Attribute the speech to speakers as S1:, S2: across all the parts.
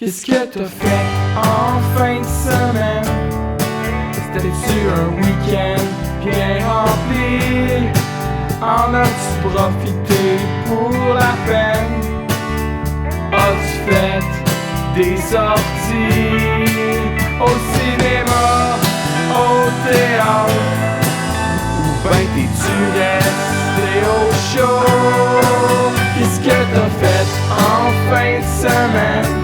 S1: Qu'est-ce que t'as fait en fin de semaine? C'était-tu un week-end bien rempli? En as-tu profité pour la peine? As-tu fait des sorties au cinéma, au théâtre? Ou ben t'es-tu resté au chaud? Qu'est-ce que t'as fait en fin de semaine?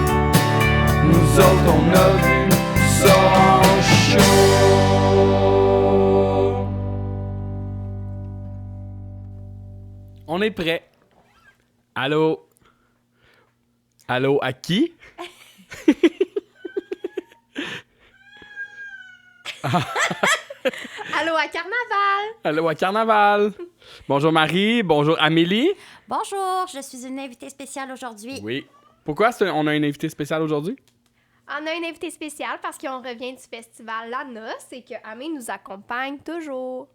S1: Nous autres on a vu ça en show.
S2: On est prêt. Allô? Allô, à qui?
S3: Allô à Carnaval!
S2: Allô, à Carnaval. Bonjour Marie, bonjour Amélie.
S4: Bonjour, je suis une invitée spéciale aujourd'hui.
S2: Oui. Pourquoi on a un invité spécial aujourd'hui?
S3: On a une invitée spéciale parce qu'on revient du festival La Noce et que Amé nous accompagne toujours.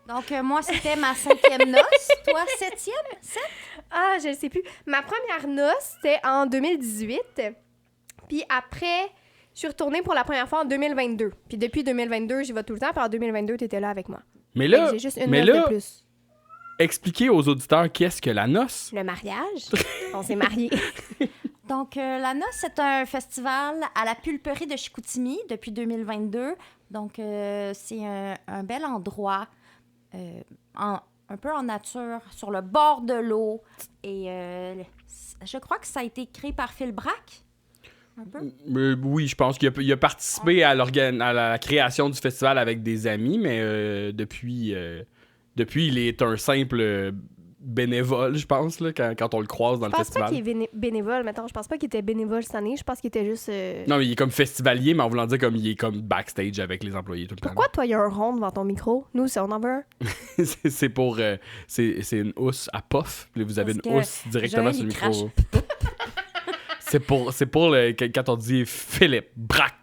S4: Donc, moi, c'était ma 5e noce. Toi, 7e? 7?
S3: Ah, je ne sais plus. Ma première noce, c'était en 2018. Puis après, je suis retournée pour la première fois en 2022. Puis depuis 2022, j'y vais tout le temps. Puis en 2022, tu étais là avec moi.
S2: Mais
S3: Fait que
S2: là,
S3: j'ai juste une noce de plus.
S2: expliquez aux auditeurs qu'est-ce que la noce.
S3: Le mariage. On s'est mariés.
S4: Donc, la noce, c'est un festival à la pulperie de Chicoutimi depuis 2022. Donc, c'est un bel endroit, un peu en nature, sur le bord de l'eau. Et je crois que ça a été créé par Phil Braque. Un peu.
S2: Oui, je pense qu'il a participé à la création du festival avec des amis, mais depuis, il est un simple bénévole, je pense, là, quand on le croise dans le
S3: Je pense
S2: festival.
S3: pas qu'il est bénévole. Mettons, je pense pas qu'il était bénévole cette année. Je pense qu'il était juste...
S2: Non, mais il est comme festivalier, mais en voulant dire comme il est comme backstage avec les employés tout le
S3: Pourquoi
S2: temps.
S3: toi, il y a un rond devant ton micro? Nous, si on en veut un.
S2: c'est pour... c'est une housse à puff. Puis vous avez
S4: Parce
S2: une
S4: que
S2: housse directement
S4: Joël,
S2: sur le
S4: il
S2: micro.
S4: crache.
S2: c'est pour quand on dit Philippe Braque.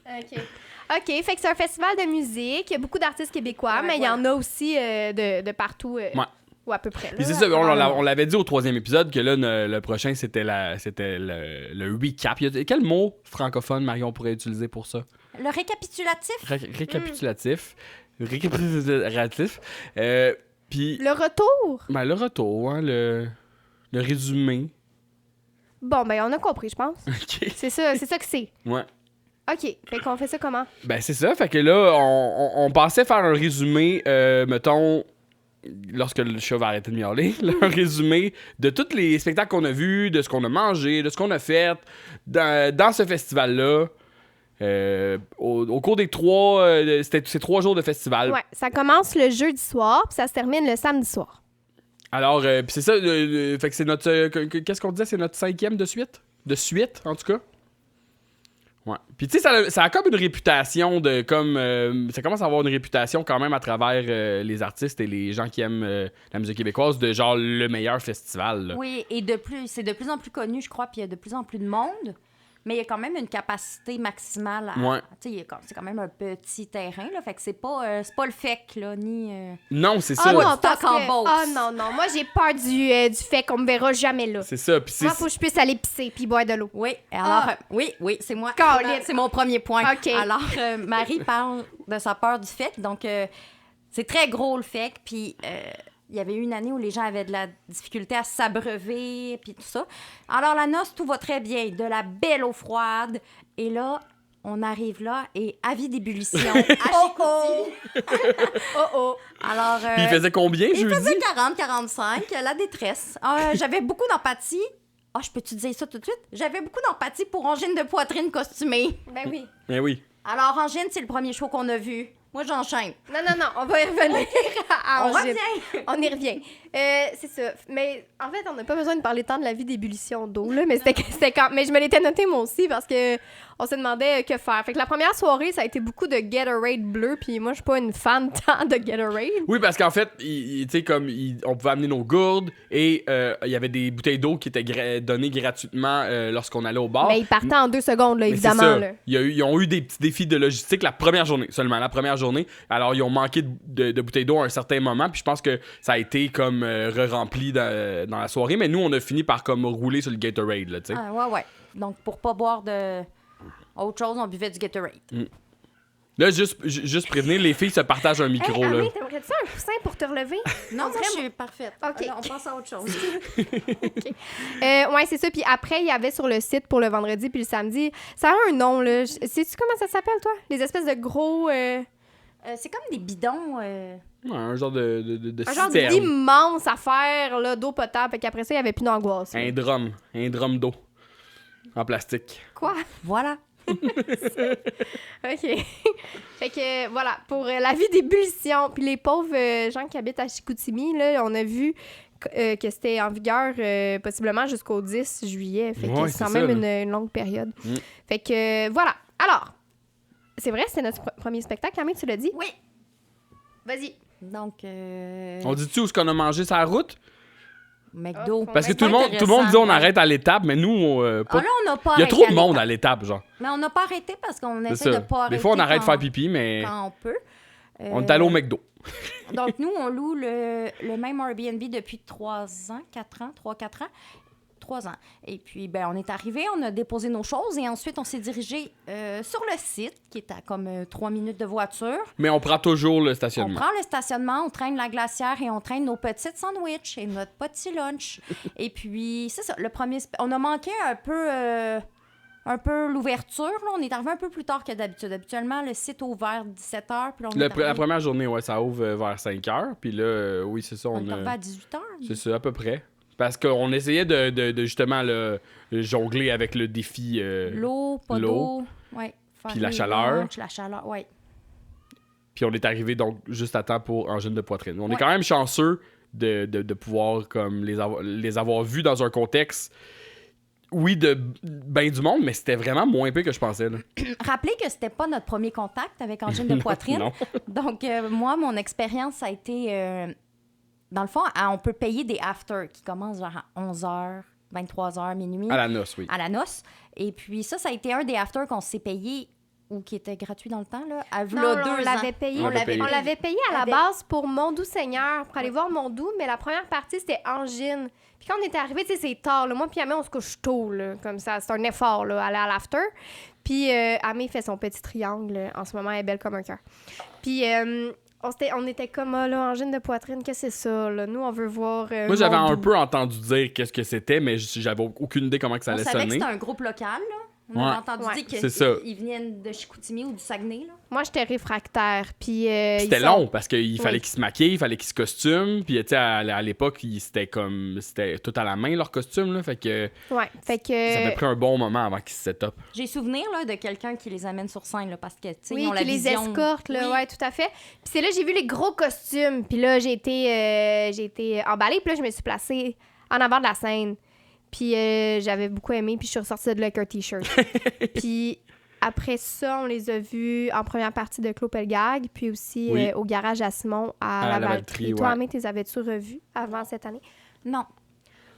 S3: OK, fait que c'est un festival de musique. Il y a beaucoup d'artistes québécois,
S4: Ouais,
S3: mais il y en
S4: voilà.
S3: a aussi de partout,
S2: Ouais.
S3: ou à peu près. là.
S2: Puis c'est ça, on l'avait dit au 3e épisode que là, le prochain, c'était le recap. Quel mot francophone, Marion, pourrait utiliser pour ça?
S4: Le récapitulatif.
S2: Récapitulatif. Récapitulatif. Puis,
S3: Le retour?
S2: ben, le retour, hein, le résumé.
S3: Bon, ben, on a compris, je pense.
S2: OK.
S3: C'est ça que c'est.
S2: Ouais.
S3: OK, fait qu'on fait ça comment?
S2: Ben, c'est ça. Fait que là, on pensait faire un résumé, mettons, lorsque le chat va arrêter de miauler, là, un résumé de tous les spectacles qu'on a vus, de ce qu'on a mangé, de ce qu'on a fait dans ce festival-là. Au cours des c'était ces 3 jours de festival.
S3: Ouais, ça commence le jeudi soir, puis ça se termine le samedi soir.
S2: Alors, puis c'est ça, fait que c'est notre... qu'est-ce qu'on disait? C'est notre 5e de suite? De suite, en tout cas. Ouais. Puis tu sais, ça a comme une réputation de... comme ça commence à avoir une réputation quand même à travers les artistes et les gens qui aiment la musique québécoise de genre le meilleur festival. Là.
S4: Oui, et c'est de plus en plus connu, je crois, puis il y a de plus en plus de monde. Mais il y a quand même une capacité maximale.
S2: Ouais.
S4: Tu sais, c'est quand même un petit terrain, là. Fait que c'est pas le FEC, là, ni...
S2: Non, c'est
S3: Ah
S2: ça.
S3: non,
S4: Woodstock
S3: parce que...
S4: en Beauce.
S3: Ah non, moi j'ai peur du fait qu'on me verra jamais là.
S2: C'est ça. Puis c'est...
S3: Moi, faut que je puisse aller pisser puis boire de l'eau.
S4: Oui, alors,
S3: Ah.
S4: oui, c'est moi.
S3: Colin.
S4: C'est mon premier point.
S3: OK.
S4: Alors, Marie parle de sa peur du FEC. Donc, c'est très gros, le FEC. Puis, il y avait eu une année où les gens avaient de la difficulté à s'abreuver, puis tout ça. Alors, la noce, tout va très bien. De la belle eau froide. Et là, on arrive là et avis d'ébullition à Chicoutimi.
S3: Oh.
S4: Alors,
S2: Puis il faisait combien,
S4: il
S2: jeudi?
S4: faisait 40-45, la détresse. J'avais beaucoup d'empathie. Ah, je peux-tu dire ça tout de suite? J'avais beaucoup d'empathie pour Angine de poitrine costumée.
S3: Ben oui.
S2: Ben oui.
S4: Alors, Angine, c'est le premier show qu'on a vu. Moi, j'enchaîne.
S3: Non, on va y revenir à
S4: On
S3: Angine.
S4: revient.
S3: On y revient. C'est ça. Mais en fait, on n'a pas besoin de parler tant de la vie d'ébullition d'eau, là, mais c'était quand... Mais je me l'étais noté moi aussi parce que on se demandait que faire. Fait que la première soirée, ça a été beaucoup de Gatorade bleu, puis moi, je suis pas une fan tant de Gatorade.
S2: Oui, parce qu'en fait, tu sais, comme on pouvait amener nos gourdes et il y avait des bouteilles d'eau qui étaient données gratuitement lorsqu'on allait au bar.
S3: Mais ils partaient en 2 secondes, là,
S2: Mais
S3: évidemment.
S2: c'est ça.
S3: Là.
S2: Ils ont eu des petits défis de logistique la première journée, seulement la première journée. Alors, ils ont manqué de bouteilles d'eau à un certain moment, puis je pense que ça a été comme re-rempli dans la soirée, mais nous, on a fini par comme rouler sur le Gatorade, là, tu sais.
S4: Ah, ouais. Donc, pour pas boire de autre chose, on buvait du Gatorade.
S2: Là, juste prévenir, les filles se partagent un micro, là.
S3: Amé, t'aimerais-tu un coussin pour te relever?
S4: Non, moi, je suis parfaite.
S3: OK.
S4: On passe à autre chose.
S3: Ouais, c'est ça. Puis après, il y avait sur le site pour le vendredi puis le samedi. Ça a un nom, là. Sais-tu comment ça s'appelle, toi? Les espèces de gros...
S4: C'est comme des bidons.
S2: Ouais, un genre de
S3: un genre
S2: citerne.
S3: d'immense affaire là, d'eau potable. Fait qu'après ça, il n'y avait plus d'angoisse. là.
S2: Un drum d'eau. En plastique.
S3: Quoi?
S4: Voilà.
S3: OK. Fait que, voilà, pour la vie d'ébullition. Puis les pauvres gens qui habitent à Chicoutimi, là, on a vu que c'était en vigueur possiblement jusqu'au 10 juillet. Fait que
S2: Ouais,
S3: c'est quand
S2: c'est
S3: même
S2: ça,
S3: une longue période.
S2: Mm.
S3: Fait que, voilà. Alors, c'est vrai, c'était notre premier spectacle. Camille, tu l'as dit?
S4: Oui.
S3: Vas-y.
S4: Donc,
S2: On dit-tu où est-ce qu'on a mangé sur la route?
S4: McDo.
S2: Parce que
S3: Mais
S2: tout le monde dit on arrête à l'étape, mais nous, pas...
S4: Ah, là, on n'a pas
S2: Il y a
S4: arrêté
S2: trop de monde
S4: l'étape.
S2: à l'étape, genre.
S4: Mais on n'a pas arrêté parce qu'on
S2: C'est
S4: essaie
S2: ça.
S4: de pas arrêter.
S2: Des fois, on arrête de
S4: quand-
S2: faire pipi, mais
S4: Quand on peut.
S2: on est allé au McDo.
S4: Donc, nous, on loue le même Airbnb depuis 3 ans, 4 ans, 3-4 ans. 3 ans. Et puis, ben, on est arrivé, on a déposé nos choses et ensuite, on s'est dirigé sur le site, qui est à comme 3 minutes de voiture.
S2: Mais on prend toujours le
S4: On
S2: stationnement.
S4: prend le stationnement, on traîne la glacière et on traîne nos petites sandwichs et notre petit lunch. Et puis, c'est ça, le premier... On a manqué un peu l'ouverture. Là. On est arrivé un peu plus tard que d'habitude. Habituellement, le site est ouvert 17h. Puis là, on est
S2: La
S4: arrivé...
S2: première journée, ouais, ça ouvre vers 5h. Puis là, oui, c'est ça,
S4: On
S2: on
S4: est arrivé
S2: a...
S4: à 18h.
S2: C'est ça, à peu près. Parce qu'on essayait de justement là, jongler avec le défi.
S4: L'eau, pas
S2: l'eau.
S4: d'eau. Ouais. Faire
S2: Puis la
S4: les
S2: chaleur.
S4: lunchs, la chaleur, oui.
S2: Puis on est arrivé donc juste à temps pour angine de poitrine. On est
S4: Ouais.
S2: quand même chanceux de pouvoir comme les avoir vus dans un contexte, oui, de ben du monde, mais c'était vraiment moins pire que je pensais. Là.
S4: Rappelez que c'était pas notre premier contact avec angine de poitrine.
S2: Non.
S4: Donc, moi, mon expérience, ça a été... dans le fond, on peut payer des after qui commencent genre à 11h, 23h, minuit.
S2: À la noce, oui.
S4: À la noce. Et puis ça a été un des after qu'on s'est payé ou qui était gratuit dans le temps, là. À
S3: Non,
S4: v'là 2
S3: on
S4: ans.
S3: l'avait payé.
S2: On l'avait payé.
S3: On l'avait payé à la
S4: Avec-
S3: base pour Mondou Seigneur, pour aller voir Mondou, mais la première partie, c'était Angine. Puis quand on était arrivé, tu sais, c'est tard. Là. Moi puis Amé, on se couche tôt, là, comme ça. C'est un effort, là, aller à l'after. Puis Amé fait son petit triangle. En ce moment, elle est belle comme un cœur. Puis on était comme, ah, là, angine de poitrine, qu'est-ce que c'est ça, là? Nous, on veut voir
S2: Moi, j'avais un
S3: Mondou.
S2: peu entendu dire qu'est-ce que c'était, mais j'avais aucune idée comment que ça
S4: On
S2: allait
S4: savait que
S2: sonner.
S4: c'était un groupe local, là. On
S2: Ouais.
S4: avait entendu
S3: Ouais.
S4: dire
S2: C'est ça.
S4: qu'ils viennent de Chicoutimi ou du Saguenay, là.
S3: Moi, j'étais réfractaire. Puis
S2: C'était
S3: ils sont-
S2: long parce qu'il fallait
S3: Oui.
S2: qu'ils se maquillent, il fallait qu'ils se costument. Puis, tu sais, à l'époque, c'était tout à la main leur costume. Là, fait que
S3: Ouais, fait que...
S2: ça avait pris un bon moment avant qu'ils se set up.
S4: J'ai souvenir, là, de quelqu'un qui les amène sur scène, là, parce que, tu sais,
S3: Oui,
S4: ils ont la
S3: qui les
S4: vision...
S3: escorte, là,
S4: Oui.
S3: ouais, tout à fait. Puis c'est là j'ai vu les gros costumes, puis là j'ai été emballée, puis là je me suis placée en avant de la scène. Puis j'avais beaucoup aimé, puis je suis ressortie de là avec un t-shirt. Puis après ça, on les a vus en première partie de Claude Pelgag, puis aussi
S2: Oui.
S3: au garage à Simon à
S2: À
S3: la
S2: Lavaltrie,
S3: Toi,
S2: ouais.
S3: Amé, t'es avais-tu revus avant cette année?
S4: Non.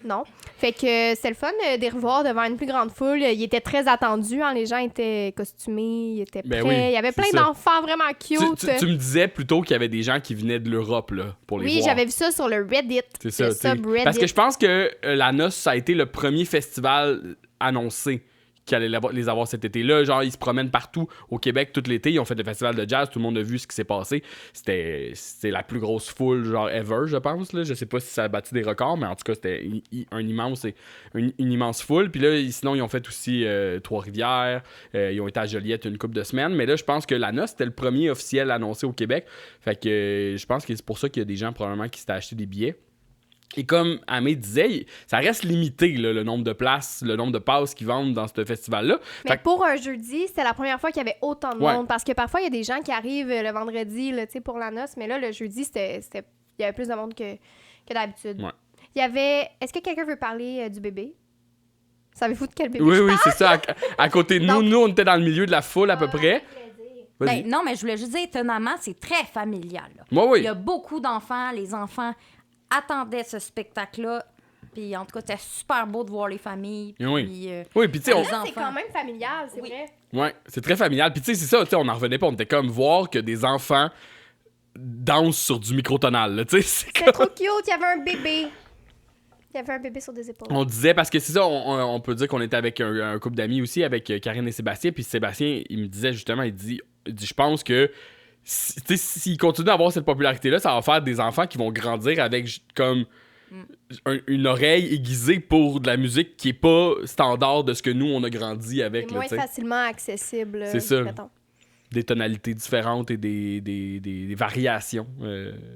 S3: Non. Fait que c'est le fun de les revoir devant une plus grande foule. Ils étaient très attendus, hein, les gens étaient costumés, ils étaient prêts.
S2: Ben oui,
S3: Il y avait
S2: c'est
S3: plein
S2: ça.
S3: d'enfants vraiment cute.
S2: Tu me disais plutôt qu'il y avait des gens qui venaient de l'Europe là, pour les
S3: Oui,
S2: voir.
S3: j'avais vu ça sur le Reddit.
S2: C'est ça,
S3: le
S2: tu sais.
S3: subreddit.
S2: Parce que je pense que la noce, ça a été le premier festival annoncé qui allait les avoir cet été-là. Genre, ils se promènent partout au Québec tout l'été. Ils ont fait le festival de jazz. Tout le monde a vu ce qui s'est passé. C'était la plus grosse foule, genre, ever, je pense. Là. Je sais pas si ça a battu des records, mais en tout cas, c'était une immense foule. Puis là, sinon, ils ont fait aussi Trois-Rivières. Ils ont été à Joliette une couple de semaines. Mais là, je pense que la noce, c'était le premier officiel annoncé au Québec. Fait que je pense que c'est pour ça qu'il y a des gens, probablement, qui s'étaient acheté des billets. Et comme Amé disait, ça reste limité, là, le nombre de places, le nombre de passes qu'ils vendent dans ce festival-là.
S3: Mais
S2: Fait que-
S3: pour un jeudi, c'était la première fois qu'il y avait autant de
S2: Ouais.
S3: monde. Parce que parfois, il y a des gens qui arrivent le vendredi là, tu sais, pour la noce. Mais là, le jeudi, il y avait plus de monde que d'habitude.
S2: Ouais.
S3: Il y avait... Est-ce que quelqu'un veut parler du bébé? Savez-vous de quel bébé
S2: Oui,
S3: je
S2: oui, c'est ça. À côté de nous,
S3: Donc-
S2: nous, on était dans le milieu de la foule à peu près. Vas-y.
S4: Ben, non, mais je voulais juste dire, étonnamment, c'est très familial, là.
S2: Moi,
S4: Il
S2: oui.
S4: y a beaucoup d'enfants. Les enfants attendaient ce spectacle-là. Puis, en tout cas, c'était super beau de voir les familles. Puis,
S2: Oui. Oui, puis tu sais,
S3: parle?
S2: on...
S3: Là, c'est quand même familial, c'est
S4: Oui.
S3: vrai.
S2: ouais, c'est très familial. Puis tu sais, c'est ça, tu sais, on en revenait pas. On était comme voir que des enfants danse sur du microtonal, là, tu sais.
S3: C'était trop cute, il y avait un bébé. Il y avait un bébé sur des épaules.
S2: On disait, parce que c'est ça, on peut dire qu'on était avec un couple d'amis aussi, avec Karine et Sébastien, puis Sébastien, il me disait justement, il dit je pense que s'il continue à avoir cette popularité-là, ça va faire des enfants qui vont grandir avec comme une oreille aiguisée pour de la musique qui est pas standard de ce que nous, on a grandi avec.
S3: C'est moins
S2: là,
S3: facilement accessible.
S2: C'est ça.
S3: Mettons.
S2: Des tonalités différentes et des variations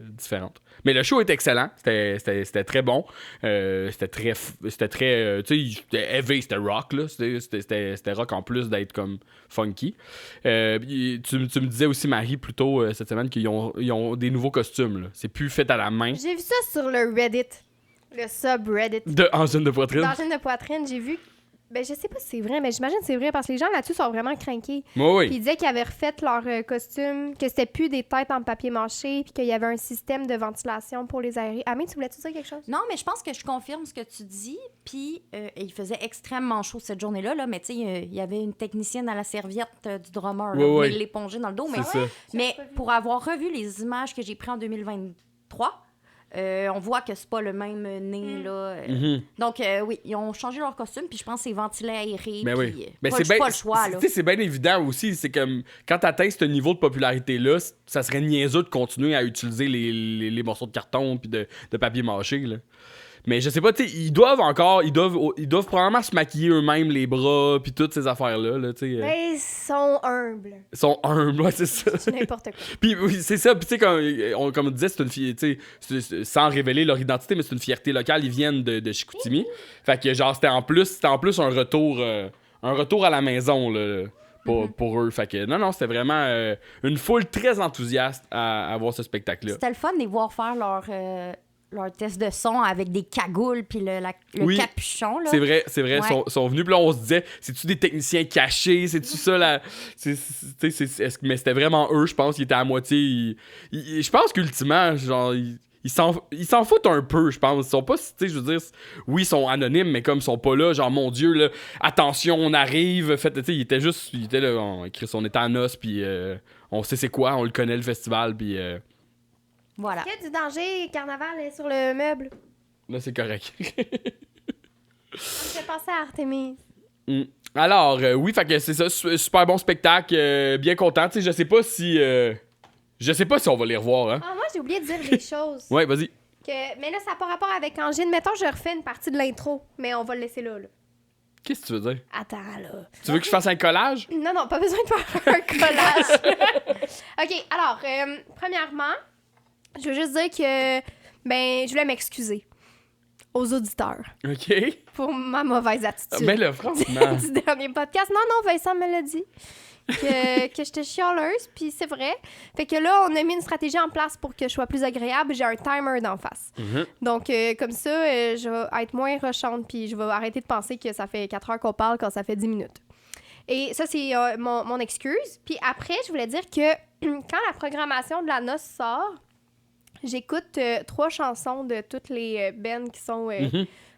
S2: différentes. Mais le show est excellent. C'était très bon. C'était très... tu sais, c'était heavy, c'était rock, là. C'était rock en plus d'être comme funky. Tu me disais aussi, Marie, plus tôt cette semaine, qu'ils ont des nouveaux costumes, là. C'est plus fait à la main.
S3: J'ai vu ça sur le Reddit. Le subreddit.
S2: De angine de poitrine.
S3: D'angine de poitrine, j'ai vu... Ben, je sais pas si c'est vrai, mais j'imagine que c'est vrai parce que les gens là-dessus sont vraiment craqués.
S2: Oui.
S3: Puis ils disaient qu'ils avaient refait leur costume, que c'était plus des têtes en papier mâché, puis qu'il y avait un système de ventilation pour les aérer. Amé, tu voulais-tu dire quelque chose?
S4: Non, mais je pense que je confirme ce que tu dis. Puis, il faisait extrêmement chaud cette journée-là, là, mais tu sais, il y avait une technicienne à la serviette du drummer. Là,
S2: Oui.
S4: Il l'épongeait dans le dos.
S2: C'est ça.
S4: Mais pour avoir revu les images que j'ai prises en 2023, on voit que c'est pas le même nez, là. Donc, oui, ils ont changé leur costume, puis je pense que c'est ventilé, aéré,
S2: Ben
S4: puis
S2: oui.
S4: pas le choix, là.
S2: Tu sais, c'est bien évident aussi. C'est comme, quand t'atteins ce niveau de popularité-là, ça serait niaiseux de continuer à utiliser les morceaux de carton puis de papier mâché, là. Mais je sais pas, tu sais, ils doivent probablement se maquiller eux-mêmes les bras puis toutes ces affaires-là, là, tu sais.
S3: Mais ils sont humbles.
S2: Ils sont humbles, ouais, c'est ça.
S3: C'est n'importe quoi.
S2: Puis oui, c'est ça, puis tu sais, comme on disait, c'est une fierté, tu sais, sans révéler leur identité, mais c'est une fierté locale, ils viennent de Chicoutimi. Fait que genre, c'était en plus un retour à la maison, là, pour eux. Fait que non, c'était vraiment une foule très enthousiaste à voir ce spectacle-là.
S4: C'était le fun de les voir faire leur test de son avec des cagoules puis le capuchon, là.
S2: C'est vrai,
S4: Ouais.
S2: sont venus, puis là, on se disait, c'est-tu des techniciens cachés, c'est-tu ça, là? Mais c'était vraiment eux, je pense, qui étaient à moitié... Je pense qu'ultimement, genre, ils s'en foutent un peu, je pense. Ils sont pas, tu sais, je veux dire, oui, ils sont anonymes, mais comme ils sont pas là, genre, mon Dieu, là, attention, on arrive, tu sais, ils étaient là, on était en os, puis on sait c'est quoi, on le connaît, le festival, puis...
S4: Voilà.
S3: Il y a du danger, carnaval est sur le meuble.
S2: Là, c'est correct.
S3: Ça me fait penser à Artemis.
S2: Alors, oui, fait que c'est ça, super bon spectacle, bien content. Tu sais, je sais pas si on va les revoir, hein.
S3: Ah, moi, j'ai oublié de dire des choses.
S2: Ouais, vas-y.
S3: Mais là, ça n'a pas rapport avec Angine. Mettons, je refais une partie de l'intro, mais on va le laisser là.
S2: Qu'est-ce que tu veux dire?
S3: Attends, là.
S2: Tu veux que je fasse un collage?
S3: Non, pas besoin de faire un collage. OK, alors, premièrement, je veux juste dire que, je voulais m'excuser aux auditeurs
S2: OK.
S3: pour ma mauvaise attitude.
S2: Mais là, franchement.
S3: Du dernier podcast. Non, Vincent me l'a dit. Que j'étais chialeuse, puis c'est vrai. Fait que là, on a mis une stratégie en place pour que je sois plus agréable. J'ai un timer d'en face. Donc, comme ça, je vais être moins rushante, puis je vais arrêter de penser que ça fait 4 heures qu'on parle quand ça fait 10 minutes. Et ça, c'est mon excuse. Puis après, je voulais dire que quand la programmation de la noce sort, j'écoute 3 chansons de toutes les bands qui sont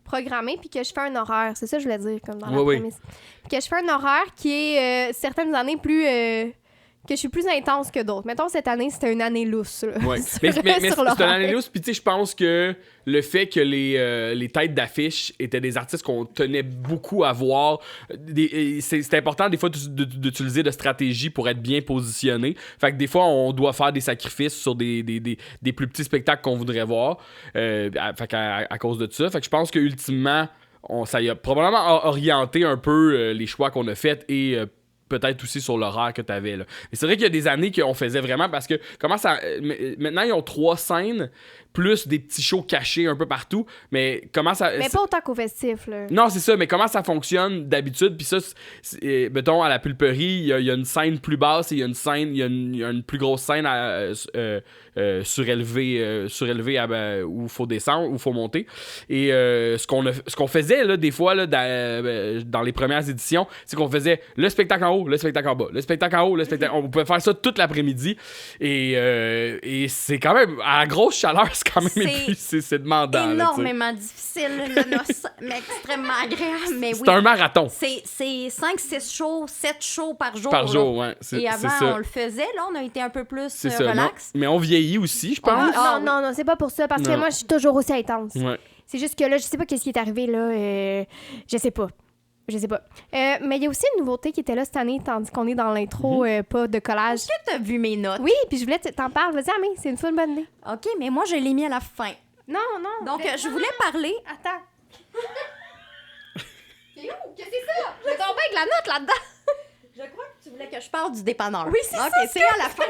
S3: programmées, puis que je fais un horaire. C'est ça que je voulais dire, comme dans la prémisse. Puis que je fais un horaire qui est certaines années plus... que je suis plus intense que d'autres. Mettons, cette année, c'était une année lousse. Là,
S2: Ouais. Mais c'est une année lousse. Puis tu sais, je pense que le fait que les têtes d'affiche étaient des artistes qu'on tenait beaucoup à voir, c'est important des fois d'utiliser de stratégies pour être bien positionné. Fait que des fois, on doit faire des sacrifices sur des plus petits spectacles qu'on voudrait voir à cause de ça. Fait que je pense qu'ultimement, ça y a probablement orienté un peu les choix qu'on a faits et peut-être aussi sur l'horaire que tu avais. Là. Mais c'est vrai qu'il y a des années qu'on faisait vraiment parce que maintenant, ils ont 3 scènes plus des petits shows cachés un peu partout. Mais comment ça...
S3: Mais pas autant qu'au festif, là.
S2: Non, c'est ça. Mais comment ça fonctionne d'habitude? Puis ça, mettons, à la pulperie, il y a une scène plus basse et il y a une plus grosse scène surélevée où il faut descendre, où il faut monter. Et ce qu'on faisait là, des fois là, dans les premières éditions, c'est qu'on faisait le spectacle en haut, le spectacle en bas, le spectacle en haut, le spectacle... On pouvait faire ça toute l'après-midi. Et c'est quand même à la grosse chaleur, c'est quand même c'est demandant.
S4: Énormément difficile, le noce, mais extrêmement agréable. Mais
S2: c'est un marathon.
S4: C'est 5, 6 shows, 7 shows par jour.
S2: Par jour, ouais.
S4: Et avant, on le faisait. Là, on a été un peu plus relax.
S2: Mais on vieillit aussi, je pense.
S3: Non, c'est pas pour ça, parce que moi, je suis toujours aussi intense.
S2: Ouais.
S3: C'est juste que là, je sais pas qu'est-ce qui est arrivé, là. Je sais pas. Mais il y a aussi une nouveauté qui était là cette année, tandis qu'on est dans l'intro, pas de collage.
S4: Est-ce que t'as vu mes notes?
S3: Oui, puis je voulais t'en parler. Vas-y, Amé, c'est une bonne idée.
S4: OK, mais moi, je l'ai mis à la fin.
S3: Non.
S4: Donc, je voulais parler...
S3: Attends. C'est où? Qu'est-ce que c'est ça? J'ai tombé avec la note là-dedans.
S4: Je crois que tu voulais que je parle du dépanneur.
S3: Oui, c'est ça.
S4: OK, c'est à la fin.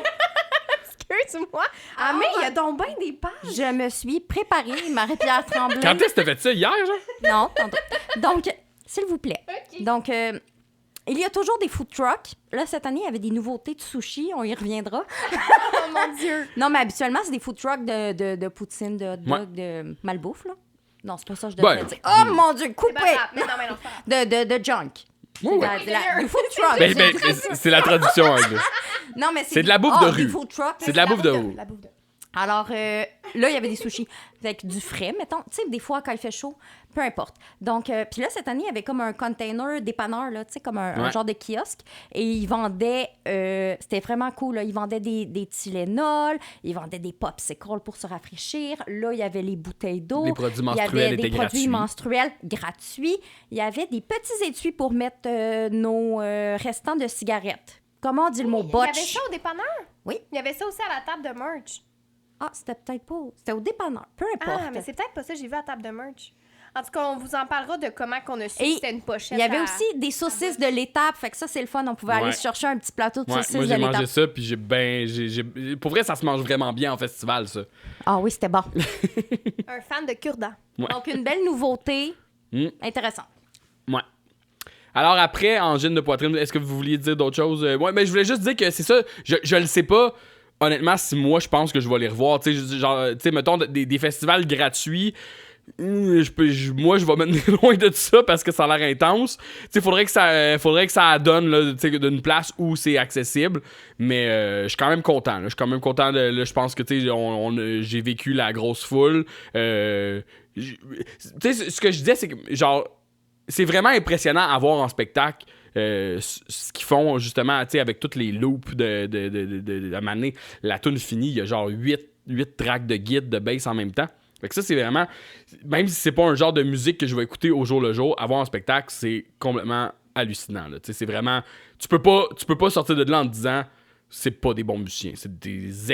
S3: Excuse-moi. Amé, il y a donc bien des pages.
S4: Je me suis préparée, Marie-Pierre Tremblay.
S2: Quand est-ce que t'as fait ça? Hier, genre?
S4: Non, tantôt. Donc, s'il vous plaît.
S3: OK.
S4: Donc, il y a toujours des food trucks. Là, cette année, il y avait des nouveautés de sushi. On y reviendra.
S3: Oh mon Dieu.
S4: Non, mais habituellement, c'est des food trucks de poutine, de hot dog, de malbouffe, là. Non, c'est pas ça que je devrais dire. Oh mon Dieu, coupé!
S3: Mais non, c'est pas grave.
S4: De junk.
S2: Ouais.
S4: Du food truck.
S2: Ben, c'est la traduction anglaise.
S4: Non, mais
S2: C'est de la bouffe de rue.
S4: Des food trucks.
S2: C'est de la bouffe de rue.
S3: La bouffe de...
S4: Alors, là, il y avait des sushis avec du frais, mettons. Tu sais, des fois, quand il fait chaud, peu importe. Donc, puis là, cette année, il y avait comme un container dépanneur, là, tu sais, comme un genre de kiosque. Et ils vendaient, c'était vraiment cool, là. Ils vendaient des Tylenol, ils vendaient des popsicles pour se rafraîchir. Là, il y avait les bouteilles d'eau.
S2: Les produits menstruels
S4: il y avait
S2: étaient
S4: des
S2: gratuits.
S4: produits menstruels gratuits. Il y avait des petits étuis pour mettre nos restants de cigarettes. Comment on dit le mot botch?
S3: Il y avait ça au dépanneur?
S4: Oui.
S3: Il y avait ça aussi à la table de merch.
S4: Ah, c'était peut-être pas... C'était au dépanneur. Peu importe.
S3: Ah, mais c'est peut-être pas ça que j'ai vu à la table de merch. En tout cas, on vous en parlera de comment qu'on a su
S4: Et
S3: que c'était une pochette.
S4: Il y avait aussi des saucisses de l'étape. Fait que ça, c'est le fun. On pouvait aller se chercher un petit plateau de saucisses
S2: moi,
S4: de
S2: j'ai
S4: l'étape.
S2: mangé ça, puis pour vrai, ça se mange vraiment bien en festival, ça.
S4: Ah oui, c'était bon.
S3: Un fan de cure-dent.
S2: Ouais.
S4: Donc, une belle nouveauté. Intéressant.
S2: Ouais. Alors après, angine de poitrine, est-ce que vous vouliez dire d'autres choses? Ouais, mais je voulais juste dire que c'est ça, je le sais pas. Honnêtement, si moi, je pense que je vais les revoir. Tu sais, mettons, des festivals gratuits, moi, je vais me tenir loin de ça parce que ça a l'air intense. Tu sais, faudrait que ça donne là, d'une place où c'est accessible. Mais je suis quand même content. Je suis quand même content. Je pense que j'ai vécu la grosse foule. Tu sais, ce que je disais, c'est que genre, c'est vraiment impressionnant à voir en spectacle. Ce qu'ils font justement, tu sais, avec toutes les loops de maner, la tune finie, il y a genre 8 tracks de guide, de bass en même temps. Fait que ça, c'est vraiment, même si c'est pas un genre de musique que je vais écouter au jour le jour, avoir en spectacle, c'est complètement hallucinant. Tu sais, c'est vraiment, tu peux pas sortir de là en te disant, c'est pas des bons musiciens, c'est des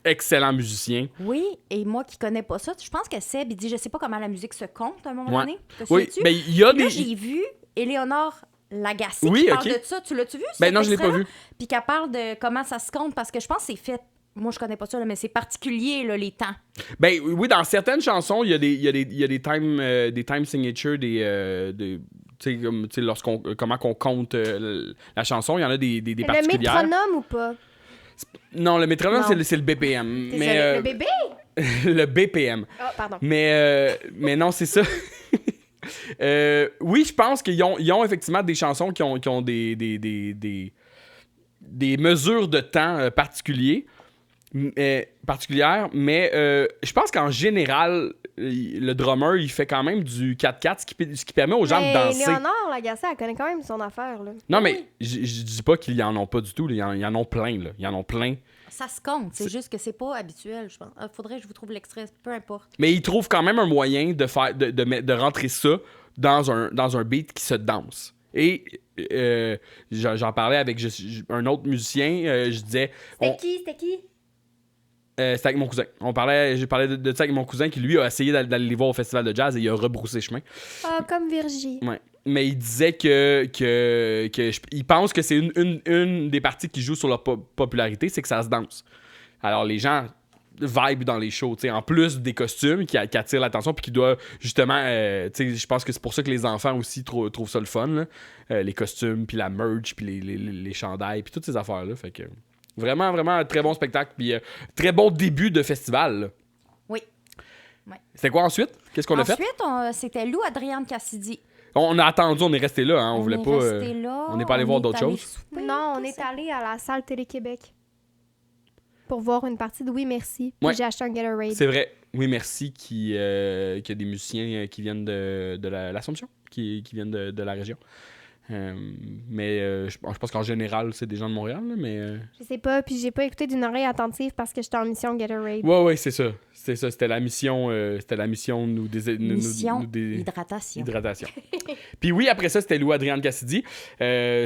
S2: excellents musiciens.
S4: Oui, et moi qui connais pas ça, je pense que Seb, il dit, je sais pas comment la musique se compte à un moment donné.
S2: Oui, mais il y a
S4: des... Là, j'ai vu Éléonore Lagacé qui parle de ça. Tu l'as-tu vu?
S2: Ben non, je l'ai pas vu.
S4: Puis qu'elle parle de comment ça se compte, parce que je pense que c'est fait. Moi, je connais pas ça, là, mais c'est particulier, là, les temps.
S2: Ben oui, dans certaines chansons, il y a des time signatures, tu sais, comment qu'on compte la chanson. Il y en a des particulières.
S3: Le métronome ou pas?
S2: Non, le métronome,
S3: Non.
S2: c'est le BPM.
S3: Le bébé?
S2: Le BPM.
S3: Ah, pardon.
S2: Mais non, c'est ça. Oui, je pense qu'ils ont effectivement des chansons qui ont des mesures de temps particulières, mais je pense qu'en général, le drummer, il fait quand même du 4/4, ce qui permet aux gens de danser.
S3: Léonore Lagacé, elle connaît quand même son affaire, là.
S2: Non, mais je dis pas qu'ils en ont pas du tout. Ils en ont plein, là. Ils en ont plein.
S4: Ça se compte, c'est juste que c'est pas habituel, je pense. Faudrait que je vous trouve l'extrait, peu importe.
S2: Mais ils trouvent quand même un moyen de rentrer ça dans un beat qui se danse. Et j'en parlais avec un autre musicien, je disais...
S3: C'était qui?
S2: C'était avec mon cousin. J'ai parlé de ça avec mon cousin qui, lui, a essayé d'aller les voir au festival de jazz et il a rebroussé chemin.
S3: Ah, comme Virgie.
S2: Ouais. Mais il disait il pense que c'est une des parties qui joue sur leur popularité, c'est que ça se danse. Alors, les gens vibe dans les shows, en plus des costumes qui attirent l'attention puis qui doivent justement, je pense que c'est pour ça que les enfants aussi trouvent ça le fun, là. Les costumes, puis la merch, puis les chandails, puis toutes ces affaires-là. Fait que vraiment, vraiment un très bon spectacle, puis très bon début de festival, là.
S4: Oui. Ouais.
S2: C'était quoi ensuite? Qu'est-ce qu'on a fait?
S4: Ensuite, c'était Lou Adrienne Cassidy.
S2: On a attendu, on est resté là, hein, on voulait pas...
S4: Là,
S2: on n'est pas allé voir d'autres choses.
S3: Non, on est allé à la salle Télé-Québec. pour voir une partie de Oui Merci. Puis
S2: Ouais.
S3: j'ai acheté un Gatorade.
S2: C'est vrai. Oui, merci qu'il y a des musiciens qui viennent de l'Assomption, qui viennent de la région. Mais je pense qu'en général, c'est des gens de Montréal, là, mais...
S3: Je sais pas, puis j'ai pas écouté d'une oreille attentive parce que j'étais en mission Gatorade.
S2: Ouais, c'est ça. C'est ça, c'était la mission nous
S4: Mission
S2: hydratation.
S4: hydratation.
S2: Puis oui, après ça, c'était Lou-Adrienne Cassidy.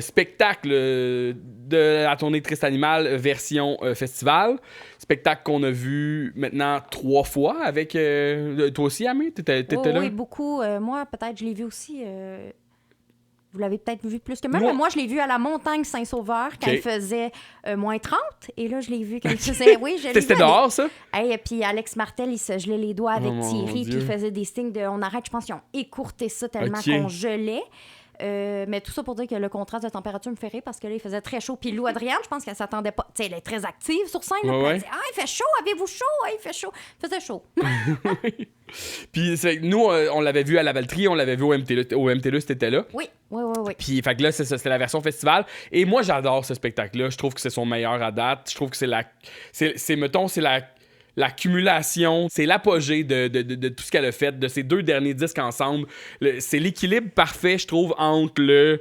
S2: Spectacle de la tournée Triste Animal, version festival. Spectacle qu'on a vu maintenant 3 fois avec... toi aussi, Amé? T'étais là?
S4: Oui, beaucoup. Moi, peut-être, je l'ai vu aussi... Vous l'avez peut-être vu plus que moi,
S2: Moi-
S4: mais moi, je l'ai vu à la montagne Saint-Sauveur quand
S2: Ok.
S4: il faisait moins 30. Et là, je l'ai vu quand il faisait... Oui, je l'ai vu.
S2: C'était dehors, ça?
S4: Hey, puis Alex Martel, il se gelait les doigts avec
S2: Oh, mon
S4: Thierry, puis
S2: Dieu.
S4: il faisait des signes de on arrête. Je pense qu'ils ont écourté ça tellement
S2: Ok.
S4: qu'on gelait. Mais tout ça pour dire que le contraste de température me fait rire parce que là, il faisait très chaud. Puis Lou Adrienne, je pense qu'elle s'attendait pas. Tu sais, elle est très active sur scène. là,
S2: Ouais,
S4: puis elle
S2: ouais.
S4: dit, ah, il fait chaud, avez-vous chaud? Ah, il fait chaud. Il faisait chaud.
S2: Puis c'est- nous, on l'avait vu à la Valtrie, on l'avait vu au MTLUS, t'étais là.
S4: Oui.
S2: Puis fait que là, c'est ça, c'était la version festival. Et moi, j'adore ce spectacle-là. Je trouve que c'est son meilleur à date. Je trouve que c'est l'accumulation, c'est l'apogée de tout ce qu'elle a fait, de ses 2 derniers disques ensemble. C'est l'équilibre parfait, je trouve, entre le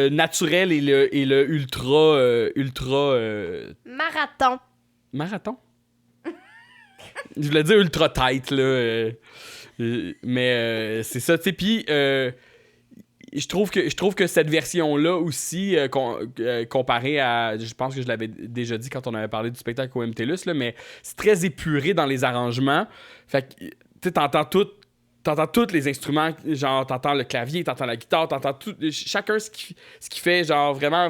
S2: naturel et le ultra
S3: Marathon.
S2: marathon. Je voulais dire ultra tight, là. Mais c'est ça, tu sais. Puis je trouve que cette version-là aussi, comparée à... Je pense que je l'avais déjà dit quand on avait parlé du spectacle au MTLUS, là, mais c'est très épuré dans les arrangements. Fait que, tu sais, t'entends tous les instruments, genre, t'entends le clavier, t'entends la guitare, t'entends tout, chacun ce qu'il fait, genre, vraiment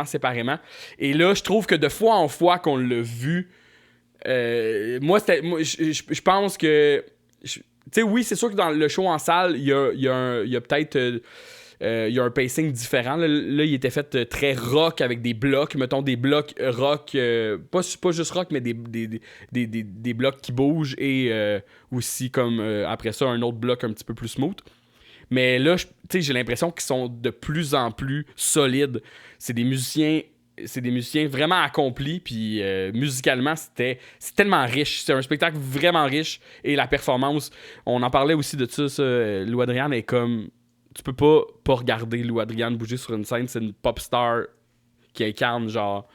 S2: séparément. Et là, je trouve que de fois en fois qu'on l'a vu, je pense que... Tu sais, oui, c'est sûr que dans le show en salle, il y a peut-être... il y a un pacing différent. Là, il était fait très rock avec des blocs, mettons des blocs rock, pas juste rock, mais des blocs qui bougent et aussi comme après ça un autre bloc un petit peu plus smooth. Mais là, tu sais, j'ai l'impression qu'ils sont de plus en plus solides. C'est des musiciens vraiment accomplis, puis musicalement, c'est tellement riche. C'est un spectacle vraiment riche. Et la performance, on en parlait aussi de ça. Lou Adrienne est comme... Tu peux pas regarder Lou Adrienne bouger sur une scène. C'est une pop star qui incarne, genre,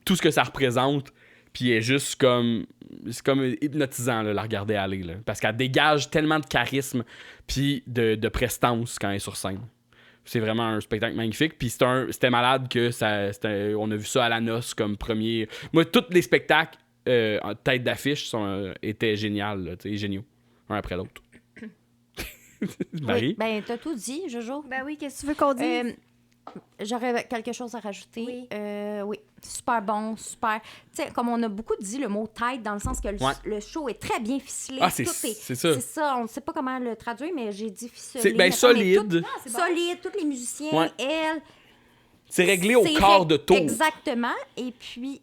S2: tout ce que ça représente. Puis elle est juste comme... C'est comme hypnotisant, là, la regarder aller, là. Parce qu'elle dégage tellement de charisme puis de prestance quand elle est sur scène. C'est vraiment un spectacle magnifique. Puis c'était malade que on a vu ça à la noce comme premier... Moi, tous les spectacles en tête d'affiche étaient géniaux, un après l'autre. Marie?
S4: Oui, ben, t'as tout dit, Jojo.
S3: Ben oui, qu'est-ce que tu veux qu'on dise?
S4: J'aurais quelque chose à rajouter.
S3: Oui.
S4: Oui, super bon, super. Tu sais, comme on a beaucoup dit le mot tight, dans le sens que le show est très bien ficelé.
S2: Ah, c'est
S4: Tout
S2: ça.
S4: C'est ça, on ne sait pas comment le traduire, mais j'ai dit ficelé.
S2: C'est ben,
S4: mettons, mais
S2: solide.
S4: Solide, tous les musiciens,
S2: Ouais.
S4: elle.
S2: C'est réglé au quart de tour.
S4: Exactement. Et puis,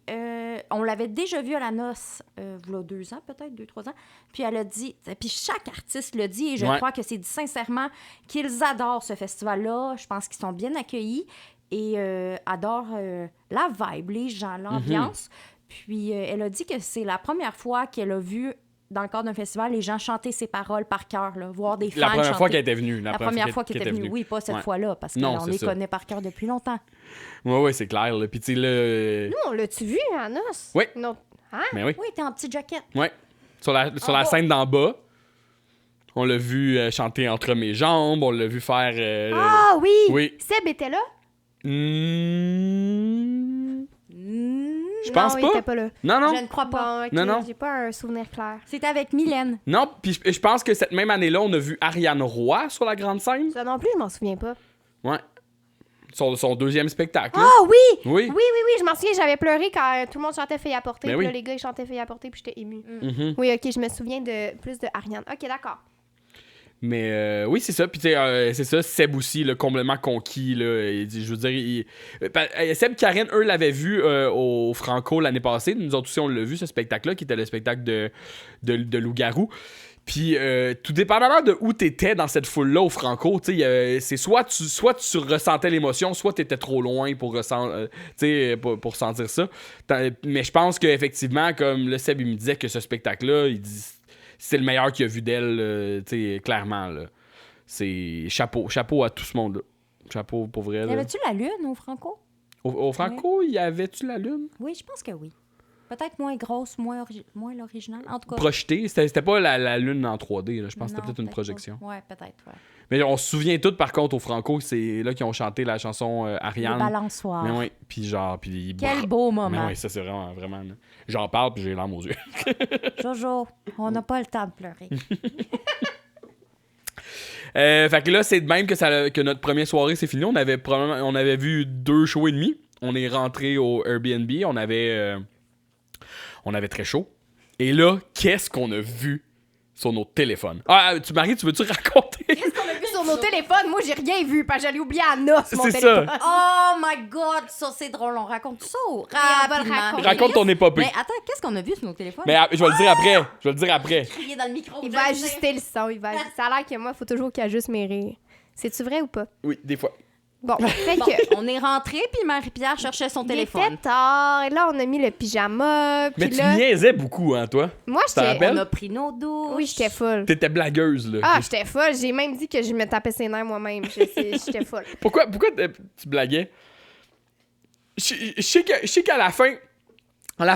S4: on l'avait déjà vu à la noce, il y a 2 ans, peut-être, 2-3 ans. Puis elle a dit, puis chaque artiste le dit, et je crois que c'est dit sincèrement qu'ils adorent ce festival-là. Je pense qu'ils sont bien accueillis et adorent la vibe, les gens, l'ambiance. Puis elle a dit que c'est la première fois qu'elle a vu, dans le cadre d'un festival, les gens chanter ses paroles par cœur, là, voir des fans
S2: La première
S4: chanter.
S2: fois qu'elle était venue.
S4: La première fois qu'elle était venue. Oui, pas cette fois-là, parce qu'on les connaît par cœur depuis longtemps.
S2: Oui, c'est clair. Là. Puis tu sais, là...
S3: Nous, on l'a-tu vu à noce?
S2: Oui.
S3: Non. Hein?
S2: Mais oui.
S4: Oui, t'es en petite jaquette.
S2: Ouais. Sur la scène d'en bas, on l'a vu chanter Entre mes jambes, on l'a vu faire...
S3: Ah oui!
S2: Oui.
S3: Seb était là?
S2: Je pense
S3: non,
S2: pas.
S3: Il était pas là.
S2: Non.
S4: Je ne crois pas.
S3: Bon, ok,
S2: Non.
S3: J'ai pas un souvenir clair.
S4: C'était avec Mylène.
S2: Non, puis je pense que cette même année-là, on a vu Ariane Roy sur la grande scène.
S3: Ça non plus, je m'en souviens pas.
S2: Ouais. Son deuxième spectacle. là.
S3: Ah oui!
S2: Oui.
S3: Oui, je m'en souviens, j'avais pleuré quand tout le monde chantait Fille à porter.
S2: Ben
S3: Puis
S2: oui.
S3: là, les gars, ils chantaient Fille à porter, puis j'étais émue.
S2: Mhm.
S3: Oui, ok, je me souviens de plus de Ariane. Ok, d'accord.
S2: Mais oui, c'est ça. Puis tu sais, c'est ça. Seb aussi, là, complètement conquis. Là, je veux dire, Seb, Karen, eux, l'avaient vu au Franco l'année passée. Nous autres aussi, on l'a vu, ce spectacle-là, qui était le spectacle de Loup-Garou. Puis, tout dépendamment de où t'étais dans cette foule-là au Franco, tu sais, c'est soit tu ressentais l'émotion, soit t'étais trop loin pour ressentir ça. Mais je pense qu'effectivement, comme le Seb, il me disait que ce spectacle-là, il dit c'est le meilleur qu'il a vu d'elle, tu sais, clairement, là. C'est chapeau à tout ce monde-là. Chapeau pour vrai.
S4: Y
S2: Là.
S4: avait-tu la lune au Franco?
S2: Au Franco, y avait-tu la lune?
S4: Oui, je pense que oui. Peut-être moins grosse, moins l'original. En tout cas.
S2: Projetée, c'était pas la lune en 3D, là. Je pense que c'était peut-être une projection.
S4: Ouais, peut-être, ouais.
S2: Mais on se souvient tous, par contre, au Franco, c'est là qu'ils ont chanté la chanson
S4: Les
S2: Ariane.
S4: balançoires.
S2: Mais oui, puis genre... Puis
S4: Quel beau moment.
S2: Mais oui, ça, c'est vraiment... Là. J'en parle, puis j'ai les larmes aux yeux.
S4: Jojo, on n'a pas le temps de pleurer.
S2: Fait que là, c'est de même que notre première soirée, c'est fini. On avait vu 2 shows et demi. On est rentré au Airbnb. On avait très chaud. Et là, qu'est-ce qu'on a vu sur nos téléphones? Ah, Marie, tu veux-tu raconter?
S3: Qu'est-ce qu'on a vu sur nos téléphones? Moi, j'ai rien vu, parce que j'allais oublier à noce mon
S2: C'est
S3: téléphone.
S2: ça.
S4: Oh my God, ça c'est drôle. On raconte ça
S3: on va le
S4: rapidement.
S3: raconter.
S2: Raconte ton épopée.
S4: Mais attends, qu'est-ce qu'on a vu sur nos téléphones?
S2: Mais je vais le dire après.
S4: Crier dans le micro.
S3: Il va ajuster le son. Ça a l'air que moi, il faut toujours qu'il ajuste mes rires. C'est-tu vrai ou pas?
S2: Oui, des fois.
S3: Bon, fait
S4: Bon,
S3: que...
S4: on est rentré puis Marie-Pierre cherchait son
S3: Il
S4: téléphone.
S3: était tard, et là, on a mis le pyjama,
S2: Mais
S3: puis
S2: tu
S3: là...
S2: niaisais beaucoup, hein, toi?
S3: Moi,
S2: te
S3: j'étais...
S2: rappelles?
S4: On a pris nos douches.
S3: Oui, j'étais folle.
S2: T'étais blagueuse, là.
S3: Ah, j'étais folle. J'ai même dit que je me tapais ses nerfs moi-même. J'étais folle.
S2: Pourquoi tu blaguais? Je sais qu'à la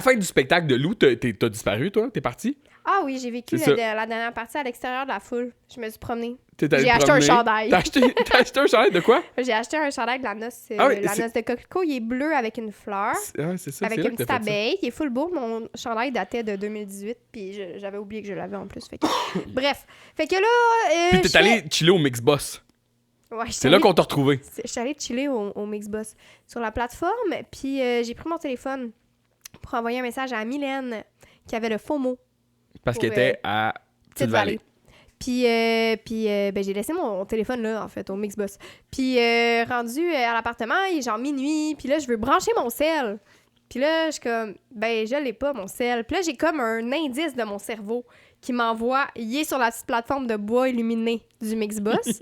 S2: fin du spectacle de Lou, t'as disparu, toi? T'es parti?
S3: Ah oui, j'ai vécu
S2: C'est ça.
S3: la dernière partie à l'extérieur de la foule. Je me suis promenée.
S2: T'es allé
S3: J'ai
S2: te
S3: acheté un
S2: promener.
S3: chandail.
S2: T'as acheté un chandail de quoi?
S3: J'ai acheté un chandail de la noce,
S2: Ah oui,
S3: la
S2: c'est-
S3: noce de coquelicot. Il est bleu avec une fleur,
S2: C'est ça,
S3: avec
S2: c'est là
S3: une
S2: que
S3: petite
S2: t'as fait ça.
S3: abeille. Il est full beau. Mon chandail datait de 2018, puis j'avais oublié que je l'avais en plus. Fait que... Bref. Fait que là...
S2: Puis t'es allé chiller au Mixboss.
S3: Ouais,
S2: C'est là qu'on t'a retrouvé.
S3: Je suis allée chiller au Mixboss sur la plateforme, puis j'ai pris mon téléphone pour envoyer un message à Mylène qui avait le faux mot.
S2: Parce
S3: Pour,
S2: qu'elle était à Petite-Vallée.
S3: Puis ben, j'ai laissé mon téléphone là, en fait, au Mixboss. Puis rendu à l'appartement, il est genre minuit, puis là, je veux brancher mon sel. Puis là, je suis comme, ben, je l'ai pas, mon sel. Puis là, j'ai comme un indice de mon cerveau qui m'envoie, il est sur la petite plateforme de bois illuminé du Mixboss.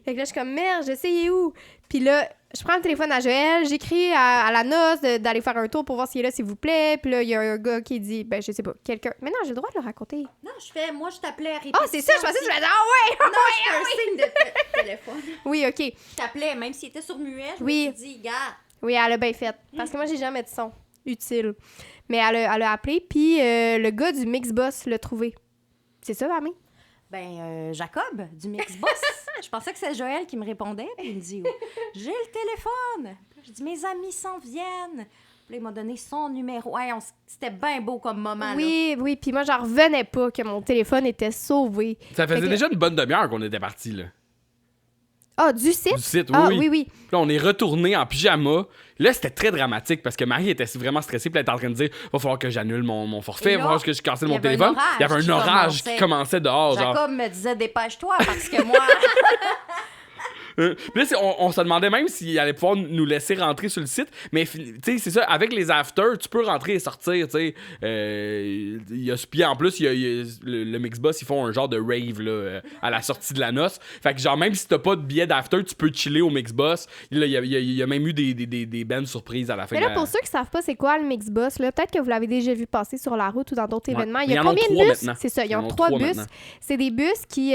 S3: Fait que là, je suis comme, merde, je sais, il est où? Puis là, je prends le téléphone à Joël, j'écris à la noce d'aller faire un tour pour voir s'il est là, s'il vous plaît. Puis là, il y a un gars qui dit, ben, je sais pas, quelqu'un. Mais non, j'ai le droit de le raconter.
S4: Non, moi je t'appelais à répétition.
S3: Ah, c'est ça, je pensais que tu m'as dit, ah ouais!
S4: Non, je fais un signe de téléphone.
S3: Oui, OK.
S4: Je t'appelais, même s'il était sur muet, je
S3: Oui.
S4: me suis dit, gars.
S3: Oui, elle a bien fait. Parce que moi, j'ai jamais de son utile. Mais elle a appelé, puis le gars du Mixboss l'a trouvé. C'est ça, Mamie?
S4: Ben, Jacob, du Mixboss. Je pensais que c'était Joël qui me répondait. Puis il me dit, j'ai le téléphone. Je dis, mes amis s'en viennent. Puis là, il m'a donné son numéro. Ouais, c'était bien beau comme moment.
S3: Oui, oui. Puis moi, j'en revenais pas que mon téléphone était sauvé.
S2: Ça faisait
S3: Fait que-
S2: déjà une bonne demi-heure qu'on était partis, là.
S3: Ah, du site?
S2: Du site, oui,
S3: Ah,
S2: oui.
S3: oui, oui.
S2: Puis là, on est retourné en pyjama. Là, c'était très dramatique parce que Marie était vraiment stressée. Puis elle était en train de dire, va falloir que j'annule mon forfait,
S4: Et
S2: va
S4: là,
S2: falloir que je cancelle
S4: il y
S2: mon
S4: avait un
S2: téléphone.
S4: orage
S2: Il y avait un
S4: qui
S2: orage qui commençait dehors, genre.
S4: Jacob me disait, dépêche-toi, parce que moi...
S2: Puis là, on se demandait même s'il allait pouvoir nous laisser rentrer sur le site. Mais tu sais, c'est ça, avec les afters, tu peux rentrer et sortir, tu sais. Puis en plus, il y a le Mixboss, ils font un genre de rave là, à la sortie de la noce. Fait que genre, même si t'as pas de billet d'after, tu peux chiller au Mixboss. Là, il y a même eu des bandes surprises à la fin.
S3: Mais là, pour ceux qui savent pas c'est quoi le Mixboss, là, peut-être que vous l'avez déjà vu passer sur la route ou dans d'autres
S2: Ouais.
S3: événements. Il
S2: Mais
S3: y a
S2: ils en ont
S3: combien de
S2: 3
S3: bus?
S2: maintenant.
S3: C'est ça, il y
S2: Ils
S3: a
S2: en ont
S3: 3
S2: 3
S3: bus.
S2: maintenant.
S3: C'est des bus qui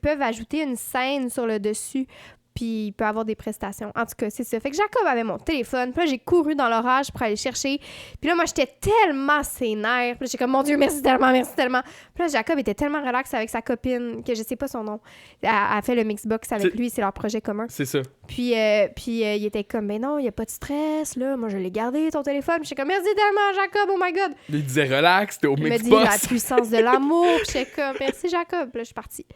S3: peuvent ajouter une scène sur le dessus. Puis il peut avoir des prestations. En tout cas, c'est ça. Fait que Jacob avait mon téléphone. Puis là, j'ai couru dans l'orage pour aller le chercher. Puis là, moi, j'étais tellement sénère. Puis là, j'étais comme, mon Dieu, merci tellement, merci tellement. Puis là, Jacob était tellement relax avec sa copine, que je sais pas son nom. Elle a fait le Mixbox avec lui. C'est leur projet commun.
S2: C'est ça.
S3: Puis il était comme, mais non, il n'y a pas de stress, là. Moi, je l'ai gardé, ton téléphone. Puis j'étais comme, merci tellement, Jacob, oh my God.
S2: Il disait relax, t'es au
S3: Il me dit
S2: Mixboss.
S3: la puissance de l'amour. Puis j'étais comme, merci, Jacob. Puis là, je suis partie.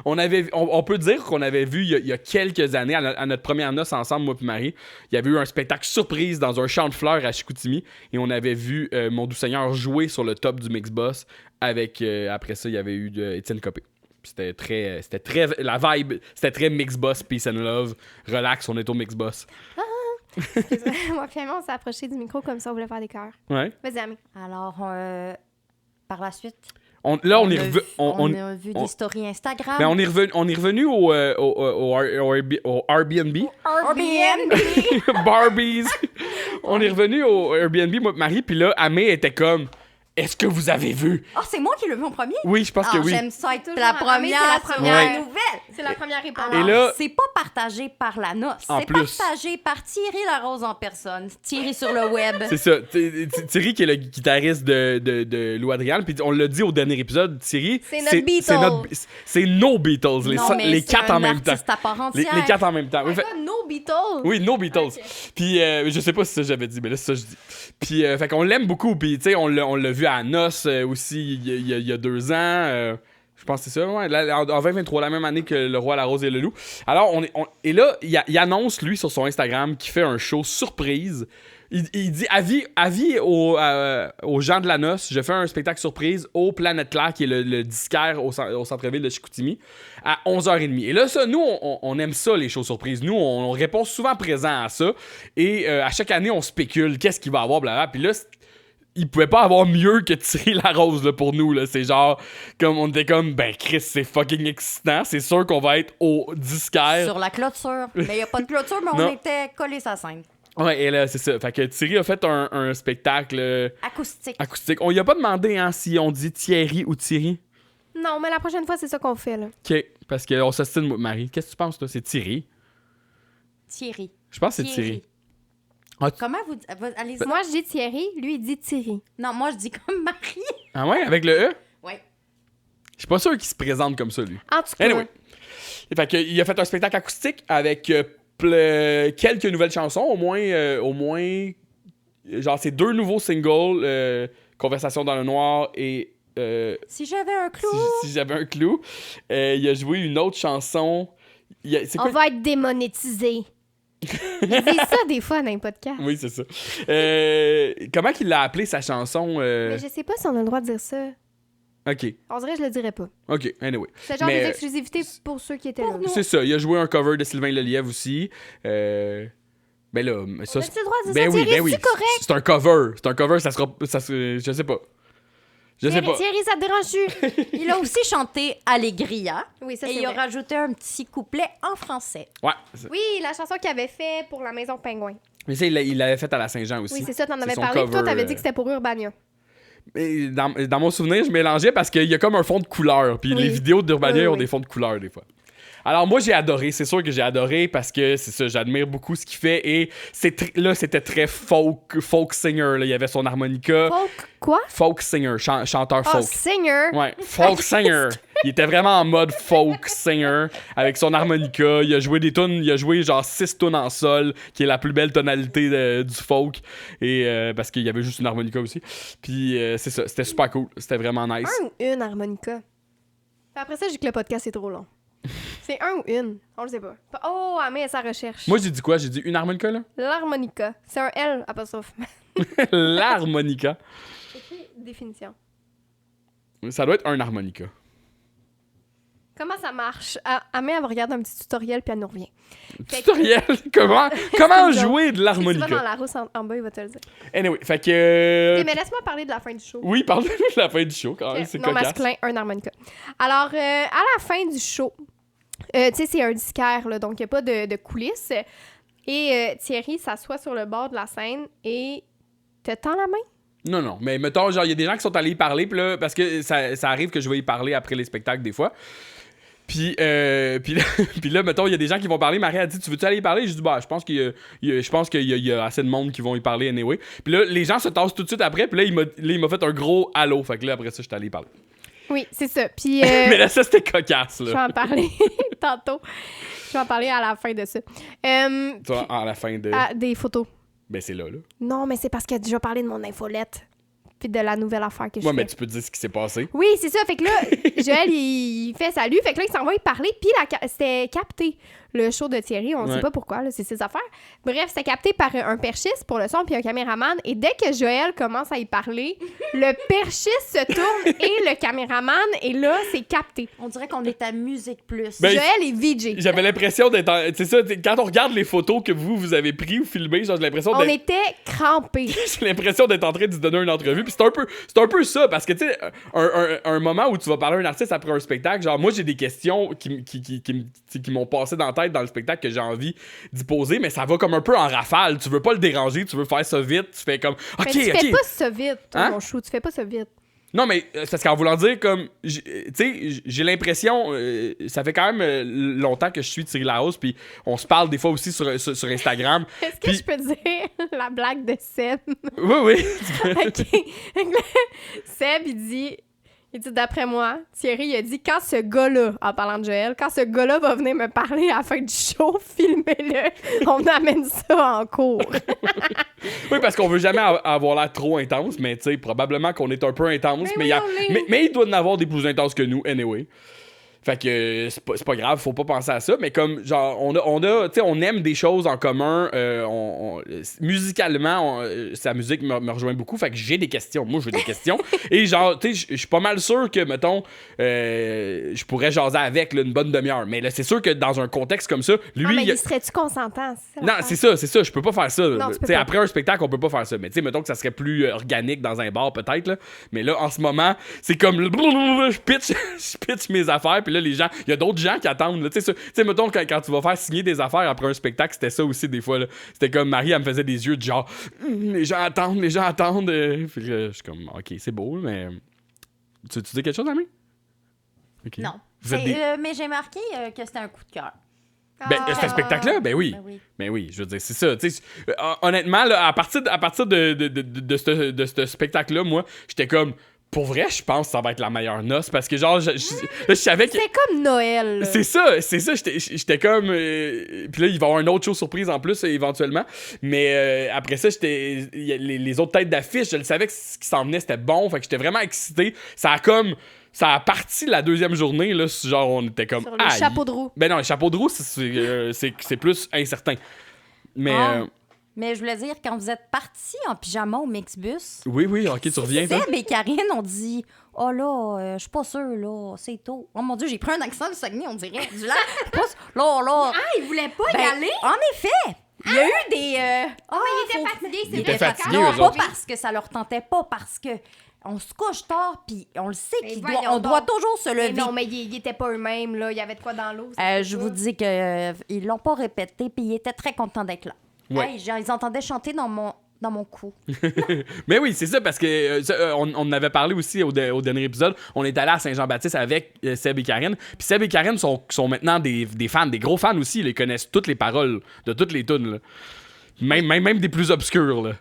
S2: On peut dire qu'on avait vu il y a quelques années, à notre première noce ensemble, moi et Marie, il y avait eu un spectacle surprise dans un champ de fleurs à Chicoutimi et on avait vu Mon Doux Seigneur jouer sur le top du Mixboss avec, après ça, il y avait eu Étienne Copé. Puis c'était très, la vibe, c'était très Mixboss, peace and love, relax, on est au Mixboss.
S3: Moi, finalement, on s'est approché du micro comme ça, on voulait faire des cœurs.
S2: Ouais.
S3: Vas-y, Ami.
S4: Alors, par la suite...
S2: On
S4: a vu des stories Instagram.
S2: Mais on est revenu au Airbnb.
S4: Airbnb.
S2: Barbies. On est revenu au Airbnb, moi et Marie, puis là, Amé était comme... Est-ce que vous avez vu?
S4: Ah, c'est moi qui l'ai vu en premier?
S2: Oui, je pense que oui.
S4: J'aime ça être
S3: Toujours
S4: la
S3: en premier,
S4: première,
S3: c'est la
S4: sur
S3: première.
S4: la nouvelle.
S3: C'est la première réponse.
S2: Et là-
S4: C'est pas partagé par la noce.
S2: En
S4: C'est
S2: plus.
S4: partagé par Thierry Larose en personne. Thierry sur le web.
S2: C'est ça. Thierry, qui est le guitariste de Lou Adrian, puis on l'a dit au dernier épisode, Thierry...
S3: C'est notre Beatles.
S2: C'est nos Beatles, les quatre en même temps.
S4: C'est à part
S2: Les
S4: entière.
S2: quatre en même temps.
S3: Oh
S2: Oui,
S3: my God, no Beatles.
S2: Oui, no Beatles.
S3: Ok.
S2: Puis je sais pas si ça j'avais dit, mais là c'est ça que je dis. Puis fait qu'on l'aime beaucoup, puis tu sais on l'a vu à Noce aussi il y a 2 ans. Je pense que c'est ça, ouais, là, en 2023, la même année que Le Roi, la Rose et le Loup. Alors et là il annonce lui sur son Instagram qu'il fait un show surprise. Il dit avis aux gens de la Noce, je fais un spectacle surprise au Planète Claire, qui est le disquaire au centre-ville de Chicoutimi, à 11h30. Et là, ça, nous, on aime ça, les shows surprises. Nous, on répond souvent présent à ça. Et à chaque année, on spécule qu'est-ce qu'il va avoir, blablabla. Puis là, il pouvait pas avoir mieux que Thierry Larose là, pour nous. Là. C'est genre, comme on était comme, ben Chris, c'est fucking excitant. C'est sûr qu'on va être au disquaire.
S4: Sur la clôture. Mais il n'y a pas de clôture, mais
S2: Non.
S4: on était collés sa scène.
S2: Ouais, et là, c'est ça. Fait que Thierry a fait un spectacle
S4: Acoustique.
S2: On lui a pas demandé hein, si on dit Thierry ou Thierry.
S3: Non, mais la prochaine fois, c'est ça qu'on fait, là.
S2: OK, parce qu'on s'ostine, moi, Marie. Qu'est-ce que tu penses, toi? C'est Thierry?
S4: Thierry.
S2: Je pense que c'est Thierry. Ah,
S4: Comment vous... Allez-y.
S3: Moi, je dis Thierry, lui, il dit Thierry.
S4: Non, moi, je dis comme Marie.
S2: Ah ouais, avec le E?
S4: Ouais.
S2: Je suis pas sûr qu'il se présente comme ça, lui.
S3: En tout cas,
S2: Anyway. Fait que, il a fait un spectacle acoustique avec quelques nouvelles chansons, au moins, genre, c'est 2 nouveaux singles, Conversation dans le noir et
S4: Si j'avais un clou.
S2: si j'avais un clou. Il a joué une autre chanson. C'est
S3: on
S2: quoi?
S3: va être démonétisé. Je dis ça des fois dans un podcast.
S2: Oui, c'est ça. Comment qu'il l'a appelé sa chanson?
S3: Mais je sais pas si on a le droit de dire ça.
S2: Ok,
S3: On dirait que je le dirais pas.
S2: ok, anyway.
S3: C'est genre
S2: Mais,
S3: des exclusivités pour ceux qui étaient là.
S2: C'est ça, il a joué un cover de Sylvain Lelièvre aussi. Ben là, ça...
S3: As-tu le droit de dire
S2: Ben
S3: ça,
S2: oui,
S3: Thierry?
S2: ben oui.
S3: C'est correct?
S2: C'est un cover, ça sera... je sais pas. Je sais pas.
S3: Thierry, ça te dérange-tu?
S4: Il a aussi chanté Allegria.
S3: Oui, ça
S4: Et
S3: c'est
S4: il a
S3: vrai.
S4: rajouté un petit couplet en français.
S2: Ouais.
S3: Oui, la chanson qu'il avait fait pour la Maison Pingouin.
S2: Mais ça, il l'avait fait à la Saint-Jean aussi.
S3: Oui, c'est ça, t'en avais
S2: son
S3: parlé. Puis toi,
S2: cover,
S3: t'avais dit que c'était pour Urbania.
S2: Mais dans mon souvenir, je mélangeais parce qu'il y a comme un fond de couleur. Puis
S3: Oui.
S2: les vidéos d'Urbania
S3: Oui,
S2: ont
S3: oui.
S2: des fonds de couleur des fois. Alors moi, j'ai adoré. C'est sûr que j'ai adoré parce que c'est ça, j'admire beaucoup ce qu'il fait. Et là, c'était très folk singer. Là. Il y avait son harmonica.
S3: Folk, quoi?
S2: Folk singer, chanteur
S3: Oh,
S2: folk.
S3: singer.
S2: Ouais, folk singer. Il était vraiment en mode folk singer avec son harmonica. Il a joué des tunes, il a joué genre 6 tunes en sol, qui est la plus belle tonalité du folk. Et parce qu'il y avait juste une harmonica aussi. Puis c'est ça, c'était super cool. C'était vraiment nice.
S3: Un ou une harmonica? Puis après ça, j'ai que le podcast, c'est trop long. C'est un ou une? On le sait pas. Oh, Amé à sa recherche.
S2: Moi, j'ai dit quoi? J'ai dit une harmonica, là?
S3: L'harmonica. C'est un L, apostrophe.
S2: L'harmonica.
S3: Définition.
S2: Ça doit être un harmonica.
S3: Comment ça marche? Amé, elle va regarder un petit tutoriel, puis elle nous revient. Fait que-
S2: Tutoriel? Comment
S3: une
S2: jouer de
S3: Si tu vas dans
S2: l'harmonica?
S3: la rousse en bas, il va te le dire.
S2: Anyway, fait que...
S3: Ok, mais laisse-moi parler de la fin du show.
S2: Oui, parle-nous de la fin du show, quand même,
S3: Ok,
S2: c'est
S3: non
S2: cocasse.
S3: masculin, un harmonica. Alors, à la fin du show, tu sais, c'est un disquaire, là, donc il n'y a pas de coulisses. Et Thierry s'assoit sur le bord de la scène et te tend la main.
S2: Non, mais mettons, genre, il y a des gens qui sont allés y parler, puis là, parce que ça arrive que je vais y parler après les spectacles, des fois. Puis là, mettons, il y a des gens qui vont parler. Marie a dit, tu veux-tu aller y parler? Je dis, bah, je pense qu'il y a assez de monde qui vont y parler anyway. Puis là, les gens se tassent tout de suite après, puis là, il m'a fait un gros allô. Fait que là, après ça, je suis allé y parler.
S3: Oui, c'est ça. Puis,
S2: Mais là, ça, c'était cocasse,
S3: je vais
S2: là.
S3: en parler tantôt. Je vais en parler à la fin de ça.
S2: Tu vois, à la fin de...
S3: Des photos.
S2: Ben, c'est là.
S3: Non, mais c'est parce qu'il a déjà parlé de mon infolette. Puis de la nouvelle affaire que je
S2: Ouais,
S3: fais.
S2: mais tu peux te dire ce qui s'est passé.
S3: Oui, c'est ça. Fait que là, Joël, il fait salut. Fait que là, il s'en va y parler. Puis c'était capté. le show de Thierry. On ne sait pas pourquoi, là, c'est ses affaires. Bref, c'était capté par un perchiste pour le son puis un caméraman. Et dès que Joël commence à y parler, le perchiste se tourne et le caméraman est là, c'est capté.
S4: On dirait qu'on est à Musique Plus.
S2: Ben,
S3: Joël est VJ.
S2: J'avais l'impression d'être... C'est ça, quand on regarde les photos que vous avez pris ou filmées, genre, j'ai l'impression
S3: On
S2: d'être...
S3: était crampés.
S2: J'ai l'impression d'être en train de se donner une entrevue. Puis c'est un peu ça, parce que, tu sais, un moment où tu vas parler à un artiste après un spectacle, genre, moi, j'ai des questions qui m'ont passé dans la tête dans le spectacle que j'ai envie d'y poser, mais ça va comme un peu en rafale. Tu veux pas le déranger, tu veux faire ça vite, tu fais comme, OK,
S3: Mais tu fais
S2: OK.
S3: pas ça vite, toi,
S2: Hein?
S3: mon chou. Tu fais pas ça vite.
S2: Non, mais c'est parce qu'en voulant dire, comme, tu sais, j'ai l'impression, ça fait quand même longtemps que je suis Thierry Laos, puis on se parle des fois aussi sur Instagram.
S3: Est-ce que
S2: Puis-
S3: je peux dire la blague de Seb?
S2: Oui.
S3: OK. Seb, il dit, d'après moi, Thierry, il a dit, quand ce gars-là, en parlant de Joël, quand ce gars-là va venir me parler à la fin du show, filmez-le, on amène ça en cours.
S2: Oui, parce qu'on veut jamais avoir l'air trop intense, mais tu sais, probablement qu'on est un peu intense,
S3: Mais oui, on l'est.
S2: mais il doit en avoir des plus intenses que nous, anyway. Fait que c'est pas grave, faut pas penser à ça, mais comme, genre, on a tu sais, on aime des choses en commun, musicalement, sa musique me rejoint beaucoup, fait que j'ai des questions, moi j'ai des questions, et genre, tu sais, je suis pas mal sûr que, mettons, je pourrais jaser avec, là, une bonne demi-heure, mais là, c'est sûr que dans un contexte comme ça, lui...
S3: Ah, mais
S2: il a-
S3: il serait-tu consentant?
S2: Non, c'est ça, je peux pas faire ça.
S3: Non, tu peux
S2: T'sais,
S3: pas.
S2: après un spectacle, on peut pas faire ça. Mais tu sais, mettons que ça serait plus organique dans un bar, peut-être, là. Mais là, en ce moment, c'est comme je pitch mes affaires, puis là, les gens, il y a d'autres gens qui attendent, là. Tu sais, mettons, quand tu vas faire signer des affaires après un spectacle, c'était ça aussi, des fois, là. C'était comme Marie, elle me faisait des yeux de genre, les gens attendent. Puis là, je suis comme, OK, c'est beau, mais. Tu dis quelque chose, Amé? OK.
S4: Non.
S2: Vous êtes des-
S4: Mais j'ai marqué que c'était un coup de cœur.
S2: Ben, ce spectacle-là, ben oui.
S4: Ben oui.
S2: Ben oui, je veux dire, c'est ça. Tu sais, honnêtement, là, à partir de ce spectacle-là, moi, j'étais comme, pour vrai, je pense que ça va être la meilleure noce parce que, genre, là, je savais que.
S3: C'est comme Noël. là.
S2: C'est ça, j'étais comme... puis là, il va y avoir un autre show surprise en plus, éventuellement. Mais après ça, les autres têtes d'affiche, je le savais que ce qui s'en venait, c'était bon. Fait que j'étais vraiment excité. Ça a parti la deuxième journée, là, genre, on était comme...
S3: Sur le
S2: aïe.
S3: chapeau de roue.
S2: Ben non, les chapeaux de roue, c'est plus incertain. Mais...
S4: Ah. Mais je voulais dire, quand vous êtes partis en pyjama au Mixbus,
S2: oui, ok, tu reviens, toi?
S4: Seb et Karine ont dit « Oh là, je suis pas sûre, là, c'est tôt. » Oh mon Dieu, j'ai pris un accent du Saguenay, on dirait. Du lac. Là.
S3: Ah, il voulait pas
S4: Ben, en effet, il y a eu des...
S3: il était fatigué,
S2: Ils étaient fatigués,
S4: Non,
S2: eux
S4: pas
S2: autres.
S4: parce que ça leur tentait pas, parce que on se couche tard, puis on le sait
S3: Mais
S4: qu'on
S3: voyons
S4: doit
S3: donc.
S4: toujours se
S3: Mais
S4: lever.
S3: non, mais ils étaient pas eux-mêmes, là. Il y avait de quoi dans l'eau.
S4: Je vous dis que ils l'ont pas répété, puis ils étaient très contents d'être là.
S2: Ouais.
S4: Hey, ils entendaient chanter dans mon cou.
S2: Mais oui, c'est ça, parce que on en avait parlé aussi au dernier épisode. On est allé à Saint-Jean-Baptiste avec Seb et Karine. Puis Seb et Karine sont maintenant des fans, des gros fans aussi. Ils connaissent toutes les paroles de toutes les tunes, là. Même des plus obscures, là.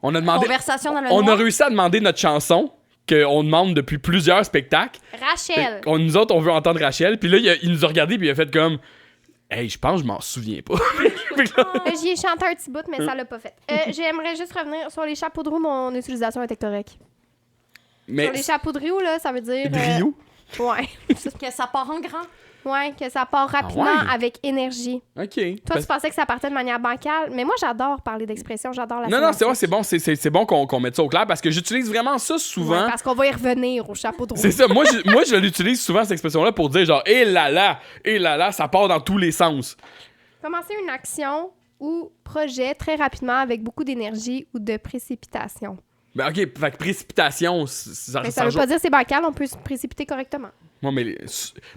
S2: On a demandé...
S4: Conversation dans le
S2: On a
S4: noir.
S2: réussi à demander notre chanson qu'on demande depuis plusieurs spectacles.
S3: Rachel.
S2: Nous autres, on veut entendre Rachel. Puis là, il nous a regardé puis il a fait comme... Hey, je pense que je m'en souviens pas.
S3: J'y ai chanté un petit bout, mais ça l'a pas fait. J'aimerais juste revenir sur les chapeaux de roue. Mon utilisation était correcte.
S2: Mais
S3: Sur les chapeaux de roue, là, ça veut dire...
S2: de Rio?
S3: Ouais.
S4: Que ça part en grand.
S3: Ouais, que ça part rapidement
S2: ouais?
S3: avec énergie.
S2: OK.
S3: Toi,
S2: Parce-
S3: tu pensais que ça partait de manière bancale, mais moi, j'adore parler d'expression, j'adore la
S2: Non, c'est vrai,
S3: sémantique.
S2: c'est bon qu'on mette ça au clair parce que j'utilise vraiment ça souvent.
S3: Ouais, parce qu'on va y revenir au chapeau de roue.
S2: C'est ça, moi je l'utilise souvent cette expression-là pour dire genre, eh là là, ça part dans tous les sens.
S3: Commencer une action ou projet très rapidement avec beaucoup d'énergie ou de précipitation.
S2: Ben ok, fait que précipitation, ça
S3: Mais ça veut pas dire c'est bancal, on peut se précipiter correctement.
S2: Moi,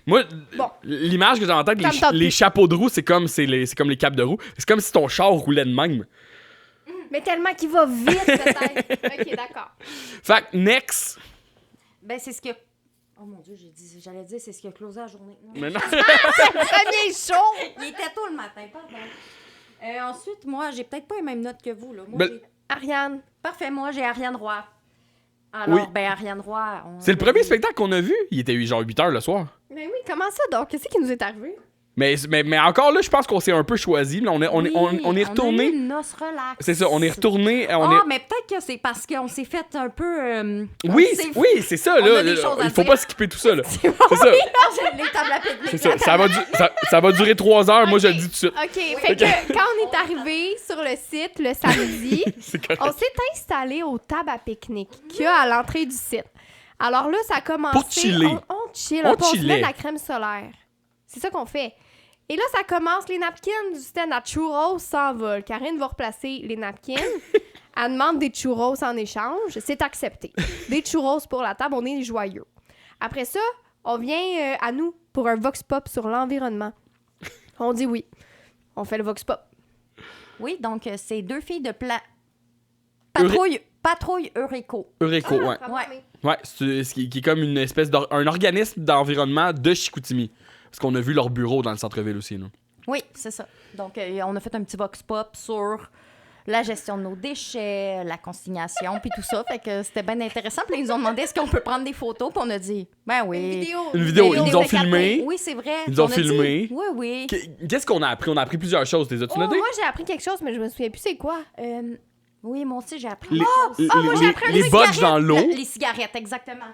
S3: Bon.
S2: l'image que j'ai en tête,
S3: Ça me tente
S2: les
S3: plus.
S2: chapeaux de roue, c'est comme les capes de roue. C'est comme si ton char roulait de même.
S3: Mais tellement qu'il va vite, peut-être. OK, d'accord.
S2: Fait que next.
S4: Ben, c'est ce que... Oh mon Dieu, j'allais dire c'est ce qui a closé la journée. Non.
S2: Mais non.
S3: Premier show!
S4: Il était tôt le matin, pardon. Ensuite, moi, j'ai peut-être pas les mêmes notes que vous. Là. Moi,
S2: Ben-
S4: j'ai-
S3: Ariane.
S4: Parfait, moi, j'ai Ariane Roy. Alors,
S2: Oui.
S4: ben, Ariane Roy...
S2: C'est le premier spectacle qu'on a vu. Il était genre 8h le soir.
S3: Mais oui, comment ça donc? Qu'est-ce qui nous est arrivé?
S2: Mais encore là, je pense qu'on s'est un peu choisi. On est
S4: Oui,
S2: retourné.
S4: On a eu une noce relax.
S2: C'est ça, on est retourné.
S4: Mais peut-être que c'est parce qu'on s'est fait un peu...
S2: Oui, c'est ça,
S4: on
S2: là.
S4: a des choses à
S2: Il faut
S4: dire.
S2: pas skipper tout ça, là.
S3: C'est
S2: C'est ça.
S4: Les tables à pique-nique.
S2: C'est ça. Ça va durer 3 heures, moi je le dis tout de suite.
S3: OK, fait que quand on est arrivé sur le site le samedi,
S2: C'est correct.
S3: on s'est installé aux tables à pique-nique qu'il y a à l'entrée du site. Alors là, ça a commencé...
S2: Pour chiller.
S3: On chill,
S2: On
S3: puis on se met
S2: chillait.
S3: de la crème solaire. C'est ça qu'on fait. Et là, ça commence, les napkins du stand à churros s'envolent. Karine va replacer les napkins. Elle demande des churros en échange. C'est accepté. Des churros pour la table, on est joyeux. Après ça, on vient à nous pour un vox pop sur l'environnement. On dit oui. On fait le vox pop.
S4: Oui, donc c'est 2 filles de Patrouille Eureco.
S2: Eureco, ouais.
S3: bravo,
S4: Ouais.
S3: mais-
S2: Ouais, c'est qui est comme une espèce un organisme d'environnement de Chicoutimi. Parce qu'on a vu leur bureau dans le centre-ville aussi, nous.
S4: Oui, c'est ça. Donc, on a fait un petit vox pop sur la gestion de nos déchets, la consignation, puis tout ça. Fait que c'était bien intéressant. Puis là, ils nous ont demandé est-ce qu'on peut prendre des photos, puis on a dit ben oui.
S2: Une vidéo, ils nous ont
S3: de quatre
S2: filmé.
S4: Oui, c'est vrai.
S2: Ils nous ont
S4: On a dit,
S2: filmé.
S4: oui, oui.
S2: Qu'est-ce qu'on a appris? On a appris plusieurs choses. T'es as-tu
S3: Oh,
S2: noté?
S3: moi, j'ai appris quelque chose, mais je me souviens plus c'est quoi.
S4: Oui, moi aussi, j'ai appris.
S2: Les,
S3: moi, j'ai appris
S2: les
S3: les
S2: bodges dans l'eau.
S4: Les cigarettes, exactement.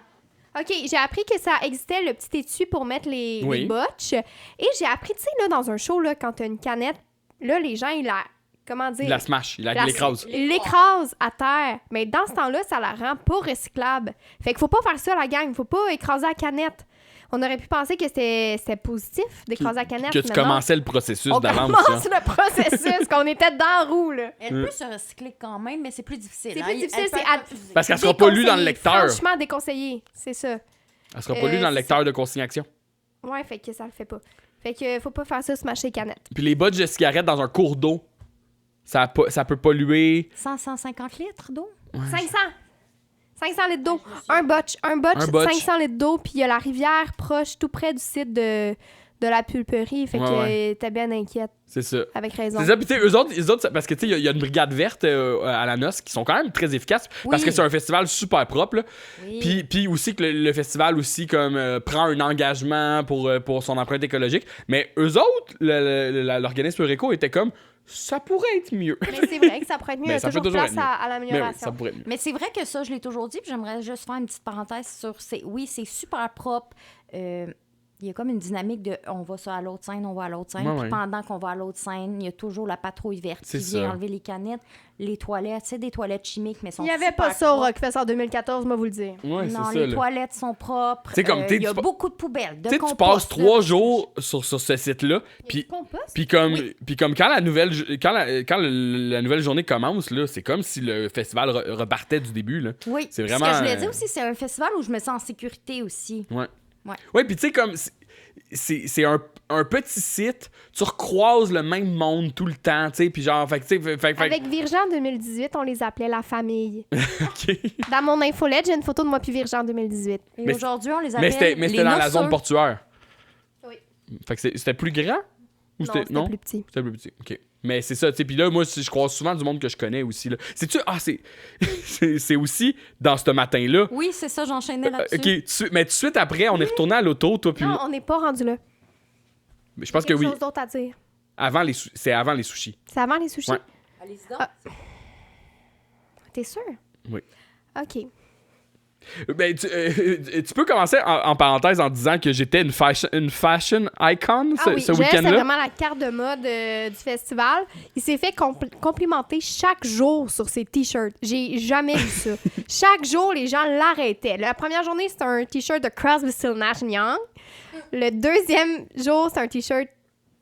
S3: OK, j'ai appris que ça existait, le petit étui pour mettre les botches. Et j'ai appris, tu sais, là, dans un show, là, quand t'as une canette, là, les gens, ils la... Comment dire?
S2: Il la smash, il
S3: La-
S2: l'écrase.
S3: Ils l'écrasent à terre. Mais dans ce temps-là, ça la rend pas recyclable. Fait qu'il faut pas faire ça, la gang. Faut pas écraser la canette. On aurait pu penser que c'était positif d'écraser la canette.
S2: Que tu
S3: mais non.
S2: commençais le processus
S3: On
S2: d'avance.
S3: commence le processus, qu'on était dans la roue, là.
S4: Elle peut se recycler quand même, mais c'est plus difficile.
S3: C'est
S4: hein.
S3: plus difficile,
S4: Elle peut
S3: c'est
S4: être
S3: à-
S4: refusée.
S2: Parce qu'elle sera pas lue dans le
S3: Déconseillé,
S2: lecteur.
S3: Franchement, déconseillé. C'est ça.
S2: Elle sera pas lue dans le lecteur de consignation.
S3: Ouais, fait que ça le fait pas. Fait que faut pas faire ça, se mâcher les canettes.
S2: Puis les bodges de cigarettes dans un cours d'eau, ça peut polluer.
S4: 150 litres d'eau?
S3: 500! 500 litres d'eau. Un botch, 500 litres d'eau, puis il y a la rivière proche, tout près du site de la pulperie. Fait que t'es bien inquiète,
S2: C'est ça.
S3: avec raison.
S2: C'est ça, puis tu sais, eux autres, parce que tu sais, il y a une brigade verte à la noce qui sont quand même très efficaces parce
S4: Oui.
S2: que c'est un festival super propre. Là.
S4: Oui.
S2: Puis aussi que le festival aussi comme prend un engagement pour son empreinte écologique. Mais eux autres, l'organisme Eureco était comme ça pourrait être mieux.
S3: Mais c'est vrai que ça pourrait être mieux. Il y
S2: Mais
S3: a
S2: ça peut
S3: toujours
S2: toujours
S3: place
S2: être mieux.
S3: à
S2: Mais oui,
S3: l'amélioration.
S2: ça pourrait être mieux.
S4: Mais c'est vrai que ça, je l'ai toujours dit, puis j'aimerais juste faire une petite parenthèse sur... Oui, c'est super propre. Il y a comme une dynamique de on va ça à l'autre scène, on va à l'autre scène.
S2: Ouais,
S4: Puis
S2: ouais.
S4: pendant qu'on va à l'autre scène, il y a toujours la patrouille verte
S2: C'est
S4: qui vient
S2: ça.
S4: enlever les canettes, les toilettes, c'est des toilettes chimiques, mais sont
S3: Il n'y avait
S4: super
S3: pas ça au
S4: propres.
S3: Rockfest en 2014, moi vous le dire.
S2: Ouais, c'est
S4: Non,
S2: ça.
S4: les
S2: là.
S4: toilettes sont propres.
S2: Tu sais, comme,
S4: il y a
S2: tu pa-
S4: beaucoup de poubelles, de
S2: Tu sais, tu
S4: compost,
S2: passes
S4: là.
S2: 3 jours sur ce site-là, puis Puis comme quand la nouvelle la nouvelle journée commence là, c'est comme si le festival repartait du début là.
S4: Oui,
S2: C'est
S4: ce
S2: vraiment,
S4: que je voulais dire aussi, c'est un festival où je me sens en sécurité aussi.
S2: Ouais.
S4: Ouais.
S2: Ouais, puis tu sais comme c'est un petit site, tu recroises le même monde tout le temps, tu sais, puis genre fait que tu sais fait-
S3: Avec Virgin en 2018, on les appelait la famille.
S2: OK.
S3: Dans mon infolette, j'ai une photo de moi puis Virgin en 2018.
S4: Et
S2: Mais
S4: aujourd'hui, on les
S2: Mais
S4: appelle
S2: c'était
S4: les
S2: dans la zone
S4: noceurs.
S2: portuaire.
S3: Oui.
S2: Fait que c'était plus grand ou
S3: Non, c'était plus petit.
S2: C'était plus petit. OK. Mais c'est ça, tu sais, puis là moi je croise souvent du monde que je connais aussi là. C'est-tu c'est aussi dans ce matin-là.
S4: Oui, c'est ça, j'enchaînais là-dessus.
S2: OK, mais tout de suite après, on est retourné à l'auto toi puis
S3: Non,
S2: moi.
S3: on n'est pas rendu là.
S2: Mais je pense que
S3: Quelque
S2: oui.
S3: chose d'autre à dire.
S2: C'est avant les sushis.
S3: C'est avant les sushis?
S2: Ouais.
S4: Allez-y donc.
S3: Ah. T'es sûr?
S2: Oui.
S3: OK.
S2: Ben, tu peux commencer en parenthèse en disant que j'étais une fashion icon
S3: Ah oui,
S2: ce
S3: Joël, c'est
S2: week-end-là.
S3: vraiment la carte de mode du festival. Il s'est fait complimenter chaque jour sur ses t-shirts. J'ai jamais vu ça. Chaque jour, les gens l'arrêtaient. La première journée, c'était un t-shirt de Crosby, Stills, Nash Young. Le deuxième jour, c'est un t-shirt.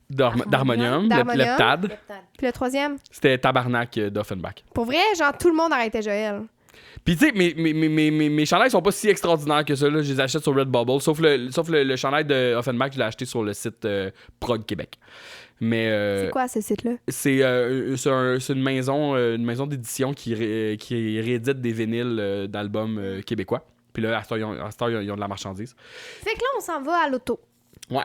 S2: D'Harmonium,
S3: D'Harmonium.
S2: Leptade.
S3: Puis le troisième,
S2: C'était Tabarnak d'Offenbach.
S3: pour vrai, genre, tout le monde arrêtait Joël.
S2: Puis tu sais, mes chandails sont pas si extraordinaires que ça. Là. Je les achète sur Redbubble. Sauf le chandail de Offenbach, je l'ai acheté sur le site Prog Québec. Mais
S3: C'est quoi ce site-là?
S2: c'est une maison d'édition qui réédite des vinyles d'albums québécois. Puis là, à cette heure, ils ont de la marchandise.
S3: Fait que là, on s'en va à l'auto.
S2: Ouais.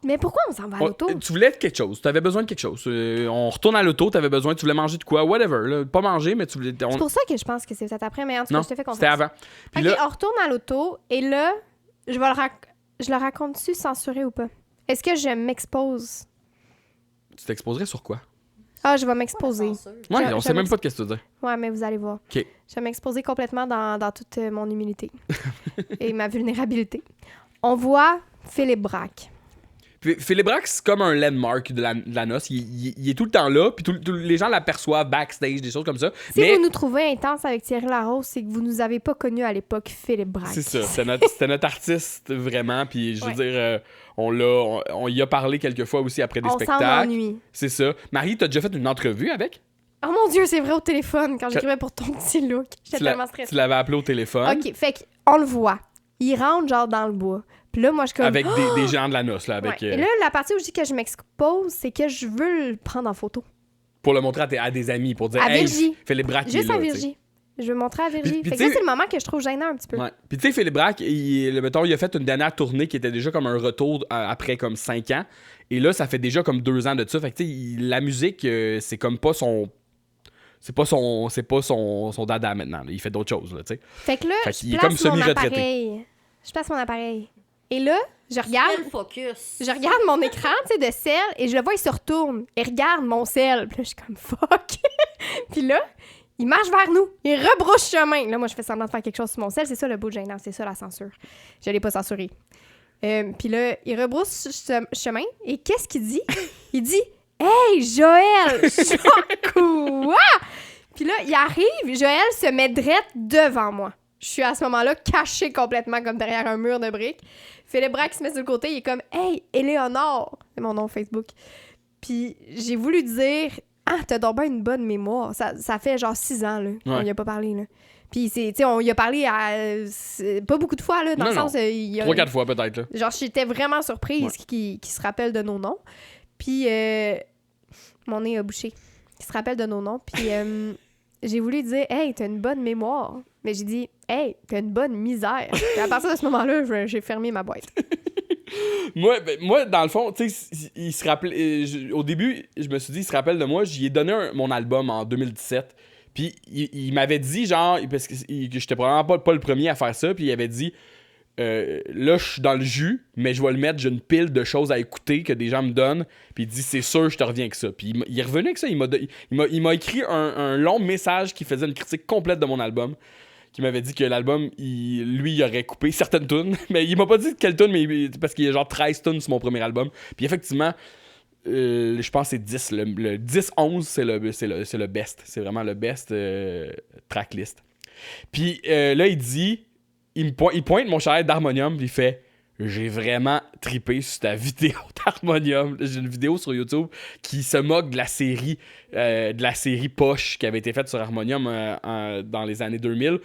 S3: Mais pourquoi on s'en va à l'auto?
S2: Tu voulais quelque chose, tu avais besoin de quelque chose. On retourne à l'auto, tu avais besoin, tu voulais manger de quoi, whatever. Là. Pas manger, mais tu voulais.
S3: C'est pour ça que je pense que c'est peut-être après, mais en tout cas,
S2: Non,
S3: je te fais confiance.
S2: c'était avant. Puis
S3: OK,
S2: là,
S3: on retourne à l'auto, et là, je le raconte-tu censuré ou pas? Est-ce que je m'expose?
S2: Tu t'exposerais sur quoi?
S3: Ah, je vais m'exposer.
S2: Ouais,
S3: Je-
S2: on
S3: je
S2: sait même pas de qu'est-ce que tu veux dire.
S3: Ouais, mais vous allez voir.
S2: OK.
S3: Je vais m'exposer complètement dans toute mon humilité et ma vulnérabilité. On voit Philippe Braque.
S2: Puis Philippe Braque, c'est comme un landmark de la noce. Il est tout le temps là, puis les gens l'aperçoivent backstage, des choses comme ça.
S3: Si
S2: mais
S3: vous nous trouvez intense avec Thierry Larose, c'est que vous nous avez pas connus à l'époque Philippe Braque.
S2: c'est ça, c'était notre artiste, vraiment. Puis je veux dire, on y a parlé quelques fois aussi après des
S3: On s'en
S2: spectacles.
S3: ennuie.
S2: C'est ça. Marie, t'as déjà fait une entrevue avec?
S3: Oh mon Dieu, c'est vrai au téléphone quand j'écrivais pour ton petit look. J'étais tellement stressée.
S2: Tu l'avais appelé au téléphone.
S3: OK, fait qu'on le voit. Il rentre genre dans le bois. Puis là, moi, je suis comme...
S2: Avec des gens de la noce, là. Avec,
S3: Ouais. Et là, la partie où je dis que je m'expose, c'est que je veux le prendre en photo.
S2: pour le montrer à des amis, pour dire,
S3: À
S2: hey,
S3: Virgie.
S2: Philippe Braque, il est
S3: Juste
S2: là.
S3: à
S2: tu sais.
S3: Virgie. Je veux montrer à Virgie.
S2: Puis
S3: Fait que
S2: tu
S3: ça,
S2: sais-
S3: c'est le moment que je trouve gênant un petit peu.
S2: Ouais. Puis tu sais, Philippe Braque, mettons, il a fait une dernière tournée qui était déjà comme un retour après comme 5 ans. Et là, ça fait déjà comme 2 ans de ça. Fait que tu sais, la musique, c'est comme pas son... C'est pas son dada maintenant. Là. Il fait d'autres choses, là, tu sais.
S3: Fait que là,
S2: Fait
S3: je
S2: qu'il est
S3: place
S2: comme
S3: mon
S2: semi-retraité.
S3: appareil. Je place mon appareil. Et là, je regarde...
S4: Quel focus.
S3: Je regarde mon écran, tu sais, de sel, et je le vois, il se retourne. Et regarde mon sel. Puis là, je suis comme, fuck. Puis là, il marche vers nous. Il rebrousse chemin. Là, moi, je fais semblant de faire quelque chose sur mon sel. C'est ça le bout gênant. C'est ça la censure. Je l'ai pas censuré. Puis là, il rebrousse chemin. Et qu'est-ce qu'il dit? Il dit, hey, Joël! Je suis en quoi? Puis là, il arrive. Joël se met drette devant moi. Je suis à ce moment-là cachée complètement comme derrière un mur de briques. Philippe Braque se met sur le côté, il est comme « Hey, Éléonore! » C'est mon nom Facebook. Puis j'ai voulu dire « Ah, t'as donc bien une bonne mémoire. » Ça fait genre 6 ans, là, qu'on y a pas parlé, là. Puis, tu sais, on y a parlé pas beaucoup de fois, là, dans le sens...
S2: 3-4 fois, peut-être, là.
S3: Genre, j'étais vraiment surprise qu'il se rappelle de nos noms. Puis, mon nez a bouché. Qu'il se rappelle de nos noms. Puis, j'ai voulu dire « Hey, t'as une bonne mémoire. » Mais j'ai dit « Hey, t'as une bonne misère. » Puis à partir de ce moment-là, j'ai fermé ma boîte.
S2: Moi, dans le fond, tu sais, il se rappelait... au début, je me suis dit, il se rappelle de moi. J'y ai donné mon album en 2017. Puis il m'avait dit, genre... Parce que j'étais probablement pas le premier à faire ça. Puis il avait dit... là, je suis dans le jus, mais je vais le mettre, j'ai une pile de choses à écouter que des gens me donnent. Puis il dit, c'est sûr, je te reviens avec ça. Puis il est revenu avec ça. Il m'a écrit un long message qui faisait une critique complète de mon album. Qui m'avait dit que l'album, lui, il aurait coupé certaines tunes. Mais il m'a pas dit quelle tune, mais parce qu'il y a genre 13 tunes sur mon premier album. Puis effectivement, je pense que c'est 10. Le 10-11, c'est le best. C'est vraiment le best tracklist. Puis là, il dit... Il pointe mon chandail d'harmonium, puis il fait « J'ai vraiment trippé sur ta vidéo d'harmonium. » J'ai une vidéo sur YouTube qui se moque de la série Poche qui avait été faite sur harmonium dans les années 2000,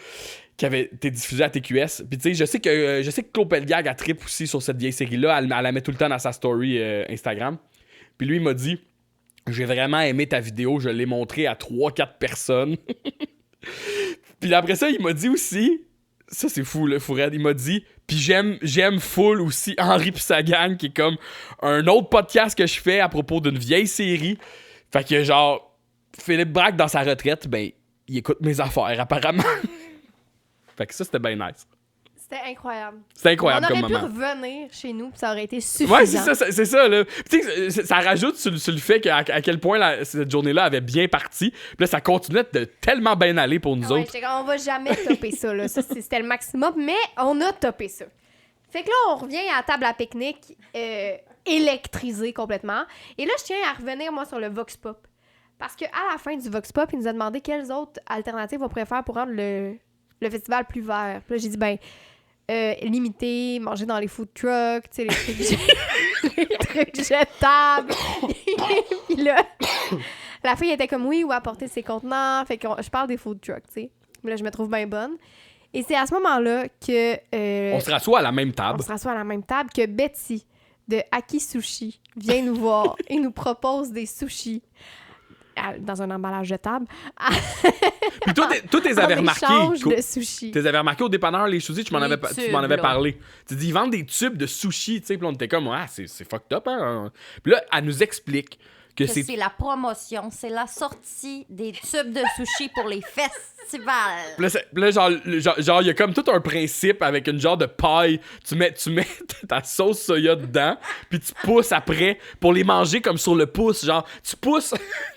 S2: qui avait été diffusée à TQS. Puis tu sais, je sais que Claude Pelgag a trippé aussi sur cette vieille série-là. Elle la met tout le temps dans sa story Instagram. Puis lui, il m'a dit « J'ai vraiment aimé ta vidéo. Je l'ai montré à 3-4 personnes. » Puis après ça, il m'a dit aussi... Ça, c'est fou, là, Fourette. Il m'a dit... Puis j'aime full aussi Henri pis sa gang, qui est comme un autre podcast que je fais à propos d'une vieille série. Fait que, genre, Philippe Braque, dans sa retraite, ben, il écoute mes affaires, apparemment. Fait que ça, c'était bien nice.
S3: C'était incroyable.
S2: C'était incroyable comme
S3: On aurait
S2: moment.
S3: pu revenir chez nous, puis ça aurait été suffisant.
S2: Ouais, c'est ça, là. Tu sais, ça rajoute sur le fait à quel point cette journée-là avait bien parti. Puis là, ça continuait de tellement bien aller pour nous
S3: Ouais,
S2: autres.
S3: j'étais comme, on va jamais topper ça, là. Ça, c'était le maximum, mais on a topé ça. Fait que là, on revient à la table à pique-nique, électrisée complètement. Et là, je tiens à revenir, moi, sur le Vox Pop. Parce qu'à la fin du Vox Pop, il nous a demandé quelles autres alternatives on pourrait faire pour rendre le festival plus vert. Puis là, j'ai dit, limiter, manger dans les food trucks, tu sais, les trucs jetables. Puis là, la fille était comme oui, ou apporter ses contenants. Fait que je parle des food trucks, tu sais. Là, je me trouve bien bonne. Et c'est à ce moment-là que...
S2: On se rassoit à la même table.
S3: On se rassoit à la même table que Betty de Aki Sushi vient nous voir et nous propose des sushis dans un emballage jetable.
S2: Puis toi, t'es avais remarqué.
S3: De sushis.
S2: Tu les avais remarqué au dépanneur, les sushis, tu m'en avais
S4: là.
S2: parlé. Tu dis, ils vendent des tubes de sushis, tu sais, puis on était comme, ah, c'est fucked up, hein. Puis là, elle nous explique
S4: que c'est la promotion, c'est la sortie des tubes de sushi pour les festivals.
S2: Puis là, genre, il y a comme tout un principe avec une genre de paille. Tu mets ta sauce soya dedans, puis tu pousses après pour les manger comme sur le pouce. Genre, tu pousses,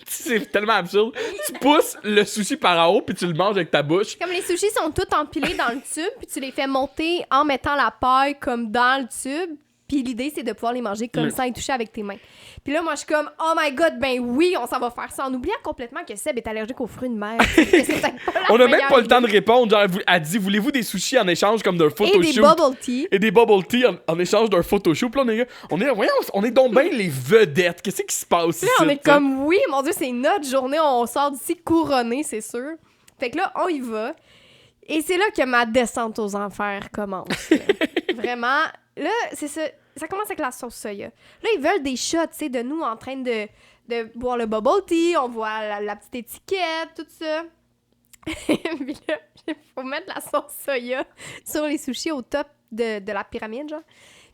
S2: c'est tellement absurde. Tu pousses le sushi par en haut, puis tu le manges avec ta bouche.
S3: Comme les sushis sont tous empilés dans le tube, puis tu les fais monter en mettant la paille comme dans le tube. Puis l'idée, c'est de pouvoir les manger comme ça et toucher avec tes mains. Puis là, moi, je suis comme, oh my God, ben oui, on s'en va faire ça. En oubliant complètement que Seb est allergique aux fruits de mer.
S2: On a même pas le temps de répondre. Genre, elle dit, voulez-vous des sushis en échange comme d'un photoshoot?
S3: Et des bubble tea.
S2: Et des bubble tea en échange d'un photoshoot. Puis là, on est donc bien les vedettes. Qu'est-ce qui se passe ici?
S3: Là, on est comme, oui, mon Dieu, c'est notre journée. On sort d'ici couronné, c'est sûr. Fait que là, on y va. Et c'est là que ma descente aux enfers commence. Vraiment. Là, c'est ça. Ça commence avec la sauce soya. Là, ils veulent des shots, tu sais, de nous en train de boire le bubble tea. On voit la petite étiquette, tout ça. Puis là, il faut mettre la sauce soya sur les sushis au top de la pyramide, genre.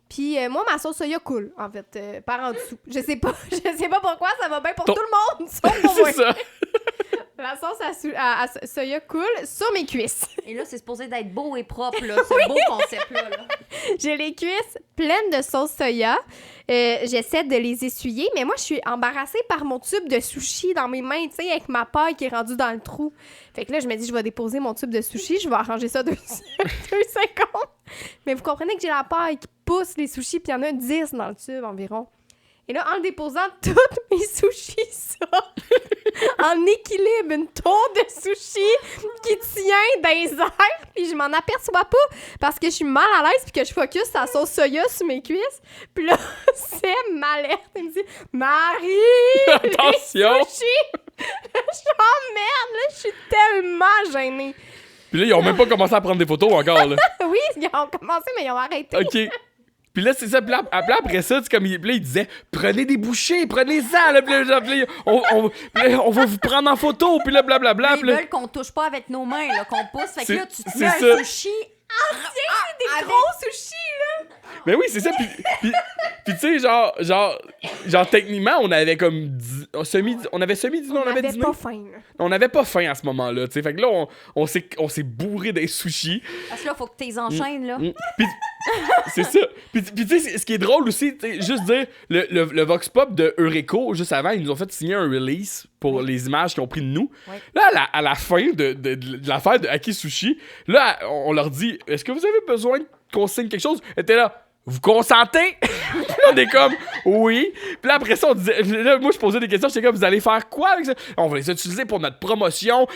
S3: Puis moi, ma sauce soya coule, en fait, par en dessous. Je sais pas pourquoi, ça va bien pour tout le monde, sauf pour moi.
S2: C'est ça.
S3: La sauce à soya coule sur mes cuisses.
S4: Et là, c'est supposé d'être beau et propre, là, ce beau concept-là. Là.
S3: J'ai les cuisses pleines de sauce soya. J'essaie de les essuyer, mais moi, je suis embarrassée par mon tube de sushi dans mes mains, tu sais, avec ma paille qui est rendue dans le trou. Fait que là, je me dis, je vais déposer mon tube de sushi, je vais arranger ça 2 secondes. Mais vous comprenez que j'ai la paille qui pousse les sushis, puis il y en a 10 dans le tube environ. Et là, en le déposant, tous mes sushis sortent en équilibre, une tour de sushi qui tient dans les airs, puis je m'en aperçois pas parce que je suis mal à l'aise puis que je focus sur la sauce soya sur mes cuisses. Puis là, c'est m'alerte, il me dit « Marie!
S2: Attention!
S3: Les sushis! » Je suis « Oh merde! » Là, je suis tellement gênée.
S2: Puis là, ils ont même pas commencé à prendre des photos encore, là.
S3: Oui, ils ont commencé, mais ils ont arrêté.
S2: OK. Puis là, c'est ça. Puis là, après ça, c'est comme il disait, prenez des bouchées, prenez-en. Là, puis là, on va vous prendre en photo. Puis là, blablabla.
S4: Ils veulent qu'on touche pas avec nos mains, là, qu'on pousse. Fait que là, tu te mets
S2: ça.
S4: un sushi.
S3: Des gros sushis, là!
S2: Mais oui, c'est ça. Puis tu sais, genre, techniquement, on avait comme on avait semi-dîné, on avait dîné.
S3: pas faim, là.
S2: On avait pas faim à ce moment-là, tu sais. Fait que là, on s'est bourré des sushis.
S4: Parce que là, faut que tu les enchaînes, là.
S2: Puis c'est ça. Puis tu sais, ce qui est drôle aussi, tu sais, juste dire, le Vox Pop de Eureko, juste avant, ils nous ont fait signer un release pour les images qu'ils ont pris de nous.
S4: Oui.
S2: Là, à la fin de l'affaire de Aki Sushi, là, on leur dit, est-ce que vous avez besoin qu'on signe quelque chose? Elle était là, vous consentez? Puis là, on est comme, oui. Puis là, après ça, on disait, là, moi, je posais des questions, j'étais comme, vous allez faire quoi avec ça? On va les utiliser pour notre promotion.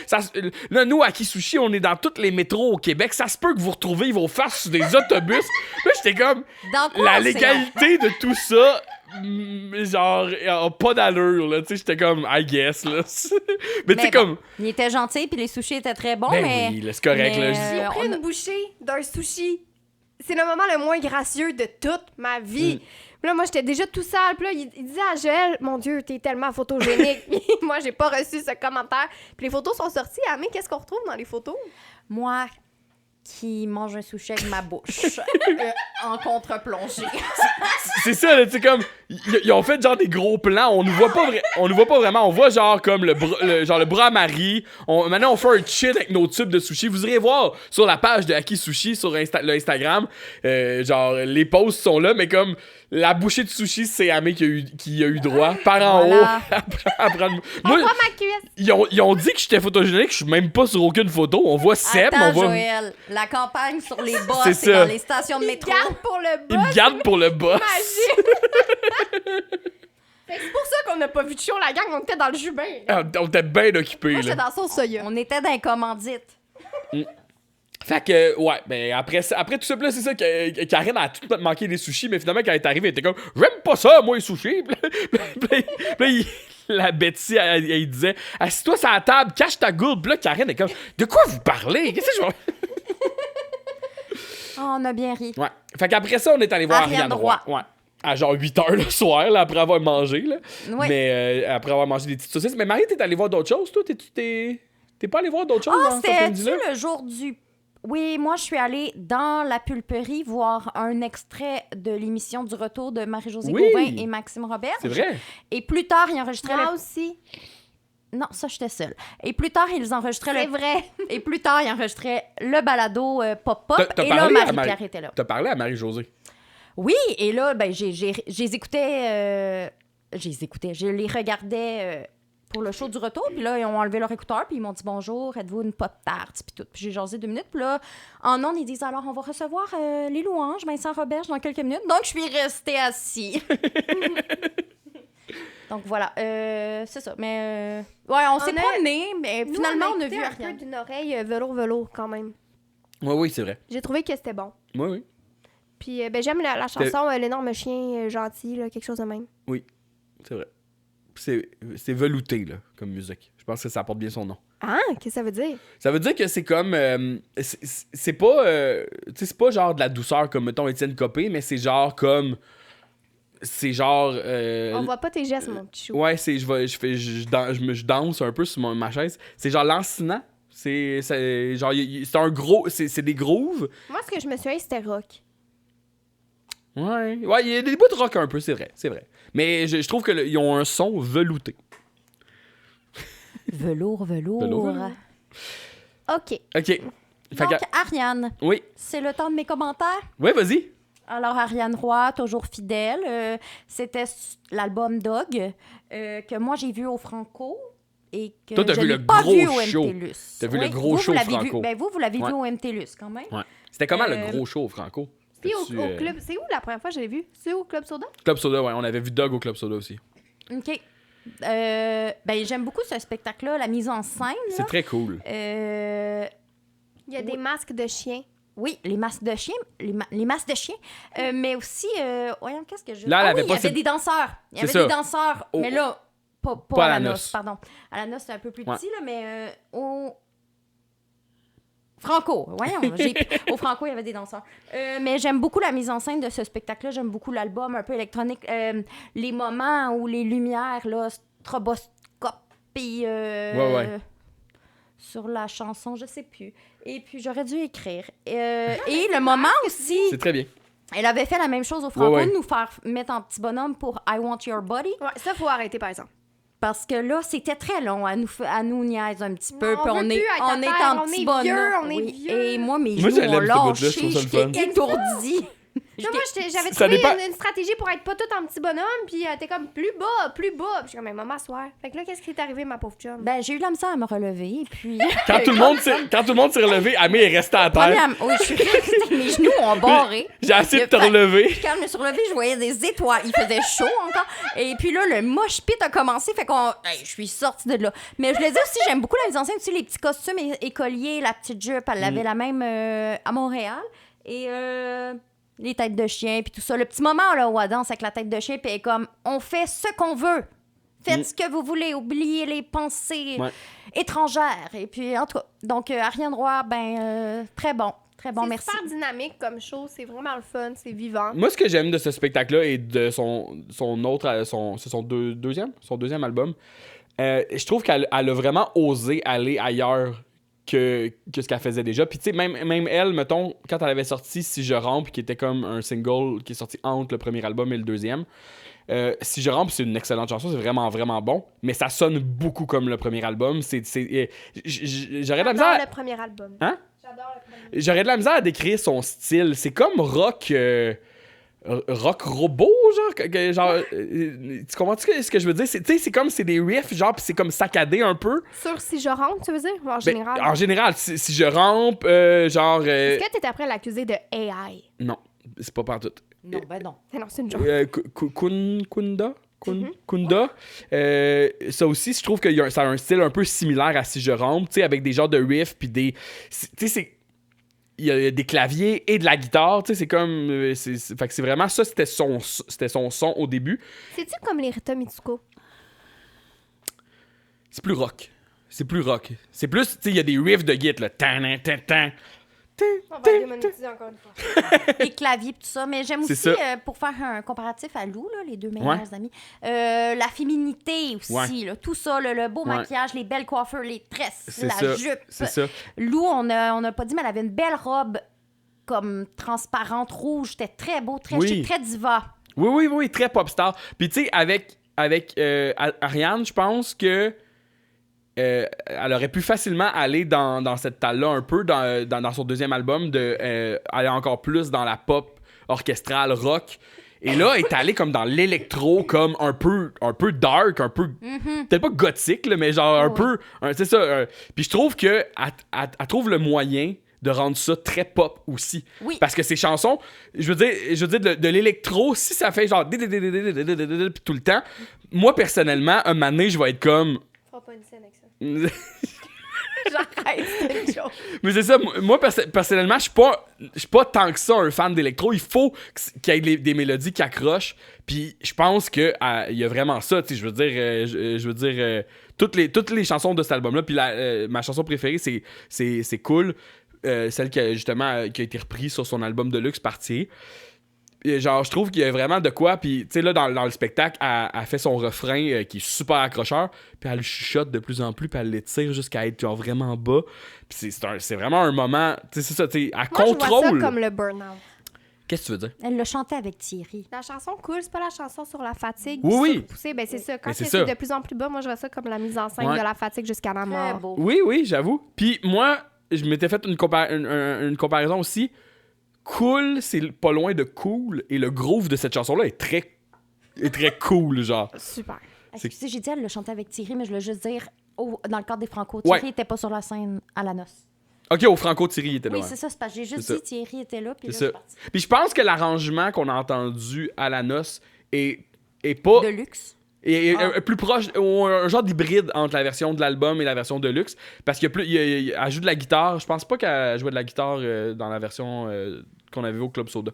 S2: Là, nous, à Kisushi, on est dans tous les métros au Québec. Ça se peut que vous retrouviez vos faces sur des autobus. Là, j'étais comme,
S4: Dans quoi
S2: la
S4: on
S2: légalité de tout ça, genre, pas d'allure, là. Tu sais, j'étais comme, I guess, là. Mais tu sais,
S4: bon,
S2: comme.
S4: Il était gentil, puis les sushis étaient très bons,
S2: Ben
S4: mais...
S2: oui, là, c'est correct, là.
S3: J'ai pris une bouchée d'un sushi. C'est le moment le moins gracieux de toute ma vie. Puis là, moi, j'étais déjà tout sale. Puis là, il disait à Joël, mon Dieu, t'es tellement photogénique. Puis moi, j'ai pas reçu ce commentaire. Puis les photos sont sorties. Amé, qu'est-ce qu'on retrouve dans les photos?
S4: Moi qui mange un sushi avec ma bouche en contre-plongée.
S2: C'est ça, là, tu sais, comme, ils ont fait genre des gros plans, on nous voit pas vraiment, on voit genre comme le bras à Marie, maintenant on fait un shit avec nos tubes de sushi, vous irez voir sur la page de Aki Sushi sur le Instagram, genre, les posts sont là, mais comme, la bouchée de sushi, c'est Amé qui a eu droit, par en
S4: Voilà.
S2: haut, à prendre...
S3: On
S2: Moi,
S3: voit ma cuisse.
S2: ils ont dit que j'étais photogénique, je suis même pas sur aucune photo, on voit Seb,
S4: Attends,
S2: on voit...
S4: Joël, la campagne sur les
S2: C'est
S4: bosses et
S2: ça.
S4: dans les stations de métro.
S3: Garde pour le
S2: Ils
S3: bas.
S2: me gardent pour le boss.
S3: Magique. Fait que c'est pour ça qu'on n'a pas vu de show, la gang. On était dans le jubin.
S2: Ah, on était bien occupés,
S3: Moi,
S2: là.
S3: j'étais dans son soya.
S4: On était dans les commandites.
S2: Fait que, ouais, ben après tout ça, là, c'est ça que Karine a tout manqué des sushis, mais finalement, quand elle est arrivée, elle était comme, j'aime pas ça, moi, les sushis. Puis là, la Betty, elle disait, assis-toi sur la table, cache ta gourde. Puis là, Karine est comme, de quoi vous parlez? Qu'est-ce que je.
S4: Oh, on a bien ri.
S2: Ouais. Fait qu'après ça, on est allé voir Ariane Roy. Ouais. À genre 8h le soir, là, après avoir mangé, là.
S4: Ouais.
S2: Mais après avoir mangé des petites saucisses. Mais Marie, t'es allé voir d'autres choses, toi? T'es pas allé voir d'autres choses
S4: Ah,
S2: dans cet après-midi-là?
S4: c'était-tu le jour du Oui, moi, je suis allée dans la pulperie voir un extrait de l'émission du retour de Marie-Josée
S2: Oui.
S4: Gauvin et Maxime Robert.
S2: C'est vrai.
S4: Et plus tard, ils enregistraient
S3: Moi
S4: le...
S3: aussi.
S4: Non, ça, j'étais seule. Et plus tard, ils enregistraient
S3: C'est
S4: le...
S3: vrai.
S4: Et plus tard, ils enregistraient le balado Pop-Pop.
S2: T'as
S4: Et là,
S2: parlé à
S4: Marie-Pierre était là.
S2: T'as parlé à Marie-Josée.
S4: Oui, et là, ben, je les écoutais... je les regardais... pour le show du retour, puis là, ils ont enlevé leur écouteur, puis ils m'ont dit « Bonjour, êtes-vous une pop-tart? » puis tout. Puis j'ai jasé 2 minutes, puis là, en ondes, ils disent « Alors, on va recevoir les louanges, Vincent Roberge, dans quelques minutes. » Donc, je suis restée assise. Donc, voilà. C'est ça. Mais, ouais, on s'est promenés, mais
S3: Nous,
S4: finalement, on a
S3: écouté
S4: vu
S3: un peu
S4: rien.
S3: d'une oreille velours quand même.
S2: Oui, c'est vrai.
S3: J'ai trouvé que c'était bon.
S2: Oui.
S3: Puis ben, j'aime la chanson L'énorme chien gentil, là, quelque chose de même.
S2: Oui, c'est vrai. C'est velouté, là, comme musique. Je pense que ça porte bien son nom.
S3: Ah, qu'est-ce que ça veut dire?
S2: Ça veut dire que c'est comme... c'est pas... tu sais, c'est pas genre de la douceur comme, mettons, Étienne Copé, mais c'est genre comme... C'est genre...
S3: On voit pas tes gestes, mon petit chou.
S2: Ouais, je danse un peu sur ma chaise. C'est genre lancinant. C'est genre... c'est un gros... C'est des grooves.
S3: Moi, ce que je me souviens, c'était rock.
S2: Ouais, il y a des bouts de rock un peu, c'est vrai. Mais je trouve qu'ils ont un son velouté.
S4: Velours.
S2: Velours.
S3: OK.
S2: OK. Fait
S4: Donc,
S2: que-
S4: Ariane,
S2: oui.
S4: c'est le temps de mes commentaires.
S2: Ouais, vas-y.
S4: Alors, Ariane Roy, toujours fidèle. C'était l'album Dog, que moi, j'ai vu au Franco. Et que
S2: Toi, t'as
S4: je
S2: vu
S4: n'ai
S2: le
S4: pas
S2: gros
S4: vu au
S2: show.
S4: MTLUS.
S2: T'as vu le
S4: Oui,
S2: gros
S4: vous,
S2: show
S4: vous l'avez
S2: Franco.
S4: vu. Ben, vous l'avez
S2: Ouais.
S4: vu au MTLUS, quand même.
S2: Ouais. C'était comment le
S4: Euh,
S2: gros show au Franco?
S3: Puis au
S2: C'était-tu,
S3: club. C'est où la première fois que je l'ai vu? C'est où, au Club Soda?
S2: Club Soda, ouais. On avait vu Doug au Club Soda aussi.
S4: OK. Ben, j'aime beaucoup ce spectacle-là, la mise en scène. là.
S2: C'est très cool.
S3: Il y a des masques de chiens.
S4: Oui, les masques de chiens, les masques de chiens, mais aussi, voyons, qu'est-ce que je...
S2: Là, elle avait
S4: oui,
S2: pas
S4: il y avait
S2: cette-
S4: des danseurs. Il y
S2: C'est
S4: avait
S2: ça.
S4: des danseurs,
S2: Au-
S4: mais là, pas
S2: pas
S4: à
S2: à
S4: la
S2: la
S4: noce,
S2: noce.
S4: pardon. À la noce, c'est un peu plus
S2: Ouais.
S4: petit, là, mais au... Franco, voyons, au Franco, il y avait des danseurs. Mais j'aime beaucoup la mise en scène de ce spectacle-là, j'aime beaucoup l'album un peu électronique, les moments où les lumières, là, stroboscope, puis...
S2: Ouais.
S4: Sur la chanson, je sais plus. Et puis, j'aurais dû écrire. Et le moment aussi,
S2: C'est très bien.
S4: elle avait fait la même chose au Franco,
S2: Ouais.
S4: de nous faire mettre en petit bonhomme pour I Want Your Body.
S3: Ouais, ça, faut arrêter, par exemple.
S4: Parce que là, c'était très long à nous niaiser un petit peu.
S3: Non,
S4: puis
S3: on veut plus être à
S4: on est
S3: terre,
S4: en
S3: on
S4: petit
S3: est
S4: bonhomme.
S3: vieux, on est
S4: Oui.
S3: vieux.
S4: Et moi, mes
S2: Moi,
S4: genoux
S2: j'aime
S4: ont
S2: ce bout-là, je
S4: lâché.
S2: trouve ça le fun.
S4: J'étais étourdie.
S3: Non, moi, j'avais
S2: Ça
S3: trouvé
S2: dépend-
S3: une stratégie pour être pas tout en petit bonhomme, puis t'es comme plus bas. Puis je suis comme, mais maman, soir. Fait que là, qu'est-ce qui est arrivé, ma pauvre chum?
S4: Ben, j'ai eu la misère à me relever. Et puis...
S2: Quand tout le monde s'est relevé, Amé est resté à terre.
S4: Oui, je suis restée. Mes genoux ont barré.
S2: J'ai essayé de te
S4: Fait-
S2: relever.
S4: Puis quand je me suis relevée, je voyais des étoiles. Il faisait chaud encore. Et puis là, le mosh pit a commencé. Fait qu'on... Hey, je suis sortie de là. Mais je voulais dire aussi, j'aime beaucoup la mise en scène. Tu sais, les petits costumes écoliers, la petite jupe, elle avait la même à Montréal. Et les têtes de chien, puis tout ça. Le petit moment là, où elle danse avec la tête de chien, puis elle est comme, on fait ce qu'on veut. Faites ce que vous voulez. Oubliez les pensées étrangères. Et puis, en tout cas, donc, Ariane Roy, très bon. Très bon,
S3: c'est
S4: merci.
S3: super dynamique comme show, c'est vraiment le fun, c'est vivant.
S2: Moi, ce que j'aime de ce spectacle-là et de son autre... c'est son deuxième album, je trouve qu'elle a vraiment osé aller ailleurs que ce qu'elle faisait déjà. Puis tu sais, même elle, mettons, quand elle avait sorti Si je rampe, qui était comme un single qui est sorti entre le premier album et le deuxième, Si je rampe, c'est une excellente chanson, c'est vraiment, vraiment bon, mais ça sonne beaucoup comme le premier album. J'aurais de la misère...
S3: J'adore le premier album.
S2: Hein?
S3: J'adore le premier.
S2: J'aurais de la misère à décrire son style. C'est comme rock... rock robot, tu comprends ce que je veux dire? Tu sais, c'est comme, c'est des riffs, genre, pis c'est comme saccadé un peu.
S3: Sur Si je rentre, tu veux dire? Ou en
S2: Ben,
S3: général?
S2: en général, si je rampe, genre...
S3: Est-ce que t'es après l'accusé de AI?
S2: Non, c'est pas partout.
S4: Non, ben non.
S3: Mais non, c'est une joke.
S2: Kunda? Kunda. Ça aussi, je trouve que ça a un style un peu similaire à Si je rampe, tu sais, avec des genres de riffs, puis des... Tu sais, c'est... Il y a des claviers et de la guitare, tu sais, c'est comme... fait que c'est vraiment ça, c'était son son au début.
S3: C'est-tu comme les Rita Mitsuko?
S2: C'est plus rock. C'est plus, tu sais, il y a des riffs de guitare, là. Tan, tan, tan,
S3: On va aller monétiser encore une fois.
S4: Les claviers, tout ça. Mais j'aime
S2: C'est
S4: aussi,
S2: ça.
S4: pour faire un comparatif à Lou, là, les deux meilleurs amis, la féminité aussi. Là, tout ça, le beau maquillage, les belles coiffures, les tresses, jupe.
S2: C'est ça.
S4: Lou, on n'a pas dit, mais elle avait une belle robe comme transparente, rouge. C'était très beau, très chic, très diva.
S2: Oui, très pop star. Puis tu sais, avec Ariane, je pense que elle aurait pu facilement aller dans cette talle-là un peu, dans son deuxième album, aller encore plus dans la pop orchestrale rock. Et là, elle est allée comme dans l'électro, comme un peu dark, un peu... Peut-être pas gothique, là, mais genre un peu... c'est ça. Puis je trouve que elle trouve le moyen de rendre ça très pop aussi.
S4: Oui.
S2: Parce que ces chansons, je veux dire de l'électro, si ça fait genre... Puis tout le temps, moi, personnellement, un moment donné, je vais être comme...
S3: Fera pas une scène avec ça.
S4: J'arrête, c'est une joke.
S2: Mais c'est ça, moi personnellement, je suis pas tant que ça un fan d'électro. Il faut qu'il y ait des mélodies qui accrochent. Puis je pense que il y a vraiment ça. Je veux dire, toutes les chansons de cet album-là. Puis ma chanson préférée, c'est Cool, celle qui a été reprise sur son album Deluxe Party. Genre, je trouve qu'il y a vraiment de quoi. Puis, tu sais, là, dans le spectacle, elle fait son refrain qui est super accrocheur. Puis, elle chuchote de plus en plus. Puis, elle l'étire jusqu'à être genre vraiment bas. Puis, c'est vraiment un moment. Tu sais, c'est ça, tu sais, elle contrôle.
S3: Je vois ça comme le burn-out.
S2: Qu'est-ce que tu veux dire?
S4: Elle l'a chanté avec Thierry.
S3: La chanson Cool, c'est pas la chanson sur la fatigue.
S2: Oui.
S3: Poussée, ben c'est ça. Quand
S2: c'est
S3: c'est
S2: ça.
S3: de plus en plus bas, moi, je vois ça comme la mise en scène de la fatigue jusqu'à la mort.
S4: Très beau.
S2: Oui, j'avoue. Puis, moi, je m'étais fait une comparaison aussi. Cool, c'est pas loin de cool. Et le groove de cette chanson-là est très cool, genre.
S3: Super.
S4: Excusez, j'ai dit elle l'a chanté avec Thierry, mais je voulais juste dire, dans le cadre des Franco, Thierry était pas sur la scène à la noce.
S2: OK, au Franco, Thierry était là.
S4: Oui, c'est ça, c'est parce que j'ai juste dit Thierry était là, puis là,
S2: c'est
S4: c'est
S2: ça.
S4: parti.
S2: Puis je pense que l'arrangement qu'on a entendu à la noce est pas...
S4: De luxe.
S2: Et plus proche, ou un genre d'hybride entre la version de l'album et la version de luxe. Parce qu'elle joue de la guitare. Je pense pas qu'elle jouait de la guitare dans la version qu'on avait vue au Club Soda.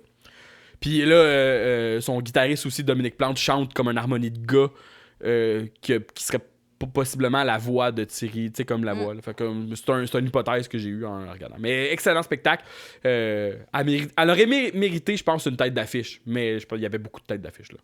S2: Puis là, son guitariste aussi, Dominique Plante, chante comme un harmonie de gars qui serait possiblement la voix de Thierry, tu sais, comme la voix. Là. Fait que c'est une hypothèse que j'ai eue en regardant. Mais excellent spectacle. Elle aurait mérité, je pense, une tête d'affiche. Mais il y avait beaucoup de têtes d'affiche, là.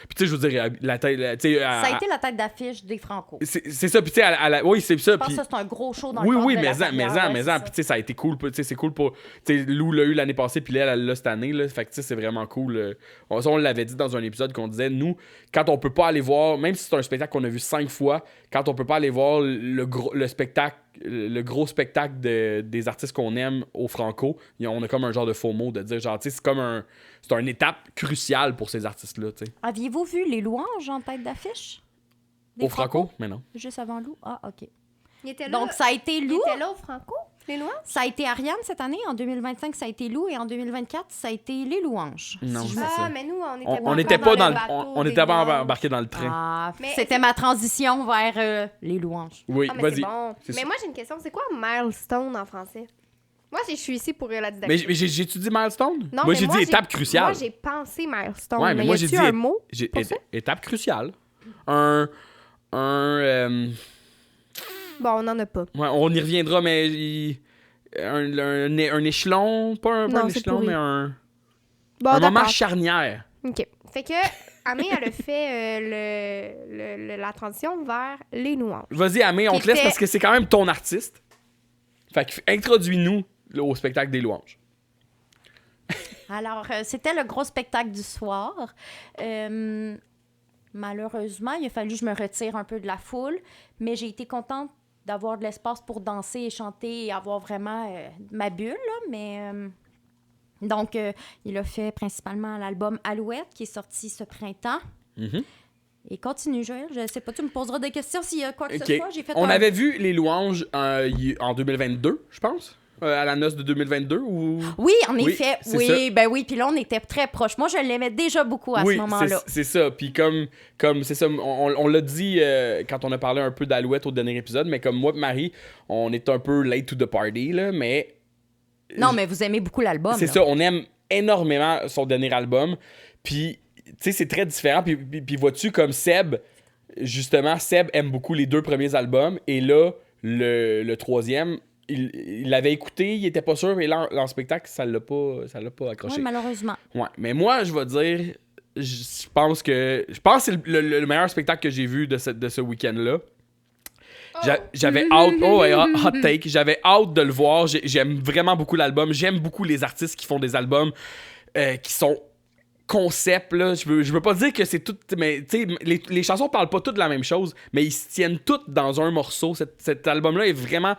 S2: Puis tu sais, je veux dire,
S4: Ça a été la tête d'affiche des Franco.
S2: C'est ça, puis tu sais, oui, c'est ça.
S4: Je pense que ça, c'est un gros show dans le cadre de la carrière,
S2: mais puis tu sais, ça a été cool. Tu sais, c'est cool pour... Tu sais, Lou l'a eu l'année passée, puis elle l'a cette année, là. Fait que tu sais, c'est vraiment cool. On l'avait dit dans un épisode qu'on disait, nous, quand on peut pas aller voir, même si c'est un spectacle qu'on a vu 5 fois, quand on peut pas aller voir le gros spectacle des artistes qu'on aime au Franco, on a comme un genre de FOMO de dire, genre, tu sais, c'est une étape cruciale pour ces artistes-là, tu sais.
S4: Aviez-vous vu les louanges en tête d'affiche?
S2: Au Franco? Mais non.
S4: Juste avant Lou? Ah, OK.
S3: Il était là.
S4: Donc, ça a été Lou.
S3: Il était là au Franco, les louanges?
S4: Ça a été Ariane cette année. En 2025, ça a été Lou. Et en 2024, ça a été les louanges.
S2: Non,
S4: Si je
S2: c'est
S4: me-
S2: ça.
S3: Ah, mais nous,
S2: On n'était pas dans
S3: on
S2: on était pas embarqué dans le train.
S4: Ah,
S3: Mais
S4: c'était ma transition vers les louanges.
S2: Oui,
S3: Ah, mais c'est
S2: vas-y.
S3: bon.
S2: C'est
S3: Mais
S2: ça.
S3: moi, j'ai une question. C'est quoi milestone en français? Moi, je suis ici pour la didactique.
S2: Mais j'ai-tu dit milestone?
S3: Non,
S2: Moi,
S3: mais
S2: j'ai dit étape cruciale.
S3: Moi, j'ai pensé milestone.
S2: Ouais, mais moi,
S3: y
S2: j'ai
S3: a-tu
S2: dit
S3: un mot? pour ça?
S2: Étape cruciale.
S3: Bon, on n'en a pas.
S2: Ouais, on y reviendra, mais un échelon, pas un
S3: Non, c'est
S2: échelon,
S3: pourri.
S2: mais un
S3: Bon,
S2: moment
S3: d'accord.
S2: charnière.
S3: OK. Fait que Amé, elle a fait la transition vers les louanges.
S2: Vas-y, Amé, on
S3: Qui
S2: te laisse
S3: était-
S2: parce que c'est quand même ton artiste. Fait que introduis-nous là, au spectacle des louanges.
S4: Alors, c'était le gros spectacle du soir. Malheureusement, il a fallu que je me retire un peu de la foule, mais j'ai été contente d'avoir de l'espace pour danser et chanter et avoir vraiment ma bulle. Là, mais donc, il a fait principalement l'album Alouette qui est sorti ce printemps.
S2: Mhm.
S4: Et continue, Joël. Je sais pas, tu me poseras des questions s'il y a quoi que
S2: Ok.
S4: ce soit. J'ai fait
S2: On avait vu les louanges en 2022, je pense. À la noce de 2022 ou...
S4: Oui, en
S2: Oui,
S4: effet.
S2: c'est
S4: Oui,
S2: ça.
S4: ben oui. Puis là, on était très proches. Moi, je l'aimais déjà beaucoup à
S2: Oui,
S4: ce moment-là.
S2: c'est ça. Puis comme c'est ça, on l'a dit quand on a parlé un peu d'Alouette au dernier épisode, mais comme moi et Marie, on est un peu late to the party, là, mais...
S4: Non, mais vous aimez beaucoup l'album.
S2: C'est
S4: là.
S2: ça, on aime énormément son dernier album. Puis, tu sais, c'est très différent. Puis vois-tu, comme Seb, justement, Seb aime beaucoup les 2 premiers albums. Et là, le troisième, il l'avait écouté, il était pas sûr, et là, en spectacle, ça l'a pas accroché.
S4: Oui, malheureusement.
S2: Ouais, mais moi, je vais dire, je pense que c'est le meilleur spectacle que j'ai vu de ce week-end-là. J'avais hâte, hot take, j'avais hâte de le voir. J'aime vraiment beaucoup l'album. J'aime beaucoup les artistes qui font des albums qui sont concepts, là. Je veux pas dire que c'est tout, mais tu sais, les chansons parlent pas toutes de la même chose, mais ils se tiennent toutes dans un morceau. Cet album-là est vraiment,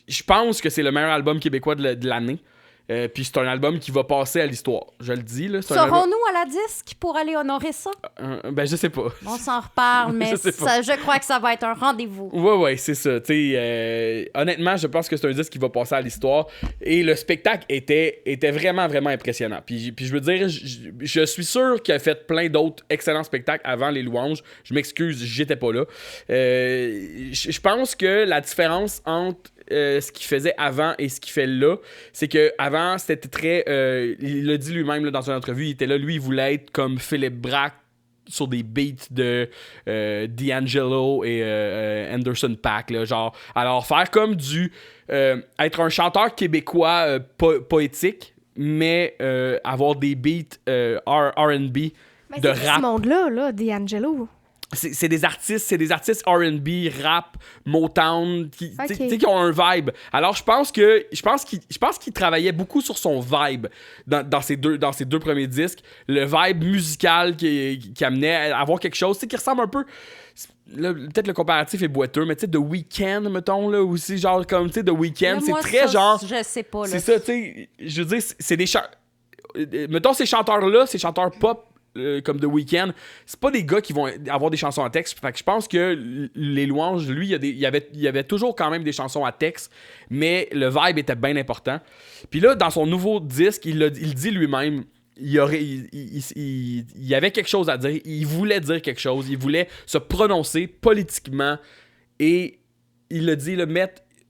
S2: je pense que c'est le meilleur album québécois de l'année. Puis c'est un album qui va passer à l'histoire. Je le dis, là.
S4: Serons-nous à la disque pour aller honorer ça?
S2: Ben, je sais pas.
S4: On s'en reparle, mais je crois que ça va être un rendez-vous.
S2: Ouais, c'est ça. Honnêtement, je pense que c'est un disque qui va passer à l'histoire. Et le spectacle était vraiment, vraiment impressionnant. Puis je veux dire, je suis sûr qu'il a fait plein d'autres excellents spectacles avant les louanges. Je m'excuse, j'étais pas là. Je pense que la différence entre ce qu'il faisait avant et ce qu'il fait là, c'est que avant c'était très il l'a dit lui-même là, dans une entrevue, il était là, lui il voulait être comme Philippe Braque sur des beats de D'Angelo et Anderson .Paak là, genre, alors faire comme être un chanteur québécois poétique, mais avoir des beats R&B de rap.
S3: Ce monde-là, D'Angelo.
S2: C'est des artistes R&B, rap, Motown, qui ont un vibe. Alors je pense qu'il travaillait beaucoup sur son vibe dans ses deux premiers disques, le vibe musical qui amenait à avoir quelque chose, qui ressemble un peu. Là, peut-être le comparatif est boiteux, mais tu sais, The Weeknd, mettons, là, aussi, genre, comme, tu sais, The Weeknd, c'est très genre.
S4: Je sais pas, là.
S2: C'est ça, tu sais, je veux dire, c'est des mettons, ces chanteurs-là, ces chanteurs pop, comme The Weeknd, c'est pas des gars qui vont avoir des chansons à texte. Fait que je pense que les louanges, lui, il y avait toujours quand même des chansons à texte, mais le vibe était bien important. Puis là, dans son nouveau disque, il dit lui-même, il y avait quelque chose à dire, il voulait dire quelque chose, il voulait se prononcer politiquement, et il a dit,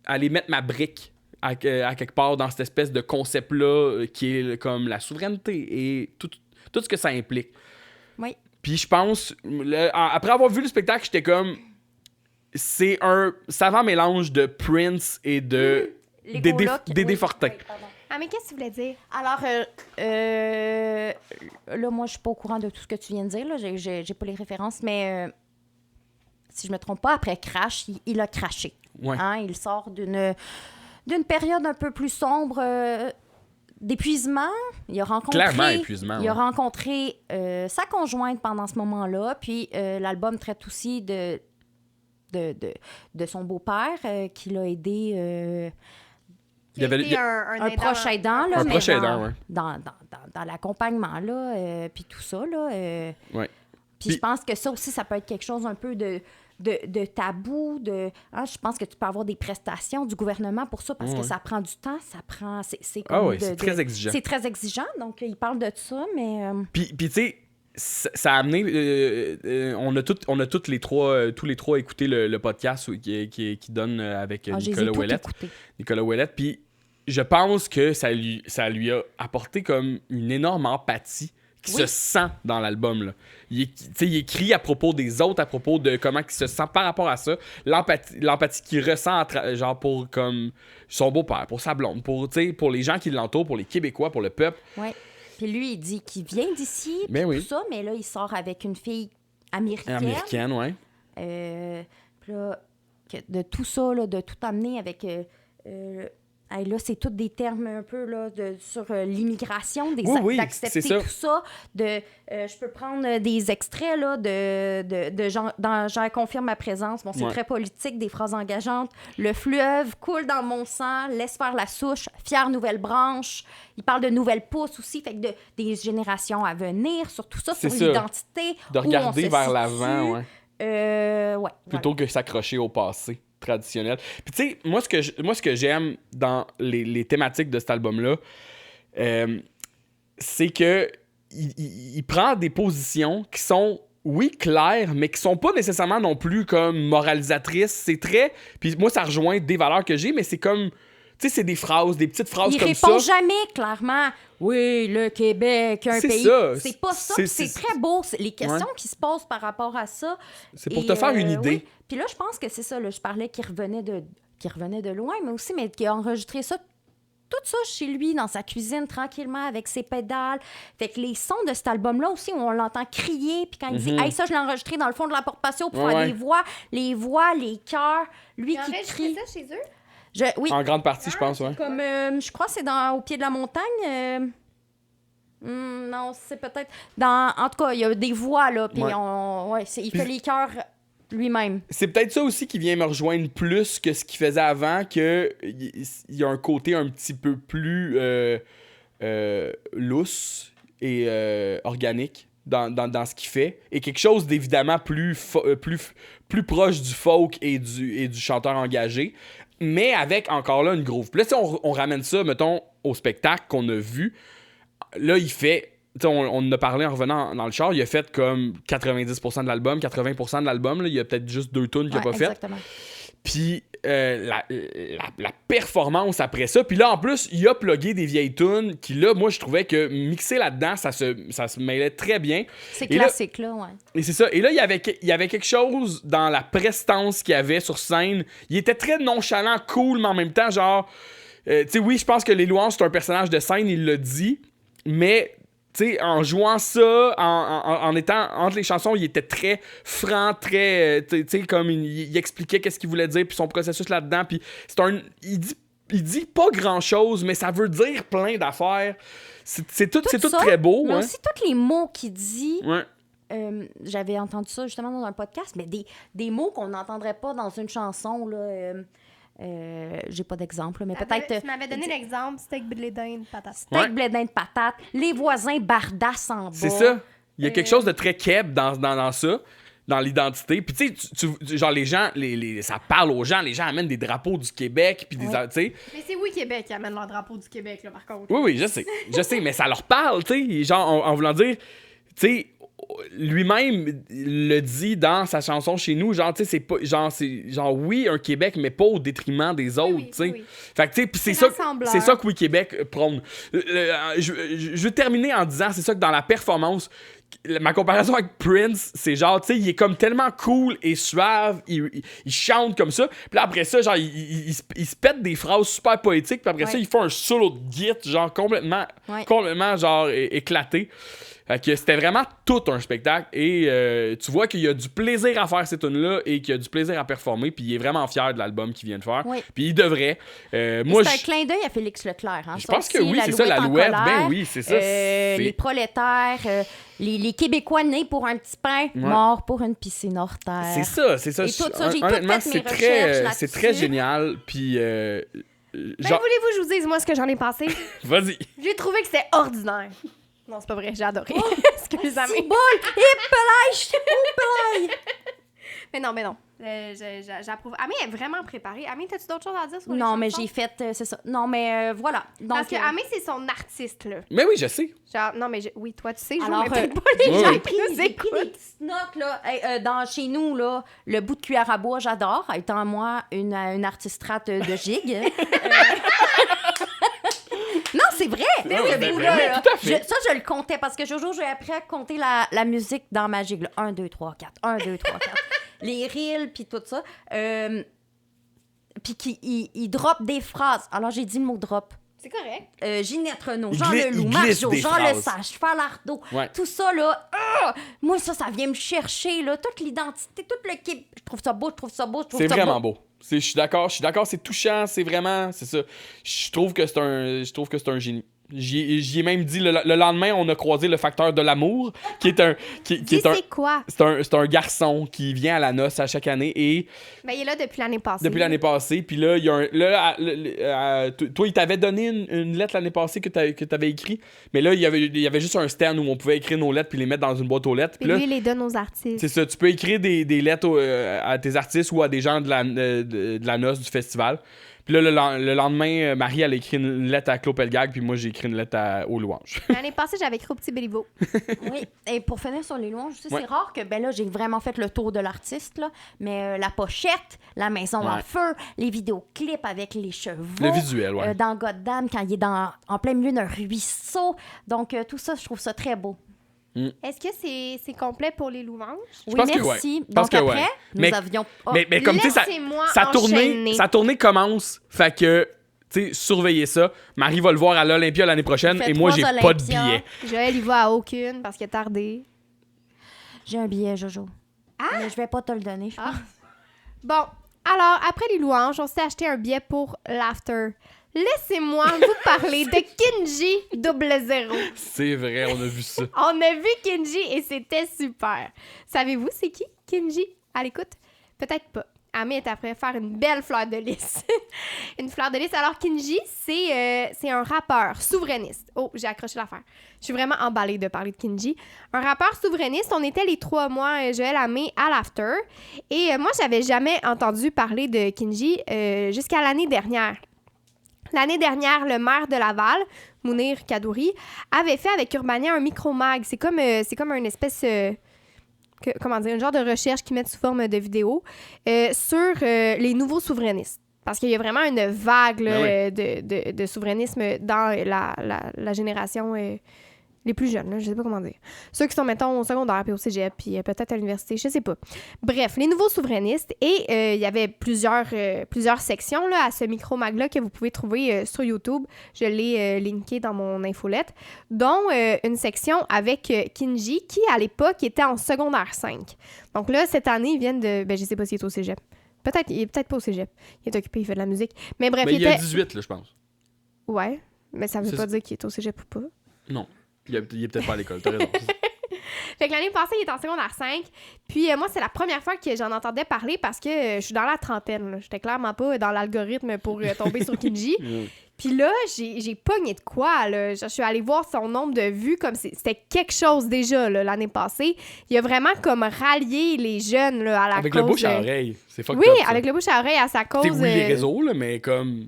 S2: aller mettre ma brique à quelque part dans cette espèce de concept-là qui est comme la souveraineté et tout ce que ça implique.
S4: Oui.
S2: Puis je pense, après avoir vu le spectacle, j'étais comme, c'est un savant mélange de Prince et de Dédé Fortin.
S3: Ah, mais qu'est-ce que tu voulais dire?
S4: Alors, là, moi, je suis pas au courant de tout ce que tu viens de dire. Là. J'ai pas les références, mais si je me trompe pas, après Crash, il a craché.
S2: Ouais.
S4: Hein? Il sort d'une période un peu plus sombre d'épuisement. Il a rencontré...
S2: Clairement épuisement.
S4: Il a rencontré sa conjointe pendant ce moment-là, puis l'album traite aussi de son beau-père qui l'a aidé...
S2: Il y avait
S4: un proche aidant, là,
S2: un
S4: mais
S2: proche aidant, ouais.
S4: dans l'accompagnement, là, puis tout ça, là.
S2: Ouais.
S4: Puis je pense que ça aussi, ça peut être quelque chose un peu de tabou, je pense que tu peux avoir des prestations du gouvernement pour ça, parce que ça prend du temps, c'est comme
S2: c'est très exigeant.
S4: C'est très exigeant, donc il parle de ça, mais...
S2: Puis tu sais, ça a amené... on a tous les trois écouté le podcast qui donne avec Nicolas Ouellette. Nicolas Ouellette, puis je pense que ça lui a apporté comme une énorme empathie qui se sent dans l'album, là. Il écrit à propos des autres, à propos de comment il se sent par rapport à ça, l'empathie qu'il ressent genre pour comme son beau-père, pour sa blonde, pour les gens qui l'entourent, pour les Québécois, pour le peuple.
S4: Ouais. Puis lui, il dit qu'il vient d'ici, tout ça, mais là, il sort avec une fille américaine.
S2: Américaine, ouais.
S4: Puis là, de tout ça, là, de tout amener avec... là, c'est tous des termes un peu là, sur l'immigration, d'accepter tout ça. Je peux prendre des extraits là, de J'en confirme ma présence. Bon, c'est très politique, des phrases engageantes. Le fleuve coule dans mon sang, laisse faire la souche, fière nouvelle branche. Il parle de nouvelles pousses aussi, fait que des générations à venir, sur tout ça, sur l'identité.
S2: De regarder vers l'avant, plutôt que s'accrocher au passé traditionnel. Puis tu sais, moi ce que j'aime dans les thématiques de cet album-là, c'est que il prend des positions qui sont, oui, claires, mais qui sont pas nécessairement non plus comme moralisatrices. C'est très... Puis moi, ça rejoint des valeurs que j'ai, mais c'est comme... Tu sais, c'est des petites phrases comme ça.
S4: Il répond jamais clairement « Oui, le Québec, un pays... » C'est pas ça, c'est très beau. Les questions qui se posent par rapport à ça.
S2: C'est pour te faire une idée.
S4: Oui. Puis là, je pense que c'est ça. Là, je parlais qu'il revenait qui revenait de loin, mais qui a enregistré ça, tout ça chez lui, dans sa cuisine, tranquillement, avec ses pédales. Fait que les sons de cet album-là aussi, où on l'entend crier, puis quand il dit « Hey, ça, je l'ai enregistré dans le fond de la porte-patio pour faire des voix, les chœurs, lui qui crie. »
S3: ça chez eux?
S4: Oui.
S2: En grande partie, je pense, ouais.
S4: Comme, je crois que c'est au pied de la montagne. Non, c'est peut-être... En tout cas, il y a des voix, là, puis il fait les chœurs lui-même.
S2: C'est peut-être ça aussi qui vient me rejoindre plus que ce qu'il faisait avant, que il y a un côté un petit peu plus lousse et organique dans ce qu'il fait, et quelque chose d'évidemment plus proche du folk et du chanteur engagé, mais avec encore là une groove. Puis là, si on ramène ça, mettons, au spectacle qu'on a vu, là, il fait... On en a parlé en revenant dans le char, il a fait comme 90% de l'album, 80% de l'album, là, il y a peut-être juste 2 tunes qu'il n'a pas fait. Puis la performance après ça, puis là en plus, il a plugué des vieilles tunes qui là, moi je trouvais que mixer là-dedans, ça se mêlait très bien.
S4: C'est classique là, ouais.
S2: Et c'est ça. Et là, il y avait quelque chose dans la prestance qu'il y avait sur scène. Il était très nonchalant, cool, mais en même temps, genre... tu sais, oui, je pense que Les Louanges, c'est un personnage de scène, il l'a dit, mais... Tu sais, en jouant ça, en étant entre les chansons, il était très franc, très... tu sais, comme il expliquait qu'est-ce qu'il voulait dire, puis son processus là-dedans, puis il dit pas grand-chose, mais ça veut dire plein d'affaires. C'est tout très beau.
S4: Mais
S2: hein.
S4: aussi, tous les mots qu'il dit...
S2: Ouais.
S4: J'avais entendu ça justement dans un podcast, mais des mots qu'on n'entendrait pas dans une chanson, là... j'ai pas d'exemple, mais peut-être...
S3: Tu m'avais donné l'exemple, steak blé d'Inde, patate.
S4: Steak blé d'Inde, patate. Les voisins bardassent en bas.
S2: C'est ça. Il y a quelque chose de très keb dans ça, dans l'identité. Puis tu sais, genre les gens, ça parle aux gens, les gens amènent des drapeaux du Québec, puis tu sais...
S3: Mais c'est Québec qui amène leur drapeau du Québec, là, par contre.
S2: Oui, je sais, mais ça leur parle, tu sais, genre en voulant dire, tu sais... Lui-même le dit dans sa chanson Chez nous, genre, tu sais, c'est genre, oui, un Québec, mais pas au détriment des autres, tu sais.
S3: Oui.
S2: Fait que, tu sais, pis c'est ça que Oui Québec prône. Je veux terminer en disant, c'est ça que dans la performance, ma comparaison avec Prince, c'est genre, tu sais, il est comme tellement cool et suave, il chante comme ça, puis là, après ça, genre, il se pète des phrases super poétiques, puis après ça, il fait un solo de guitare, genre, complètement, genre, éclaté. Fait que c'était vraiment tout un spectacle, et tu vois qu'il y a du plaisir à faire ces tunes-là et qu'il y a du plaisir à performer, puis il est vraiment fier de l'album qu'il vient de faire. Puis il devrait. Moi,
S4: c'est un clin d'œil à Félix Leclerc. Hein,
S2: je pense que oui, c'est ça, l'Alouette. Ben oui, c'est ça.
S4: Les prolétaires, les Québécois nés pour un petit pain, morts pour une piscine hors terre.
S2: C'est ça.
S4: Et tout ça, j'ai
S2: honnêtement,
S4: tout fait mes recherches là-dessus.
S2: c'est très génial, puis...
S3: voulez-vous que je vous dise, moi, ce que j'en ai pensé?
S2: Vas-y.
S3: J'ai trouvé que c'était ordinaire. Non, c'est pas vrai, j'ai adoré. Excusez-moi.
S4: C'est boule!
S3: Mais non. J'approuve. Amé est vraiment préparée. Amé, t'as-tu d'autres choses à dire sur les
S4: Non, mais
S3: chansons?
S4: j'ai fait... c'est ça. Non, mais voilà. Donc,
S3: Parce que Amé, c'est son artiste, là.
S2: Mais oui, je sais.
S3: Genre, non, mais oui, toi, tu sais,
S4: alors,
S3: mais peut-être pas les gens qui nous
S4: j'ai pris des
S3: écoutent.
S4: petites notes, là. Chez nous, là, le bout de cuillère à bois, j'adore. Étant moi une artistrate de gigue. Non, c'est vrai!
S2: Tout à fait.
S4: Ça, je le comptais parce que Jojo, j'ai appris à compter la musique dans ma gigue. 1, 2, 3, 4. 1, 2, 3, 4. Les reels, puis tout ça. Puis il drop des phrases. Alors, j'ai dit le mot drop.
S3: C'est correct.
S4: Ginette Renault, Jean Leloup, Marjo, Jean Lesage, Falardeau, tout ça, là, moi, ça vient me chercher, là, toute l'identité, tout le Québec. Je trouve ça beau.
S2: C'est vraiment beau. Je suis d'accord, c'est touchant, c'est vraiment, c'est ça. Je trouve que c'est un génie. J'y ai même dit, le lendemain, on a croisé le facteur de l'amour, qui est un...
S3: c'est quoi?
S2: C'est un garçon qui vient à la noce à chaque année, et...
S3: Ben, il est là depuis l'année passée.
S2: Puis là, il y a un... toi, il t'avait donné une lettre l'année passée que t'avais écrit, mais là, il y avait juste un stand où on pouvait écrire nos lettres puis les mettre dans une boîte aux lettres.
S3: Puis lui, il les donne aux artistes.
S2: C'est ça, tu peux écrire des lettres à tes artistes ou à des gens de la noce du festival. Puis là, le lendemain, Marie, elle a écrit une lettre à Claude Pelgag, puis moi, j'ai écrit une lettre aux Louanges.
S3: L'année passée, j'avais écrit au Petit Béliveau.
S4: Oui, et pour finir sur les Louanges, c'est rare que, ben là, j'ai vraiment fait le tour de l'artiste, là, mais la pochette, la maison à feu, les vidéoclips avec les chevaux.
S2: Le visuel,
S4: dans Goddam, quand il est en plein milieu d'un ruisseau. Donc, tout ça, je trouve ça très beau.
S3: Est-ce que c'est complet pour les louanges?
S4: Oui,
S2: pense que
S4: merci.
S2: ouais. Je pense
S4: Donc
S2: que
S4: après,
S2: ouais.
S4: nous
S2: Mais-
S4: avions...
S2: Mais comme tu sais,
S3: Laissez-moi
S2: sa
S3: enchaîner.
S2: tournée commence. Fait que, tu sais, surveillez ça. Marie va le voir à l'Olympia l'année prochaine
S4: Il fait
S2: et moi,
S4: 3
S2: j'ai pas de
S4: Olympias.
S2: billet.
S3: Joël, il va à aucune parce qu'il a tardé.
S4: J'ai un billet, Jojo. Mais je vais pas te le donner, je pense.
S3: Bon, alors, après les louanges, on s'est acheté un billet pour l'after. Laissez-moi vous parler de Kinji 00.
S2: C'est vrai, on a vu ça.
S3: On a vu Kinji et c'était super. Savez-vous c'est qui, Kinji? À l'écoute? Peut-être pas. Ami est après faire une belle fleur de lys. Une fleur de lys. Alors, Kinji, c'est un rappeur souverainiste. Oh, j'ai accroché l'affaire. Je suis vraiment emballée de parler de Kinji. Un rappeur souverainiste. On était les 3 mois, Joël, Amé, à l'after. Et moi, j'avais jamais entendu parler de Kinji jusqu'à l'année dernière. L'année dernière, le maire de Laval, Mounir Kadouri, avait fait avec Urbania un micro-mag. C'est comme une espèce... comment dire, un genre de recherche qu'ils mettent sous forme de vidéo sur les nouveaux souverainistes. Parce qu'il y a vraiment une vague là, de souverainisme dans la génération les plus jeunes, là, je sais pas comment dire. Ceux qui sont, mettons, au secondaire, puis au cégep, puis peut-être à l'université, je sais pas. Bref, les nouveaux souverainistes. Et il y avait plusieurs sections là, à ce micro-mag-là que vous pouvez trouver sur YouTube. Je l'ai linké dans mon infolette. Dont une section avec Kinji, qui, à l'époque, était en secondaire 5. Donc là, cette année, ils viennent de... Ben, je sais pas s'il est au cégep. Il est peut-être pas au cégep. Il est occupé, il fait de la musique. Mais bref,
S2: Mais il y a
S3: était...
S2: 18, là, je pense.
S3: Ouais, mais ça veut
S2: C'est
S3: pas
S2: ça.
S3: dire qu'il est au cégep ou pas.
S2: Non. Il est peut-être pas à l'école, t'as raison.
S3: Fait que l'année passée, il est en secondaire 5. Puis moi, c'est la première fois que j'en entendais parler parce que je suis dans la trentaine. Là. J'étais clairement pas dans l'algorithme pour tomber sur Kinji. Puis là, j'ai pogné de quoi, là. Je suis allée voir son nombre de vues comme c'était quelque chose déjà, là, l'année passée. Il a vraiment comme rallié les jeunes, là, à la
S2: Avec
S3: cause...
S2: le bouche à oreille. C'est fucked
S3: Oui,
S2: up, ça.
S3: avec le bouche à oreille à sa cause...
S2: C'est oui, les réseaux, là, mais comme...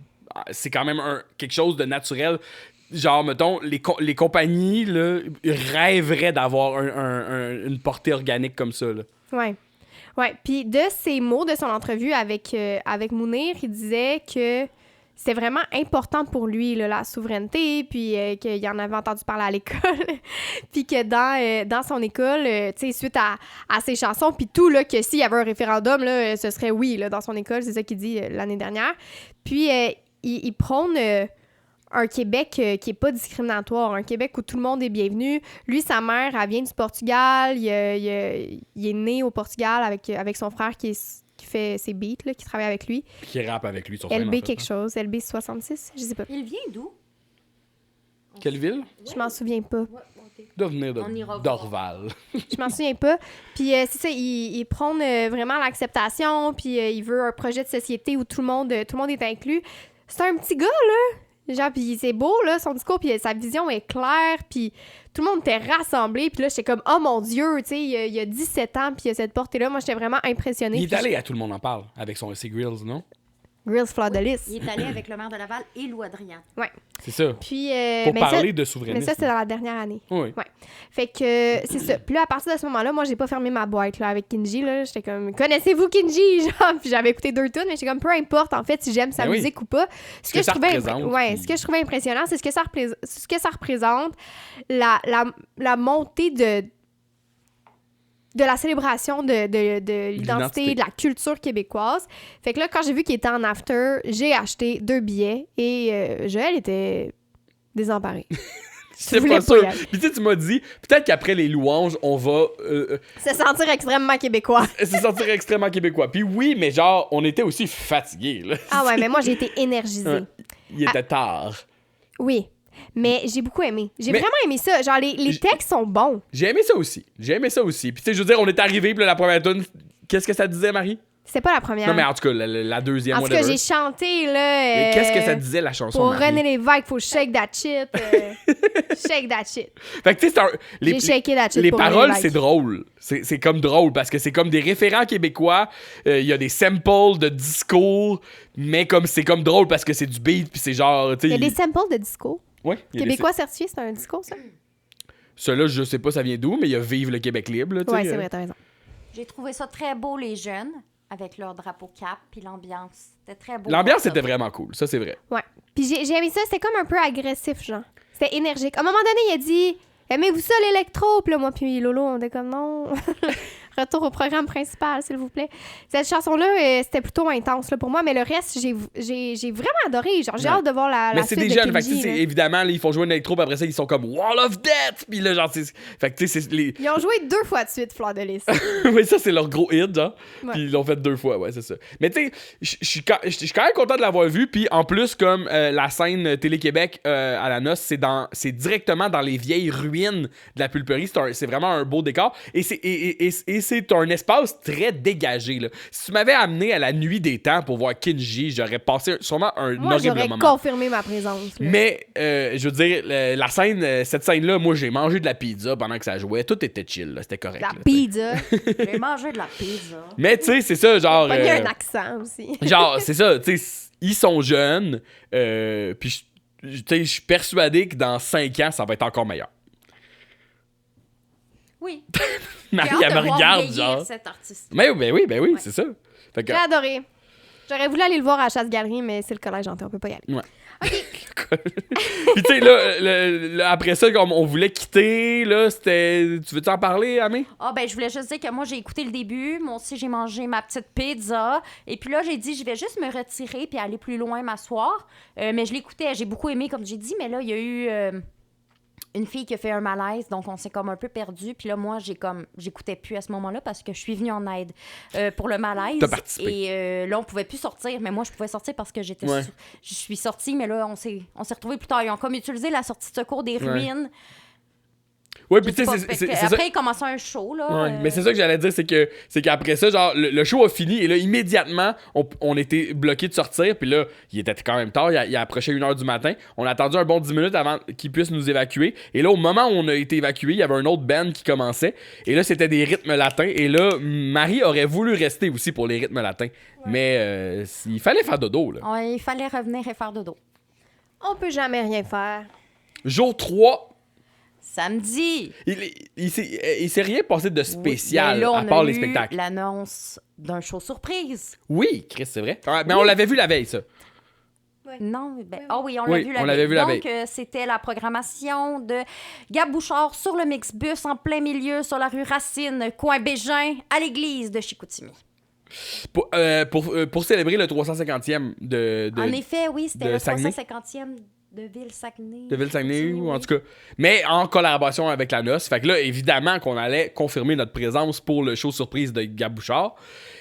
S2: C'est quand même quelque chose de naturel. Genre, mettons, les compagnies, là, rêveraient d'avoir une portée organique comme ça, là.
S3: Ouais. Ouais. Puis de ses mots, de son entrevue avec Mounir, il disait que c'était vraiment important pour lui, là, la souveraineté, puis qu'il en avait entendu parler à l'école, puis que dans son école, tu sais, suite à ses chansons, puis tout, là, que s'il y avait un référendum, là, ce serait oui, là, dans son école, c'est ça qu'il dit l'année dernière. Puis il prône... un Québec qui est pas discriminatoire, un Québec où tout le monde est bienvenu. Lui, sa mère, elle vient du Portugal, il est né au Portugal avec son frère qui fait ses beats, là, qui travaille avec lui.
S2: Puis qui rappe avec lui sur scène, en
S3: LB
S2: fait,
S3: quelque
S2: hein.
S3: chose, LB 66, je sais pas.
S4: Il vient d'où?
S2: Quelle ville?
S3: Je m'en souviens pas.
S2: Il doit venir
S4: On ira voir.
S2: d'Orval.
S3: Je m'en souviens pas. Puis c'est ça, il prône vraiment l'acceptation, puis il veut un projet de société où tout le monde est inclus. C'est un petit gars, là. Genre, puis c'est beau, là, son discours, puis sa vision est claire, puis tout le monde était rassemblé, puis là, j'étais comme, oh mon Dieu, tu sais, il y a 17 ans, puis il y a cette portée-là. Moi, j'étais vraiment impressionnée.
S2: Il est
S3: Puis
S2: allé à Tout le monde en parle avec ses grills, non?
S3: Grills Fleur de Lys.
S4: Il est allé avec le maire de Laval et Lou Adrien.
S2: C'est ça.
S3: Puis,
S2: Pour
S3: mais
S2: parler de
S3: mais
S2: souverainisme.
S3: ça, c'est dans la dernière année.
S2: Oui.
S3: Ouais. Fait que c'est ça. Puis là, à partir de ce moment-là, moi, j'ai pas fermé ma boîte là, avec Kinji. Là. J'étais comme, connaissez-vous Kinji? Genre, puis j'avais écouté 2 tunes, mais j'étais comme, peu importe, en fait, si j'aime sa
S2: Ben oui.
S3: musique ou pas.
S2: Ce que ça représente, puis-
S3: ce que je trouvais impressionnant, c'est ce que ça représente, la montée de la célébration de l'identité, de la culture québécoise. Fait que là, quand j'ai vu qu'il était en after, j'ai acheté 2 billets et Joël était désemparé.
S2: C'est
S3: voulais
S2: pas
S3: pas
S2: sûr.
S3: y aller.
S2: Puis tu sais, tu m'as dit, peut-être qu'après les louanges, on va
S3: Se sentir extrêmement québécois.
S2: se sentir extrêmement québécois. Puis oui, mais genre, on était aussi fatigués, là.
S3: Ah ouais, mais moi, j'ai été énergisée.
S2: Ouais. Il était tard.
S3: Oui, mais j'ai beaucoup aimé. J'ai
S2: Mais-
S3: vraiment aimé ça. Genre, les textes sont bons.
S2: J'ai aimé ça aussi. Puis tu sais, je veux dire, on est arrivé, puis là, la première tune, qu'est-ce que ça disait, Marie?
S3: C'était pas la première.
S2: Non, mais en tout cas, la deuxième,
S3: en tout cas,
S2: whatever.
S3: j'ai chanté, là...
S2: Mais qu'est-ce que ça disait, la chanson,
S3: Pour
S2: Marie?
S3: René Lévesque, faut shake that shit. Shake that shit.
S2: Fait que tu sais,
S3: J'ai shaké that shit
S2: les
S3: pour René
S2: paroles,
S3: Lévesque.
S2: c'est drôle. C'est comme drôle parce que c'est comme des référents québécois. Il y a des samples de discours, mais comme c'est comme drôle parce que c'est du beat puis c'est genre.
S3: Il y a des samples de discours.
S2: Ouais, il y a
S3: Québécois certifié, c'est un discours, ça?
S2: Ceux-là, je sais pas ça vient d'où, mais il y a Vive le Québec libre. Là, tu
S3: Ouais,
S2: sais,
S3: c'est vrai, t'as raison.
S4: J'ai trouvé ça très beau, les jeunes, avec leur drapeau cap, puis l'ambiance. C'était très beau.
S2: L'ambiance
S4: pour
S2: était
S4: ça.
S2: vraiment cool. Ça, c'est vrai.
S3: Ouais. Puis j'ai aimé ça, c'était comme un peu agressif, genre. C'était énergique. À un moment donné, il a dit Aimez-vous ça, l'électro? Puis là, moi puis Lolo, on était comme non. Retour au programme principal, s'il vous plaît. Cette chanson-là, c'était plutôt intense là, pour moi, mais le reste, j'ai vraiment adoré. Genre, j'ai hâte de voir la
S2: mais c'est
S3: suite
S2: des
S3: de
S2: jeunes, fait que,
S3: Kenji,
S2: tu sais,
S3: là.
S2: évidemment, là, ils font jouer une électro, puis après ça, ils sont comme Wall of Death! Puis là, genre, fait que, tu sais, c'est les.
S3: Ils ont joué 2 fois de suite, Fleur de Lys.
S2: Oui, ça, c'est leur gros hit, genre.
S3: Ouais.
S2: Puis ils l'ont fait 2 fois, ouais, c'est ça. Mais tu sais, je suis quand même content de l'avoir vu. Puis en plus, comme la scène Télé-Québec à la noce, c'est directement dans les vieilles ruines de la pulperie. C'est vraiment un beau décor. Et c'est un espace très dégagé, là. Si tu m'avais amené à la nuit des temps pour voir Kenji, j'aurais passé sûrement un
S3: Moi,
S2: horrible
S3: j'aurais
S2: moment.
S3: confirmé ma présence. Là.
S2: Mais, je veux dire, la scène, cette scène-là, moi, j'ai mangé de la pizza pendant que ça jouait. Tout était chill, là. C'était correct.
S3: La
S2: là, tu sais.
S3: pizza.
S4: J'ai mangé de la pizza.
S2: Mais, tu sais, c'est ça, genre.
S3: Il y a un accent aussi.
S2: Genre, c'est ça, tu sais, ils sont jeunes, puis tu sais, je suis persuadé que dans 5 ans, ça va être encore meilleur.
S4: Oui.
S2: Marie,
S4: J'ai hâte
S2: elle
S4: de
S2: me
S4: voir
S2: regarde,
S4: vieillir
S2: genre.
S4: cet artiste.
S2: Ben oui,
S4: Ouais.
S2: c'est ça. Fait que,
S3: J'ai adoré. J'aurais voulu aller le voir à la Chasse-Galerie, mais c'est le collège hanté, on peut pas y aller.
S2: puis tu sais, là, après ça, comme on voulait quitter, là, c'était. Tu veux-tu en parler, Amé?
S4: Ah, ben, je voulais juste dire que moi, j'ai écouté le début. Moi aussi, j'ai mangé ma petite pizza. Et puis là, j'ai dit, je vais juste me retirer puis aller plus loin m'asseoir. Mais je l'écoutais, j'ai beaucoup aimé, comme j'ai dit. Mais là, il y a eu une fille qui a fait un malaise, donc on s'est comme un peu perdu. Puis là, moi, j'écoutais plus à ce moment-là parce que je suis venue en aide pour le malaise.
S2: T'as participé.
S4: Et là, on pouvait plus sortir. Mais moi, je pouvais sortir parce que
S2: Ouais.
S4: je suis sortie. Mais là, on s'est retrouvés plus tard. Ils ont comme utilisé la sortie de secours des ruines.
S2: Ouais,
S4: Je
S2: puis
S4: sais
S2: tu
S4: pas,
S2: sais,
S4: fait
S2: c'est
S4: que
S2: ça.
S4: après, il commençait un show, là.
S2: Ouais, mais c'est ça que j'allais dire, c'est qu'après ça, genre, le show a fini, et là, immédiatement, on était bloqué de sortir, puis là, il était quand même tard, il approchait 1h du matin, on a attendu un bon 10 minutes avant qu'ils puissent nous évacuer, et là, au moment où on a été évacué, il y avait un autre band qui commençait, et là, c'était des rythmes latins, et là, Marie aurait voulu rester aussi pour les rythmes latins, mais il fallait faire dodo, là.
S4: Ouais, il fallait revenir et faire dodo.
S3: On peut jamais rien faire.
S2: Jour 3,
S4: Samedi.
S2: il s'est rien passé de spécial,
S4: Oui, mais là,
S2: à part
S4: on a
S2: les
S4: eu
S2: spectacles.
S4: l'annonce d'un show surprise.
S2: Oui, Chris, c'est vrai. Ouais, mais on l'avait vu la veille, ça.
S4: Non, ben,
S3: Oui.
S4: ah oui, on
S2: Oui,
S4: l'a vu la
S2: on
S4: veille.
S2: l'avait vu la
S4: Donc, c'était la programmation de Gab Bouchard sur le Mixbus en plein milieu sur la rue Racine, coin Bégin, à l'église de Chicoutimi.
S2: Pour célébrer le 350e de
S4: En effet, oui, c'était
S2: de
S4: le
S2: Saguenay?
S4: 350e de Ville-Saguenay.
S2: de Ville-Saguenay, ou en
S4: oui.
S2: tout cas. Mais en collaboration avec la noce. Fait que là, évidemment qu'on allait confirmer notre présence pour le show surprise de Gab Bouchard.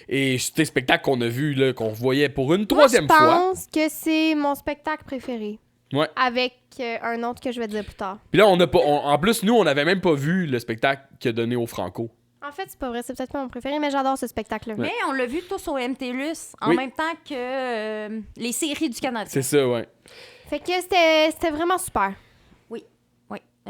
S2: Et c'était un spectacle qu'on a vu, là, qu'on voyait pour une troisième
S3: Moi, je
S2: fois.
S3: pense que c'est mon spectacle préféré.
S2: Ouais.
S3: Avec un autre que je vais dire plus tard.
S2: Puis là, en plus, nous, on n'avait même pas vu le spectacle qu'il a donné au Franco.
S3: En fait, c'est pas vrai, c'est peut-être pas mon préféré, mais j'adore ce spectacle-là.
S2: Ouais.
S4: Mais on l'a vu tous au MTLUS en
S2: Oui.
S4: même temps que les séries du Canada.
S2: C'est ça, ouais.
S3: Fait que c'était vraiment super.
S4: Oui,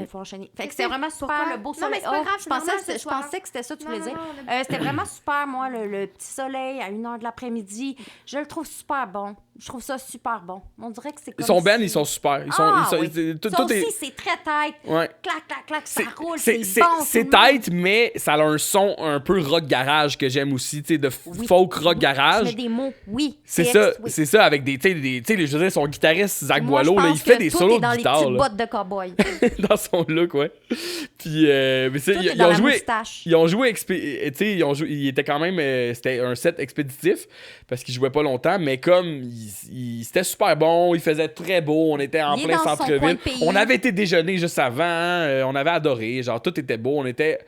S4: il faut enchaîner. Fait que
S3: C'est
S4: c'était vraiment super,
S3: pourquoi?
S4: le beau
S3: Non,
S4: soleil.
S3: mais c'est pas grave,
S4: je
S3: c'est
S4: pensais,
S3: normal, ce
S4: je
S3: soir.
S4: pensais que c'était ça que tu
S3: Non,
S4: voulais
S3: non,
S4: dire.
S3: non,
S4: C'était vraiment super, moi, le petit soleil à 1h de l'après-midi. Je le trouve super bon. Je trouve ça super bon. On dirait que c'est comme
S2: Ils sont
S4: si-
S2: Ben, ils sont super. Ils sont,
S4: Ah,
S2: ils sont-
S4: oui.
S2: tout,
S4: Ça
S2: tout
S4: aussi,
S2: est.
S4: c'est très tight.
S2: Ouais.
S4: Clac, clac, clac, ça roule,
S2: C'est
S4: c'est bon.
S2: c'est
S4: tout le monde.
S2: tight, mais ça a un son un peu rock garage que j'aime aussi, tu sais, de
S4: Oui.
S2: folk rock
S4: Je
S2: garage.
S4: mets des mots, oui.
S2: C'est
S4: TX,
S2: ça,
S4: oui.
S2: c'est ça, avec des, tu sais, je veux dire, son guitariste, Zach
S4: Moi, je
S2: Boileau, là, il
S4: pense
S2: fait
S4: que
S2: des
S4: tout
S2: solos
S4: est dans
S2: de
S4: les
S2: guitare,
S4: petites
S2: là,
S4: bottes de cow-boy.
S2: dans son look, ouais. Puis, mais c'est,
S4: Tout
S2: ils,
S4: est
S2: ils
S4: dans
S2: ont
S4: la
S2: joué,
S4: moustache.
S2: ils ont joué, tu sais, il était quand même, c'était un set expéditif, parce qu'il jouait pas longtemps, mais comme, c'était super bon, il faisait très beau, on était en
S4: Il est
S2: plein
S4: dans son coin
S2: centre-ville,
S4: de pays.
S2: on avait été déjeuner juste avant, on avait adoré, genre, tout était beau, on était,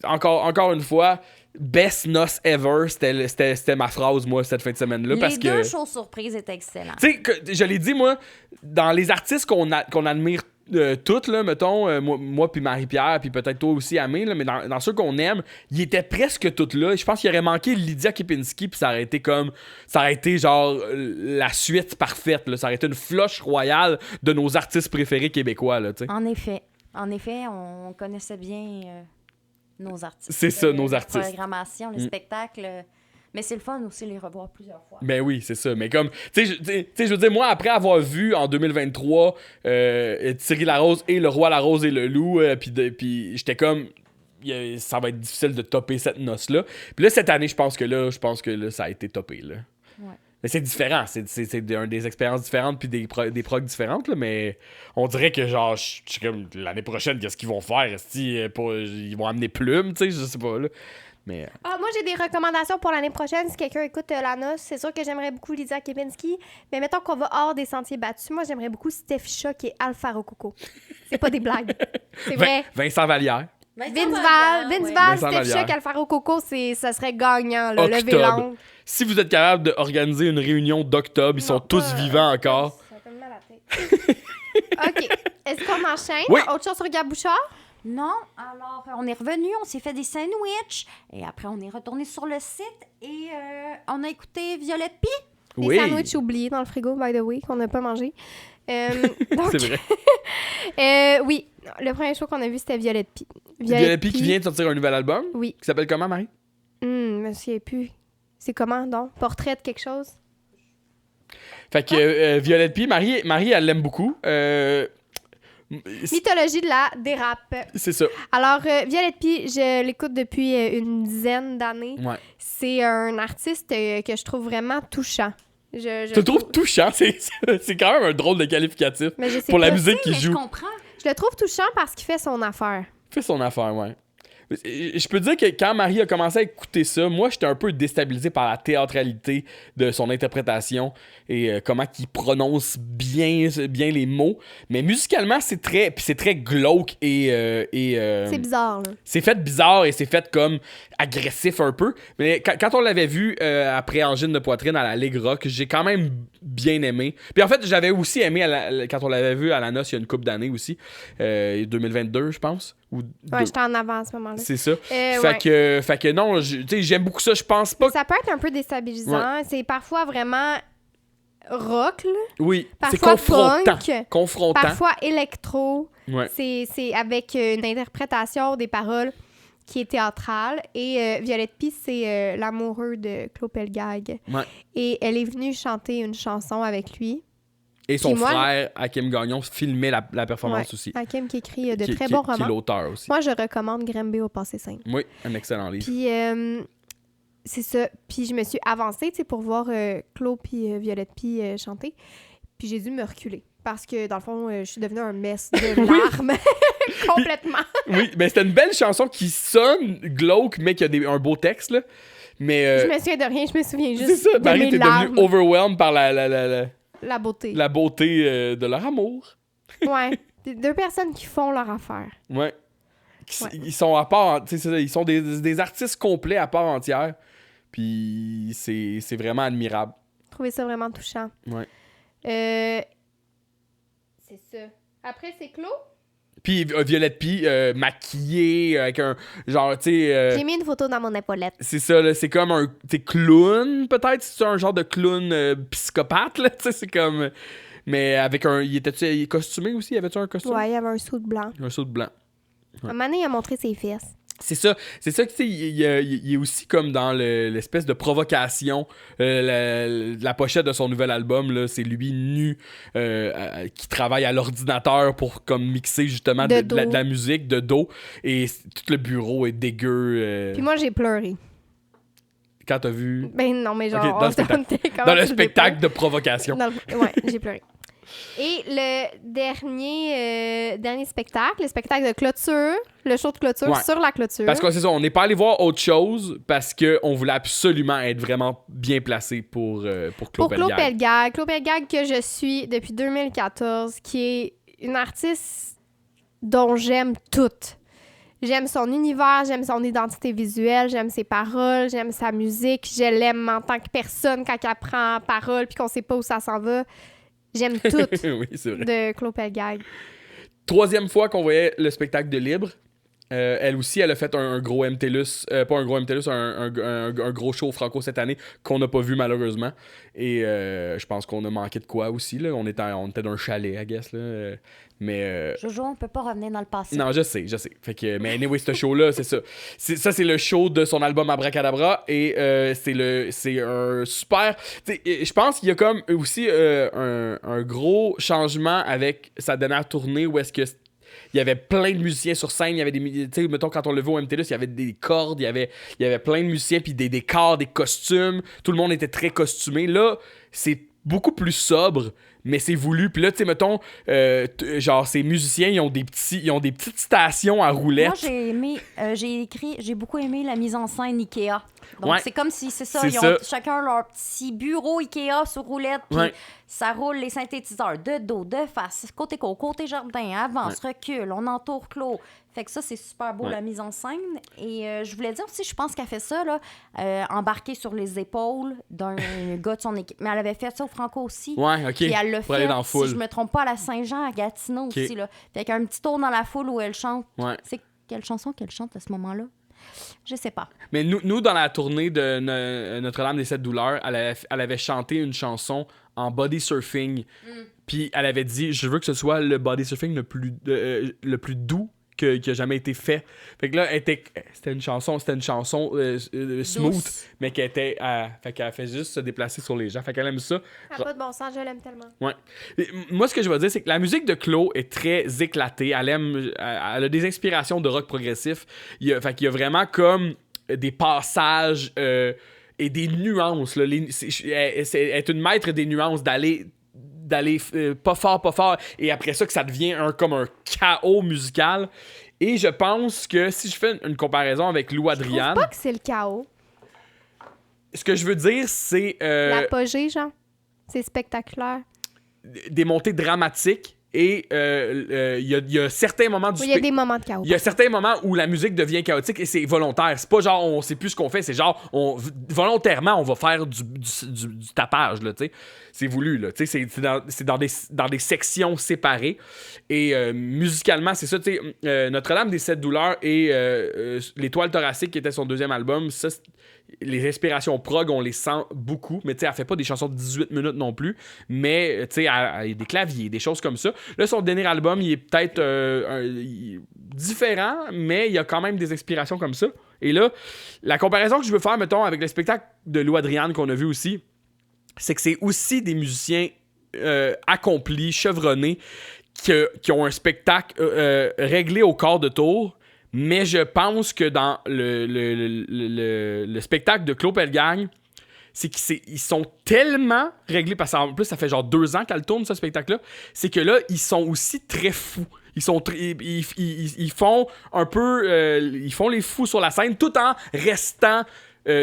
S2: encore une fois, best noce ever, c'était ma phrase, moi, cette fin de semaine-là, parce
S4: Les
S2: que...
S4: deux shows surprises étaient excellents.
S2: Tu sais, je l'ai dit, moi, dans les artistes qu'on admire toutes, là, mettons, moi puis Marie-Pierre, puis peut-être toi aussi, Amé, là, mais dans ceux qu'on aime, ils étaient presque toutes là. Je pense qu'il aurait manqué Lydia Kepinski, puis ça aurait été genre la suite parfaite, là. Ça aurait été une floche royale de nos artistes préférés québécois, là, tu sais.
S4: En effet, on connaissait bien nos artistes.
S2: C'est ça, nos
S4: La
S2: artistes.
S4: programmation, les spectacles. Mais c'est le fun aussi les revoir plusieurs fois.
S2: Ben oui, c'est ça. Mais comme, tu sais, je veux dire, moi, après avoir vu en 2023 Thierry Larose et Le Roi, la Rose et le Loup, puis j'étais comme, ça va être difficile de topper cette noce-là. Puis là, cette année, je pense que là, ça a été topé, là.
S4: Ouais.
S2: Mais c'est différent, c'est des expériences différentes puis des progs différentes, là, mais on dirait que genre, je suis comme, l'année prochaine, qu'est-ce qu'ils vont faire? Ils vont amener Plume, tu sais, je sais pas, là. Mais...
S3: Ah, moi, j'ai des recommandations pour l'année prochaine. Si quelqu'un écoute la noce, c'est sûr que j'aimerais beaucoup Lydia Kepinski. Mais mettons qu'on va hors des sentiers battus. Moi, j'aimerais beaucoup Steph Shaw qui est Alpha Rococo. C'est pas des blagues. C'est vrai.
S2: Vincent Vallière.
S3: Vince Val,
S2: Vincent
S3: Steph Shaw,
S2: Vallière.
S3: Alfaro Coco, ça serait gagnant, là. Levez
S2: Octobre.
S3: l'ongle.
S2: Si vous êtes capable d'organiser une réunion d'octobre, ils sont tous vivants encore.
S3: Ça fait mal à la tête. OK. Est-ce qu'on enchaîne?
S2: Oui.
S3: Autre chose sur Gab Bouchard?
S4: Non, alors on est revenu, on s'est fait des sandwichs et après on est retourné sur le site et on a écouté Violette P.
S3: Des
S2: Oui,
S3: sandwichs oubliés dans le frigo, by the way, qu'on n'a pas mangé. Donc,
S2: c'est vrai.
S3: oui, le premier show qu'on a vu, c'était Violette P.
S2: Violette P qui vient de sortir un nouvel album.
S3: Oui.
S2: Qui s'appelle comment, Marie?
S3: Je me souviens plus. C'est comment, donc? Portrait de quelque chose?
S2: Fait que Violette P, Marie, elle l'aime beaucoup.
S3: Mythologie de la dérape.
S2: C'est ça.
S3: Alors, Violette P, je l'écoute depuis une dizaine d'années.
S2: Ouais.
S3: C'est un artiste que je trouve vraiment touchant. Je
S2: Tu le trouves touchant? C'est quand même un drôle de qualificatif
S3: Mais je sais
S2: pour la
S3: pas.
S2: musique qu'il
S4: Mais je
S2: joue.
S4: comprends.
S3: Je le trouve touchant parce qu'il fait son affaire.
S2: Fait son affaire, ouais. Je peux dire que quand Marie a commencé à écouter ça, moi, j'étais un peu déstabilisé par la théâtralité de son interprétation et comment il prononce bien les mots. Mais musicalement, c'est très glauque et
S3: C'est bizarre, là.
S2: c'est fait bizarre et c'est fait comme agressif un peu. Mais quand on l'avait vu après Angine de poitrine à la Ligue Rock, j'ai quand même bien aimé. Puis en fait, j'avais aussi aimé quand on l'avait vu à la noce il y a une couple d'années aussi. 2022, je pense.
S3: Ouais, j'étais en avant à ce moment-là.
S2: C'est ça.
S3: Ouais.
S2: Fait que non, tu sais, j'aime beaucoup ça. Je pense pas que...
S3: Ça peut être un peu déstabilisant. C'est parfois vraiment rock, là.
S2: Oui, c'est
S3: Parfois
S2: confrontant.
S3: punk.
S2: Confrontant.
S3: Parfois électro.
S2: Ouais.
S3: C'est avec une interprétation des paroles qui est théâtrale. Et Violette P, c'est l'amoureux de Claude Pelgag.
S2: Ouais.
S3: Et elle est venue chanter une chanson avec lui.
S2: Et son
S3: Puis moi,
S2: frère, Hakim Gagnon, filmait la performance
S3: Ouais,
S2: aussi.
S3: Hakim qui écrit de
S2: Qui-
S3: très
S2: qui-
S3: bons
S2: Qui est
S3: romans.
S2: l'auteur aussi.
S3: Moi, je recommande Grimby au passé simple.
S2: Oui, un excellent livre.
S3: Puis, c'est ça. Puis, je me suis avancée, tu sais, pour voir Claude puis Violette P chanter. Puis, j'ai dû me reculer. Parce que, dans le fond, je suis devenue un mess de larmes. Complètement.
S2: Oui, mais c'était une belle chanson qui sonne glauque, mais qui a un beau texte, là. Mais...
S3: Je me souviens de rien, je me souviens juste
S2: c'est ça,
S3: de
S2: Marie,
S3: mes
S2: t'es
S3: larmes.
S2: devenue overwhelmed par la
S3: La beauté.
S2: beauté de leur amour.
S3: Ouais. Deux personnes qui font leur affaire.
S2: Ouais.
S3: Ouais.
S2: Ils sont à part... Tu sais, c'est ça, ils sont des artistes complets à part entière. Puis c'est vraiment admirable.
S3: Je trouvais ça vraiment touchant.
S2: Ouais.
S3: C'est ça. Après, c'est Claude.
S2: Puis Violette P, maquillée, avec un... Genre, tu sais...
S3: J'ai mis une photo dans mon épaulette.
S2: c'est ça, là, c'est comme un... T'es clown, peut-être? C'est un genre de clown psychopathe, là? Tu sais, c'est comme... Mais avec un... Il était-tu costumé aussi? Y avait-tu un costume?
S3: Ouais, il y avait un saut de blanc.
S2: Un saut de blanc.
S3: Un moment donné, il a montré ses fesses.
S2: C'est ça, tu sais, il est aussi comme dans l'espèce de provocation. La pochette de son nouvel album, là, c'est lui nu, qui travaille à l'ordinateur pour comme mixer justement
S3: De
S2: de la musique de dos. Et tout le bureau est dégueu.
S3: Puis moi, j'ai pleuré.
S2: Quand t'as vu...
S3: Ben non, mais genre,
S2: Ok, dans le spectacle. Dans le spectacle de provocation.
S3: Ouais, j'ai pleuré. Et le dernier spectacle, le spectacle de clôture, le show de clôture
S2: Ouais.
S3: sur la clôture.
S2: Parce que c'est ça, on n'est pas allé voir autre chose parce qu'on voulait absolument être vraiment bien placé pour Claude
S3: Pour Claude
S2: Pelgag.
S3: Pelgag. Claude Pelgag que je suis depuis 2014, qui est une artiste dont j'aime tout. J'aime son univers, j'aime son identité visuelle, j'aime ses paroles, j'aime sa musique, je l'aime en tant que personne quand elle prend parole puis qu'on sait pas où ça s'en va. J'aime tout
S2: Oui, c'est vrai.
S3: de Claude Pelgag.
S2: Troisième fois qu'on voyait le spectacle de Libre. Elle aussi, elle a fait un gros MTLUS, pas un gros MTLUS, un gros show franco cette année qu'on n'a pas vu malheureusement. Et je pense qu'on a manqué de quoi aussi, là. On était dans un chalet, I guess, là. Mais...
S4: Jojo, on peut pas revenir dans le passé.
S2: Non, je sais. Fait que, mais anyway, ce show-là, c'est ça. Ça, c'est le show de son album Abracadabra. Et c'est un super... Je pense qu'il y a comme aussi un gros changement avec sa dernière tournée où est-ce que il y avait plein de musiciens sur scène, il y avait des, tu sais, mettons quand on le voit au MTLUS, il y avait des cordes, il y avait plein de musiciens, puis des décors, des costumes, tout le monde était très costumé. Là, c'est beaucoup plus sobre, mais c'est voulu. Puis là, tu sais, mettons, genre, ces musiciens, ils ont des petites stations à roulettes.
S4: Moi, j'ai beaucoup aimé la mise en scène Ikea. Donc,
S2: Ouais.
S4: c'est comme si, c'est ça,
S2: C'est
S4: ils ont
S2: ça.
S4: chacun leur petit bureau Ikea sur roulette, puis
S2: Ouais.
S4: ça roule les synthétiseurs de dos, de face, côté côté jardin, avance, recule, on entoure clos. Fait que ça, c'est super beau,
S2: Ouais.
S4: la mise en scène. Et je voulais dire aussi, je pense qu'elle fait ça, là, embarqué sur les épaules d'un gars de son équipe. Mais elle avait fait ça au Franco aussi.
S2: Ouais, ok.
S4: Puis elle l'a
S2: Pour aller
S4: fait,
S2: dans la foule.
S4: si je me trompe pas, à la Saint-Jean, à Gatineau aussi. Là. Fait qu'un petit tour dans la foule où elle chante.
S2: Ouais.
S4: C'est quelle chanson qu'elle chante à ce moment-là? Je sais pas.
S2: Mais nous, dans la tournée de Notre-Dame des Sept Douleurs, elle avait chanté une chanson en body surfing. Puis elle avait dit, je veux que ce soit le body surfing le plus doux qui a jamais été fait. Fait que là, c'était une chanson smooth,
S4: Douce.
S2: mais fait qu'elle fait juste se déplacer sur les gens. Fait qu'elle aime ça.
S3: Ça n'a pas de bon sens, je l'aime tellement.
S2: Ouais. Et moi, ce que je veux dire, c'est que la musique de Chloe est très éclatée. Elle a des inspirations de rock progressif. Fait qu'il y a vraiment comme des passages et des nuances. Là. Elle est une maître des nuances, d'aller pas fort, et après ça, que ça devient comme un chaos musical. Et je pense que si je fais une comparaison avec Lou
S3: Je
S2: Adriane,
S3: trouve pas que c'est le chaos.
S2: ce que je veux dire, c'est
S3: L'apogée, genre. C'est spectaculaire.
S2: des montées dramatiques. Et il y a certains moments du
S3: Oui, il y a des moments de chaos.
S2: Il y a certains moments où la musique devient chaotique et c'est volontaire. C'est pas genre on sait plus ce qu'on fait, c'est genre volontairement on va faire du tapage, là, tu sais. C'est voulu, là, tu sais, c'est dans des sections séparées. Et musicalement, c'est ça, tu sais, Notre-Dame des Sept Douleurs et L'Étoile thoracique, qui était son deuxième album, ça, les inspirations prog, on les sent beaucoup, mais tu sais, elle fait pas des chansons de 18 minutes non plus, mais tu sais, il y a des claviers, des choses comme ça. Là, son dernier album, il est peut-être différent, mais il y a quand même des inspirations comme ça. Et là, la comparaison que je veux faire, mettons, avec le spectacle de Lou Adriane qu'on a vu aussi, c'est que c'est aussi des musiciens accomplis, chevronnés, qui ont un spectacle réglé au quart de tour. Mais je pense que dans le spectacle de Claude Pelgagne, c'est qu'ils sont tellement réglés, parce qu'en plus, ça fait genre 2 ans qu'elle tourne, ce spectacle-là, c'est que là, ils sont aussi très fous. Ils font un peu... ils font les fous sur la scène, tout en restant...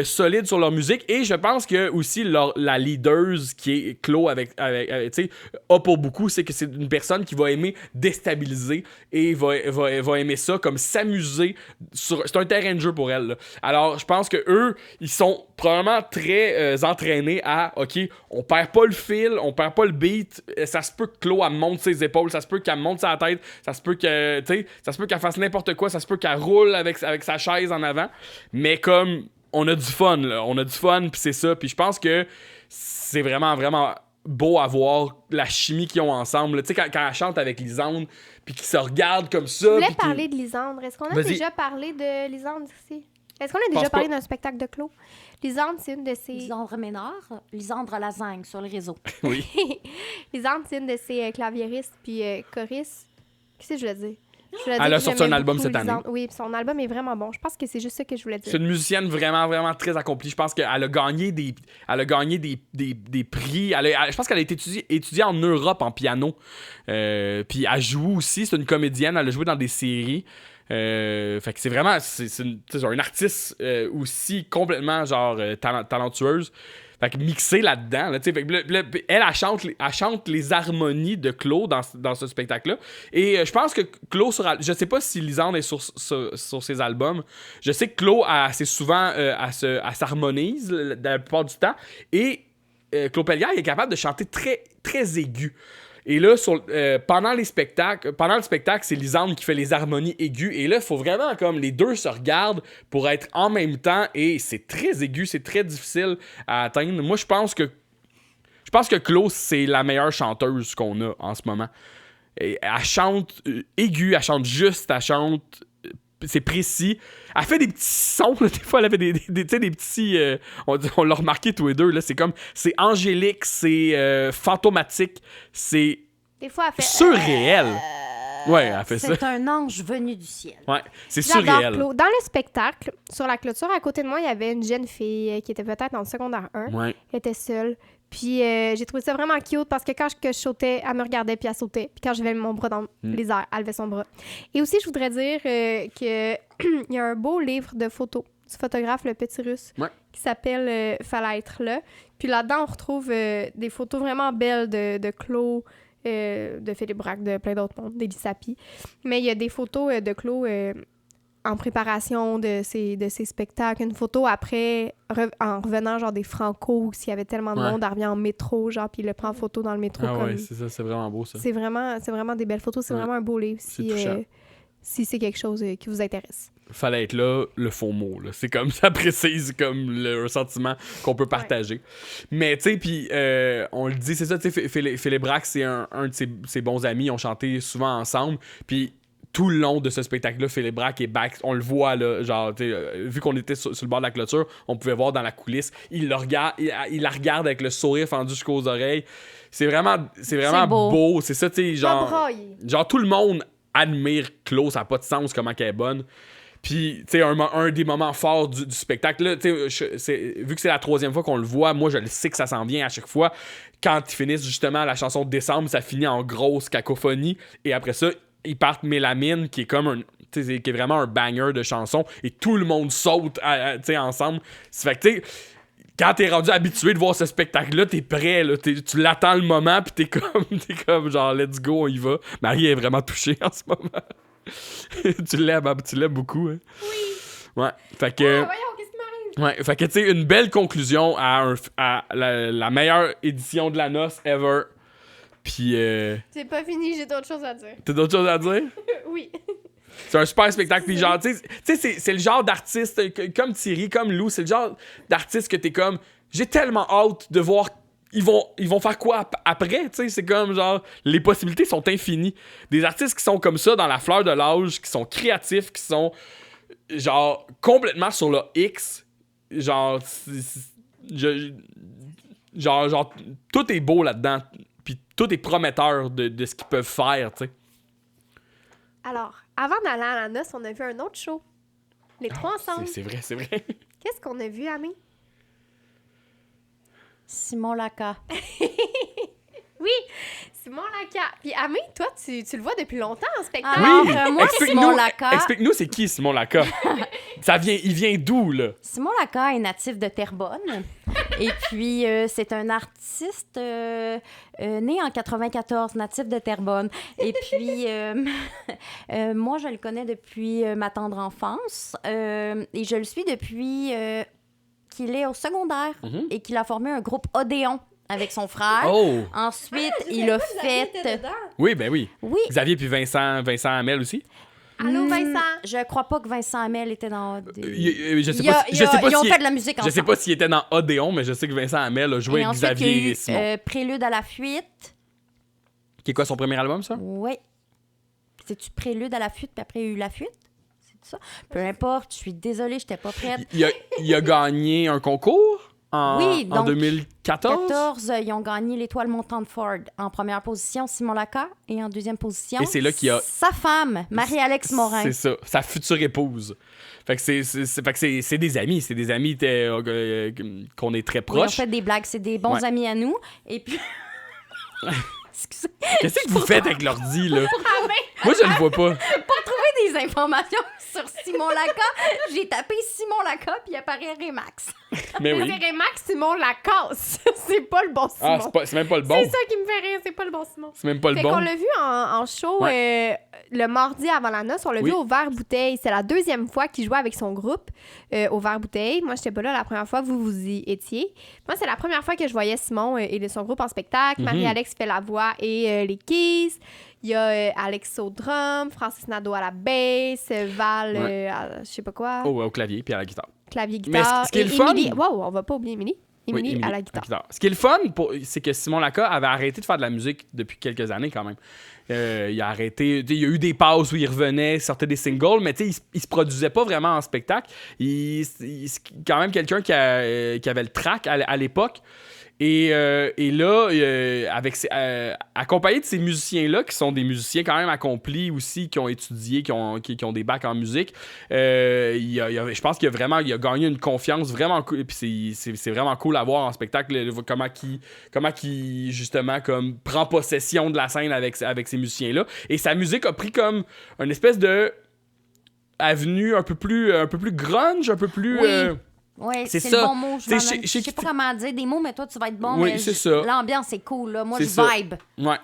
S2: solides sur leur musique, et je pense que aussi la leader qui est Chloe avec tu sais, a pour beaucoup, c'est que c'est une personne qui va aimer déstabiliser et va aimer ça comme s'amuser c'est un terrain de jeu pour elle, là. Alors je pense que eux ils sont probablement très entraînés à ok, on perd pas le fil, on perd pas le beat, ça se peut que Chloe elle monte ses épaules, ça se peut qu'elle monte sa tête, ça se peut que tu sais, ça se peut qu'elle fasse n'importe quoi, ça se peut qu'elle roule avec sa chaise en avant, mais comme on a du fun, là. On a du fun, puis c'est ça. Puis je pense que c'est vraiment, vraiment beau à voir la chimie qu'ils ont ensemble. Tu sais, quand elle chante avec Lisandre, puis qu'ils se regardent comme ça.
S3: Je voulais
S2: puis
S3: parler de Lisandre. Est-ce qu'on a
S2: Vas-y.
S3: déjà parlé de Lisandre ici? Est-ce qu'on a
S2: Pense
S3: déjà parlé
S2: pas.
S3: d'un spectacle de Claude? Lisandre, c'est une de ses...
S4: Lisandre Ménard, Lisandre Lasagne sur le réseau.
S2: Oui.
S3: Lisandre, c'est une de ses claviéristes puis choristes. Qu'est-ce que je voulais dire?
S2: Elle a sorti un album cette année.
S3: Oui, puis son album est vraiment bon. Je pense que c'est juste ça que je voulais dire.
S2: C'est une musicienne vraiment, vraiment très accomplie. Je pense qu'elle a gagné des prix. Je pense qu'elle a été étudiée en Europe en piano. Puis elle joue aussi. C'est une comédienne. Elle a joué dans des séries. Fait que c'est vraiment... C'est une artiste aussi complètement genre talentueuse. Fait que mixée là-dedans, là, tu sais, fait que elle chante les harmonies de Claude dans ce spectacle-là. Et je pense que Claude, je sais pas si Lisandre est sur ses albums. Je sais que Claude, assez souvent, elle s'harmonise la plupart du temps. Et Claude Pelgag est capable de chanter très, très aigu. Et là, pendant le spectacle, c'est Lisandre qui fait les harmonies aiguës. Et là, il faut vraiment comme les deux se regardent pour être en même temps. Et c'est très aigu, c'est très difficile à atteindre. Moi, je pense que Claude, c'est la meilleure chanteuse qu'on a en ce moment. Et elle chante aiguë, elle chante juste, elle chante... c'est précis. Elle fait des petits sons, là. Des fois, elle fait des petits... on l'a remarqué tous les deux, là. C'est angélique, c'est fantomatique, c'est
S3: Des fois, elle fait...
S2: surréel. Ouais, elle fait ça.
S4: C'est un ange venu du ciel.
S2: Ouais, c'est
S3: J'adore
S2: surréel.
S3: Claude. Dans le spectacle, sur la clôture, à côté de moi, il y avait une jeune fille qui était peut-être en secondaire 1.
S2: Ouais.
S3: Elle était seule. Puis j'ai trouvé ça vraiment cute parce que quand je sautais, elle me regardait puis elle sautait. Puis quand je levais mon bras dans les airs, elle levait son bras. Et aussi, je voudrais dire qu'il y a un beau livre de photos du photographe Le Petit Russe qui s'appelle Fallait être là. Puis là-dedans, on retrouve des photos vraiment belles de Claude, de Philippe Braque, de plein d'autres mondes, d'Élie Sapi. Mais il y a des photos de Claude en préparation de ses spectacles. Une photo après, en revenant, genre des Franco, s'il y avait tellement de monde, elle revient en métro, genre, puis il le prend en photo dans le métro.
S2: Ah
S3: comme...
S2: ouais, c'est ça, c'est vraiment beau, ça.
S3: C'est vraiment des belles photos. C'est vraiment un beau livre si c'est quelque chose qui vous intéresse.
S2: Fallait être là, le faux mot. Là. C'est comme ça précise comme un sentiment qu'on peut partager. Mais tu sais, puis on le dit, c'est ça, tu sais, Philippe Braque, c'est un de ses bons amis, ils ont chanté souvent ensemble. Puis tout le long de ce spectacle-là, Philippe Braque est back. On le voit, là, genre, vu qu'on était sur le bord de la clôture, on pouvait voir dans la coulisse. Il la regarde avec le sourire fendu jusqu'aux oreilles. C'est vraiment beau. C'est ça, tu sais, genre tout le monde admire Claude, ça n'a pas de sens comment elle est bonne. Puis, tu sais, un des moments forts du spectacle, là, vu que c'est la 3e fois qu'on le voit, moi, je le sais que ça s'en vient à chaque fois. Quand ils finissent justement la chanson de Décembre, ça finit en grosse cacophonie. Et après ça, ils partent Mélamine, qui est comme qui est vraiment un banger de chanson. Et tout le monde saute ensemble. Ça fait que, tu sais, quand t'es rendu habitué de voir ce spectacle-là, t'es prêt, là, tu l'attends le moment, puis t'es comme genre, let's go, on y va. Marie est vraiment touchée en ce moment. tu l'aimes beaucoup, hein? Oui. Ouais, fait que...
S3: voyons, qu'est-ce qui m'arrive?
S2: Ouais, fait que, tu sais, une belle conclusion à la meilleure édition de la noce ever. Puis...
S3: C'est pas fini, j'ai d'autres choses à dire.
S2: T'as d'autres choses à dire?
S3: Oui.
S2: C'est un super spectacle. Puis genre, tu sais, c'est le genre d'artiste, comme Thierry, comme Lou, c'est le genre d'artiste que t'es comme, j'ai tellement hâte de voir, ils vont faire quoi après, tu sais, c'est comme genre, les possibilités sont infinies. Des artistes qui sont comme ça, dans la fleur de l'âge, qui sont créatifs, qui sont, genre, complètement sur le X, genre, genre, tout est beau là-dedans, puis tout est prometteur de ce qu'ils peuvent faire, tu sais.
S3: Alors, avant d'aller à la noce, on a vu un autre show. Les trois ensemble.
S2: C'est vrai.
S3: Qu'est-ce qu'on a vu, Amé?
S4: Simon Laka.
S3: Oui, Simon Laka. Puis Amé, toi, tu le vois depuis longtemps en spectacle.
S4: Alors, moi, Simon Laka...
S2: Explique-nous, c'est qui Simon Laka? Il vient d'où, là?
S4: Simon Laka est natif de Terrebonne. Et puis, c'est un artiste né en 94, natif de Terrebonne. Et puis, moi, je le connais depuis ma tendre enfance. Et je le suis depuis qu'il est au secondaire et qu'il a formé un groupe Odéon avec son frère.
S2: Oh!
S4: Ensuite, il a fait...
S2: Oui, ben oui.
S4: Oui.
S2: Xavier puis Vincent Hamel aussi?
S3: Allô, Vincent?
S4: Je crois pas que Vincent Hamel était dans...
S2: Je sais pas
S4: ils ont fait de la musique ensemble.
S2: Je sais pas s'il était dans Odéon, mais je sais que Vincent Hamel a joué
S4: et
S2: avec
S4: ensuite,
S2: Xavier
S4: il y a eu,
S2: et Simon.
S4: Prélude à la fuite.
S2: Qui est quoi, son premier album, ça?
S4: Oui. C'est-tu Prélude à la fuite, puis après, il y a eu La fuite? C'est ça? Peu importe, je suis désolée, j'étais pas prête.
S2: Il a gagné un concours en 2014?
S4: 14, ils ont gagné l'Étoile montante Ford. En première position, Simon Laka. Et en deuxième position,
S2: Et c'est là qu'il y a...
S4: sa femme, Marie-Alex Morin.
S2: C'est ça, sa future épouse. Fait que c'est des amis. C'est des amis qu'on est très
S4: Oui, on
S2: proches.
S4: fait des blagues, c'est des bons amis à nous. Et puis... Excusez.
S2: Qu'est-ce que vous faites avec l'ordi, là? Moi, je le vois pas.
S4: Pour trouver des informations sur Simon Laka, j'ai tapé Simon Laka, puis il apparaît Remax.
S2: Mais oui.
S3: C'est Remax Simon Lacasse. C'est pas le bon Simon.
S2: C'est même pas le bon.
S3: C'est ça qui me fait rire, c'est pas le bon Simon.
S2: C'est même pas le
S3: Fait
S2: bon.
S3: qu'on l'a vu en show le mardi avant la noce. On l'a vu au Vert Bouteille. C'est la deuxième fois qu'il jouait avec son groupe au Vert Bouteille. Moi, j'étais pas là la première fois, vous y étiez. Moi, c'est la première fois que je voyais Simon et son groupe en spectacle. Marie-Alex fait la voix et les keys. Il y a Alex au drum, Francis Nadeau à la bass, Val à je sais pas quoi.
S2: Au clavier puis à la guitare.
S3: Clavier, guitare.
S2: Mais ce qui est le fun...
S3: Wow, on va pas oublier Émilie. Émilie à la guitare.
S2: Ce qui est le fun, c'est que Simon Laka avait arrêté de faire de la musique depuis quelques années quand même. Il a arrêté. Il y a eu des pauses où il revenait, sortait des singles, mais il se produisait pas vraiment en spectacle. C'est quand même quelqu'un qui avait le track à l'époque. Et là, accompagné de ces musiciens-là, qui sont des musiciens quand même accomplis aussi, qui ont étudié, qui ont des bacs en musique, je pense qu'il a gagné une confiance vraiment cool. Puis c'est vraiment cool à voir en spectacle, comment qu'il justement comme prend possession de la scène avec ces musiciens-là. Et sa musique a pris comme une espèce de avenue un peu plus grunge, un peu plus...
S4: Oui. Oui, c'est
S2: ça.
S4: le bon mot. Je sais pas comment dire des mots, mais toi, tu vas être bon.
S2: Oui,
S4: mais
S2: c'est ça.
S4: L'ambiance est cool, là. Moi,
S2: C'est
S4: je
S2: ça.
S4: vibe.
S2: Ouais,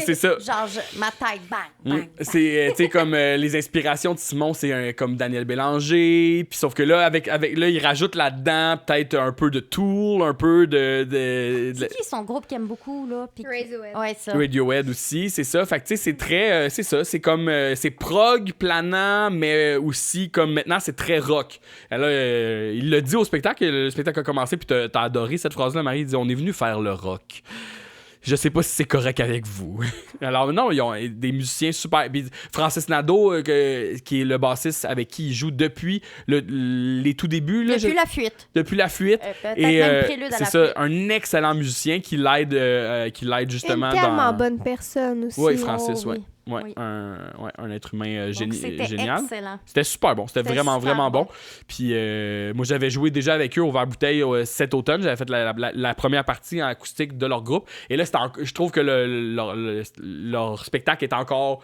S2: c'est ça.
S4: Genre, ma tête, bang, bang.
S2: C'est, tu sais, comme les inspirations de Simon, c'est comme Daniel Bélanger. Puis sauf que là, là, il rajoute là-dedans peut-être un peu de Tool, un peu de
S4: C'est qui son groupe qu'il aime beaucoup, là?
S3: Radiohead.
S4: Ouais, ça.
S2: Radiohead aussi, c'est ça. Fait que tu sais, c'est très... c'est ça, c'est comme... c'est prog, planant, mais aussi comme maintenant, c'est très rock. Et là, il l'a dit au spectacle, le spectacle a commencé, puis t'as adoré cette phrase-là, Marie, il dit « On est venu faire le rock ». Je sais pas si c'est correct avec vous. Alors non, ils ont des musiciens super... Puis Francis Nadeau, qui est le bassiste avec qui il joue depuis les tout débuts. Là,
S4: Depuis la fuite.
S2: Depuis la fuite.
S4: Peut-être
S2: Et
S4: même prélude à
S2: c'est
S4: la
S2: ça,
S4: fuite.
S2: un excellent musicien qui l'aide justement
S3: Une tellement
S2: dans...
S3: bonne personne aussi.
S2: Oui, Francis,
S4: Oh,
S2: oui.
S4: oui.
S2: Ouais,
S4: Oui.
S2: un être humain
S4: Donc, c'était
S2: génial.
S4: excellent.
S2: C'était super bon. C'était vraiment,
S4: super
S2: vraiment bon.
S4: bon.
S2: Puis moi, j'avais joué déjà avec eux au Vert-Bouteille cet automne. J'avais fait la première partie en acoustique de leur groupe. Et là, je trouve que leur spectacle est encore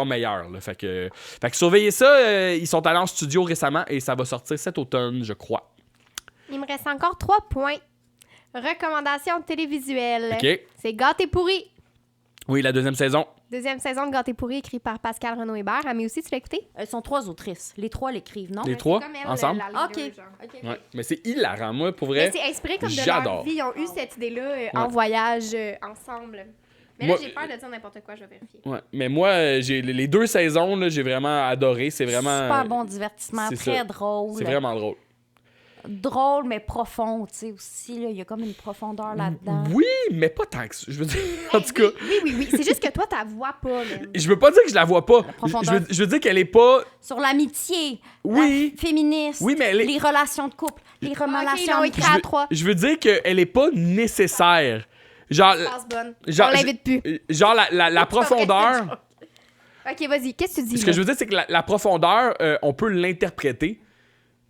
S2: meilleur. Là. Fait que surveillez ça. Ils sont allés en studio récemment et ça va sortir cet automne, je crois.
S3: Il me reste encore 3 points. Recommandations télévisuelles.
S2: OK.
S3: C'est Gâté pourri.
S2: Oui, la deuxième saison.
S3: Deuxième saison de Gâté pourri, écrit par Pascal Renaud-Hébert. Ami aussi, tu l'as écouté?
S4: Elles sont 3 autrices. Les 3 l'écrivent, non?
S2: Les 3 ensemble?
S4: OK.
S2: Ouais. Mais c'est hilarant, moi, pour vrai.
S3: Mais c'est inspiré comme de
S2: J'adore.
S3: leur vie. Ils ont eu cette idée-là en voyage ensemble. Mais
S2: Moi-
S3: là, j'ai peur de dire n'importe quoi, je vais vérifier.
S2: Ouais. Mais moi, j'ai les 2 saisons, là, j'ai vraiment adoré. C'est vraiment...
S4: Super bon divertissement,
S2: c'est
S4: très
S2: ça.
S4: drôle.
S2: C'est vraiment drôle.
S4: Drôle, mais profond, tu sais, aussi. Là, il y a comme une profondeur là-dedans.
S2: Oui, mais pas tant que ça. Je veux dire, en tout cas,
S3: Oui. C'est juste que toi, t'as vois pas, man.
S2: je veux pas dire que je la vois pas.
S4: profondeur.
S2: Je veux dire qu'elle est pas...
S4: Sur l'amitié,
S2: Oui.
S4: la féministe,
S2: Oui, mais elle est-
S4: les relations de couple, les
S3: Ok, ils
S4: relations
S3: l'ont
S4: de
S3: écrit à 3.
S2: Je veux dire qu'elle est pas nécessaire. Genre...
S3: Passe bonne.
S2: genre
S3: On l'invite plus.
S2: Genre, la profondeur...
S3: Ok, vas-y, qu'est-ce que tu dis?
S2: Ce que je veux dire, c'est que la profondeur, on peut l'interpréter,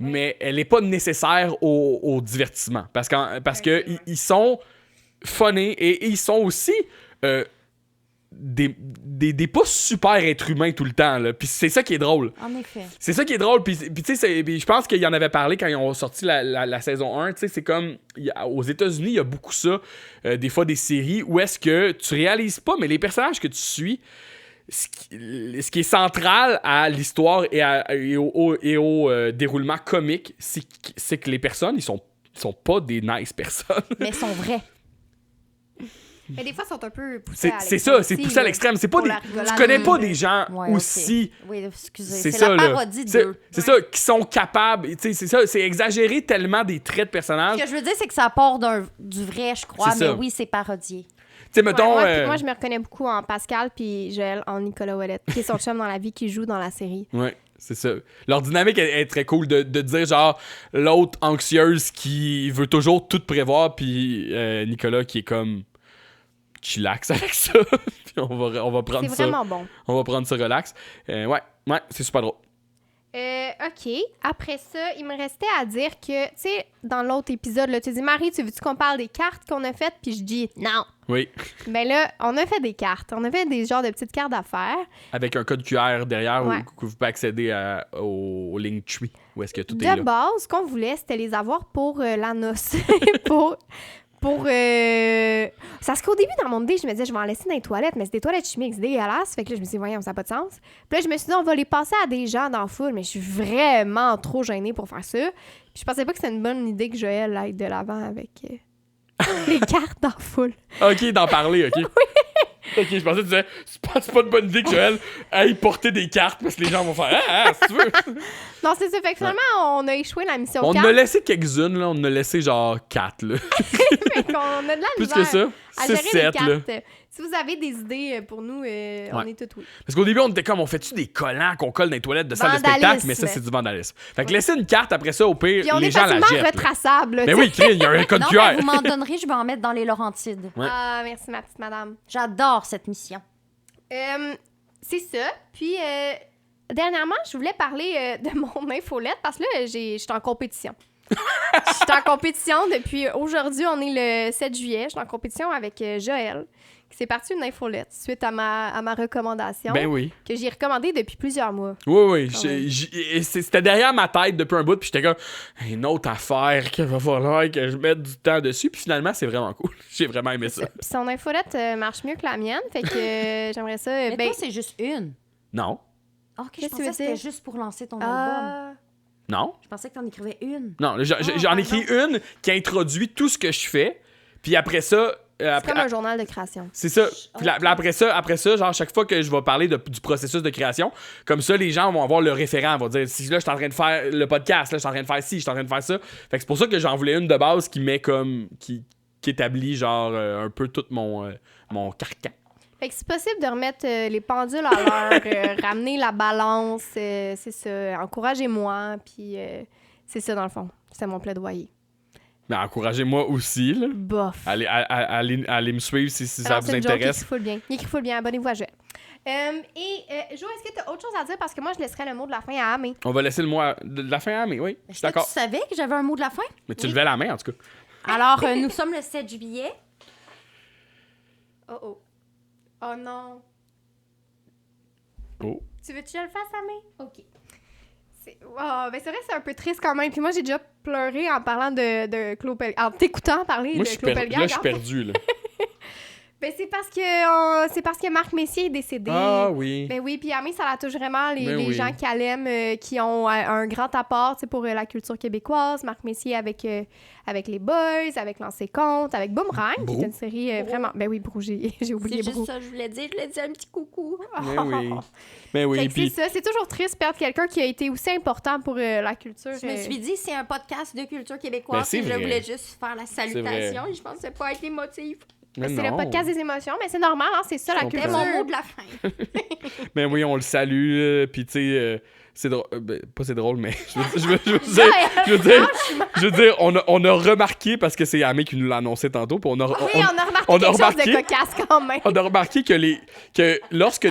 S2: mais elle est pas nécessaire au divertissement. Parce que ils sont funnés et ils sont aussi des pas super êtres humains tout le temps. Là. Puis c'est ça qui est drôle.
S4: En effet.
S2: C'est ça qui est drôle. Puis tu sais, je pense qu'il y en avait parlé quand ils ont sorti la saison 1. Tu sais, c'est comme... aux États-Unis, il y a beaucoup ça. Des fois, des séries où est-ce que tu réalises pas, mais les personnages que tu suis... Ce qui est central à l'histoire et au déroulement comique, c'est que les personnes, ils sont pas des nice personnes.
S4: Mais ils sont vrais.
S3: Mais des fois, ils sont un peu poussés à
S2: C'est ça, c'est
S3: aussi,
S2: poussé à
S3: là.
S2: l'extrême. C'est pas
S3: Pour
S2: des,
S3: la rigolade.
S2: tu connais pas des gens
S4: Ouais,
S2: aussi...
S4: ok. Oui, excusez.
S2: C'est
S4: C'est
S2: ça,
S4: la
S2: là.
S4: parodie
S2: C'est
S4: d'eux.
S2: c'est ça, qui sont capables. Tu sais, c'est ça, c'est exagéré tellement des traits de personnages.
S4: Ce que je veux dire, c'est que ça part du vrai, je crois,
S2: C'est
S4: mais
S2: ça.
S4: oui, c'est parodié.
S2: Tu sais, mettons...
S3: Moi, je me reconnais beaucoup en Pascal puis Joël en Nicolas Ouellette, qui est son chum dans la vie, qui joue dans la série.
S2: Ouais, c'est ça. Leur dynamique est très cool de dire, genre, l'autre anxieuse qui veut toujours tout prévoir, puis Nicolas qui est comme chillax avec ça. Puis on va prendre
S3: C'est
S2: ça.
S3: vraiment bon.
S2: On va prendre ça relax. Ouais, c'est super drôle.
S3: OK. Après ça, il me restait à dire que, tu sais, dans l'autre épisode, là, tu dis, Marie, tu veux-tu qu'on parle des cartes qu'on a faites? Puis je dis, non.
S2: Oui.
S3: Ben là, on a fait des cartes. On a fait des genres de petites cartes d'affaires.
S2: Avec un code QR derrière
S3: Ouais.
S2: où vous pouvez accéder au Linktree, où est-ce que tout est
S3: De
S2: là.
S3: base, ce qu'on voulait, c'était les avoir pour la noce. Ça se qu'au début, dans mon idée, je me disais, je vais en laisser dans les toilettes, mais c'est des toilettes chimiques, c'est dégueulasse. Fait que là, je me suis dit, voyons, ça n'a pas de sens. Puis là, je me suis dit, on va les passer à des gens dans la foule, mais je suis vraiment trop gênée pour faire ça. Puis je pensais pas que c'était une bonne idée que Joël aille de l'avant avec les cartes dans la foule.
S2: OK, d'en parler, OK. OK, je pensais que tu disais, c'est pas une bonne idée que Joël aille porter des cartes parce que les gens vont faire « Ah, si tu veux! »
S3: Non, c'est ça. Fait que finalement, on a échoué la mission
S2: On en
S3: 4.
S2: a laissé quelques-unes, là. On en a laissé genre 4, là.
S3: fait qu'on a de la
S2: Plus
S3: misère
S2: que ça,
S3: à gérer
S2: 6-7,
S3: les
S2: là.
S3: cartes. Si vous avez des idées pour nous, on est tout oui.
S2: Parce qu'au début, on était comme, on fait-tu des collants qu'on colle dans les toilettes de salle de spectacle?
S3: Vandalisme.
S2: Mais ça, c'est du vandalisme. Fait que laissez une carte, après ça, au pire,
S3: Puis on
S2: les
S3: est
S2: gens la
S3: facilement
S2: jettent. là.
S3: retraçable. là,
S2: Mais
S3: tu sais.
S2: oui, Chris, il y a un code
S4: Non,
S2: QR.
S4: mais vous m'en donnerez, je vais en mettre dans les Laurentides.
S2: Ouais.
S3: Ah, merci, ma petite madame.
S4: J'adore cette mission.
S3: C'est ça. Puis, dernièrement, je voulais parler de mon infolette parce que là, je suis en compétition. Je suis en compétition depuis aujourd'hui, on est le 7 juillet. Je suis en compétition avec Joël, qui s'est parti une infolette suite à ma recommandation
S2: Ben oui.
S3: que j'ai recommandée depuis plusieurs mois.
S2: Oui.
S3: Ah ouais.
S2: C'était derrière ma tête depuis un bout, puis j'étais comme, une autre affaire qu'il va falloir que je mette du temps dessus, puis finalement, c'est vraiment cool. J'ai vraiment aimé ça.
S3: Puis son infolette marche mieux que la mienne, fait que j'aimerais ça.
S4: Mais toi, c'est juste une.
S2: Non.
S4: OK, je
S3: Qu'est-ce que tu
S4: pensais
S3: veux
S4: que c'était
S3: dire?
S4: juste pour lancer ton album.
S3: Ah.
S2: Non.
S4: Je pensais que t'en écrivais une.
S2: Non, j'en ai écrit une qui introduit tout ce que je fais, puis après ça...
S3: C'est comme un journal de création.
S2: C'est ça. Puis après ça, genre, chaque fois que je vais parler du processus de création, comme ça, les gens vont avoir le référent. Ils vont dire, si là, je suis en train de faire le podcast, là, je suis en train de faire ci, je suis en train de faire ça. Fait que c'est pour ça que j'en voulais une de base qui met comme... qui établit, genre, un peu tout mon carcan.
S3: Fait que c'est possible de remettre les pendules à l'heure, ramener la balance, c'est ça. Encouragez-moi, puis c'est ça, dans le fond. C'est mon plaidoyer.
S2: Mais encouragez-moi aussi, là.
S3: Bof.
S2: Allez me suivre si ça
S3: Alors,
S2: vous
S3: c'est une joke,
S2: intéresse.
S3: il écrit full bien. Il écrit full bien. Abonnez-vous à Joël. Jo, est-ce que tu as autre chose à dire? Parce que moi, je laisserai le mot de la fin à Amé.
S2: On va laisser le mot de la fin à mais oui, je suis
S4: Est-ce que
S2: d'accord.
S4: tu savais que j'avais un mot de la fin?
S2: Mais tu levais la main, en tout cas.
S4: Alors, nous sommes le 7 juillet.
S3: Oh non.
S2: Oh.
S3: Tu veux que je le fasse, Amé? OK. Ben c'est vrai, c'est un peu triste quand même. Puis moi, j'ai déjà pleuré en parlant de Claude Pelgag. En t'écoutant parler
S2: Moi,
S3: de Claude Pelgag.
S2: là, je suis perdu, là.
S3: Ben, c'est parce que Marc Messier est décédé.
S2: Ah oui.
S3: Ben oui, puis Amé, ça la touche vraiment les
S2: oui.
S3: gens qu'elle aime, qui ont un grand apport, tu sais, pour la culture québécoise. Marc Messier avec les Boys, avec Lancé Compte, avec Boomerang, qui
S2: Brou.
S3: est une série vraiment... Ben oui, Brou, j'ai oublié
S4: C'est
S3: Brou.
S4: juste ça que je voulais dire. Je voulais dire un petit coucou.
S2: Mais oui. Mais oui,
S3: Fait que
S2: puis...
S3: c'est ça, c'est toujours triste de perdre quelqu'un qui a été aussi important pour la culture.
S4: Je me suis dit, c'est un podcast de culture québécoise.
S2: Ben, c'est
S4: et je
S2: vrai.
S4: voulais juste faire la salutation.
S2: vrai.
S4: Et je pensais pas être émotive.
S2: Mais
S3: C'est le
S2: non.
S3: podcast des émotions, mais c'est normal, hein, c'est ça la
S2: Je
S3: culture.
S2: comprends.
S4: C'était mon mot de la fin.
S2: Mais oui, on le salue, puis tu sais, c'est drôle, pas c'est drôle, mais je veux dire, on a remarqué, parce que c'est Amé qui nous l'a annoncé tantôt, puis
S3: Oui, on a remarqué quelque chose de cocasse quand même.
S2: on a remarqué que lorsque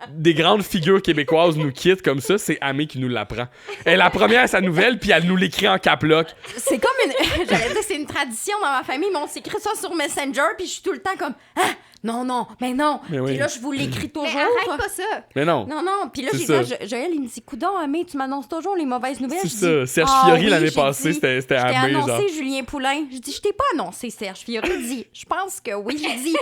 S2: des grandes figures québécoises nous quittent comme ça, c'est Amé qui nous l'apprend. Elle est la première à sa nouvelle, puis elle nous l'écrit en cap-lock.
S4: C'est comme une... J'allais dire, c'est une tradition dans ma famille, mais on s'écrit ça sur Messenger, puis je suis tout le temps comme... Ah! Non.
S2: Mais oui.
S4: Puis là, je vous l'écris toujours.
S3: Mais arrête pas ça.
S2: Mais non.
S4: Non. Puis là,
S2: C'est
S4: j'ai
S2: ça.
S4: dit à Joël, il me dit, coudonc, Amé, tu m'annonces toujours les mauvaises nouvelles.
S2: C'est
S4: Je
S2: ça.
S4: dis,
S2: Serge
S4: ah
S2: Fiori,
S4: oui,
S2: l'année
S4: j'ai
S2: passée,
S4: dit,
S2: c'était
S4: je t'ai
S2: Amé, genre.
S4: annoncé Julien Poulain. Je dis, je t'ai pas annoncé Serge Fiori. Il dit, je pense que oui. J'ai dit,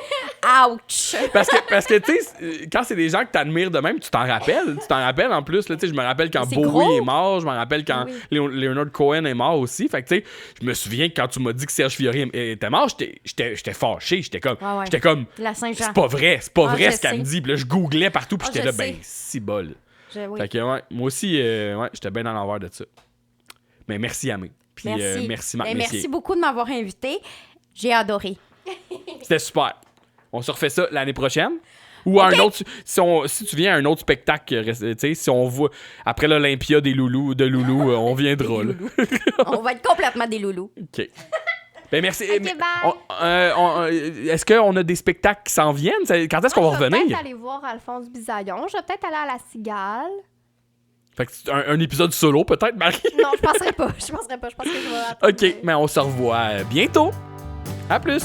S4: ouch.
S2: Parce que tu sais, quand c'est des gens que t'admires de même, tu t'en rappelles. Tu t'en rappelles en plus. Là, tu sais, je me rappelle quand
S4: C'est
S2: Bowie
S4: gros.
S2: est mort. Je me rappelle quand
S4: Oui.
S2: Leonard Cohen est mort aussi. Fait que tu sais, je me souviens que quand tu m'as dit que Serge Fiori était mort, j'étais fâché. J'étais comme,
S4: La Saint-Jean.
S2: c'est pas vrai
S4: Ah,
S2: ce
S4: je
S2: qu'elle
S4: sais.
S2: me dit. Puis là, je googlais partout, puis
S4: Ah,
S2: j'étais
S4: je
S2: là, ben,
S4: sais.
S2: si bol.
S4: Oui.
S2: Fait que ouais, moi aussi, j'étais bien dans l'envers de ça. Mais merci, Amé. Puis merci, Marc
S4: Ben,
S2: Messier.
S4: merci beaucoup de m'avoir invité. J'ai adoré.
S2: C'était super. On se refait ça l'année prochaine. Ou à un autre. Si tu viens à un autre spectacle, tu sais, si on voit. Après l'Olympia de Loulou, on viendra, là.
S4: On va être complètement des loulous.
S2: OK. Ben merci.
S3: Ok,
S2: Mais
S3: bye.
S2: est-ce qu'on a des spectacles qui s'en viennent? Quand est-ce qu'on va
S3: Je vais
S2: revenir?
S3: peut-être aller voir Alphonse Bisaillon. Je vais peut-être aller à la Cigale.
S2: Fait que c'est un épisode solo, peut-être, Marie?
S3: Non, je penserais pas. Je pense que je vais attendre.
S2: OK, mais on se revoit bientôt. À plus!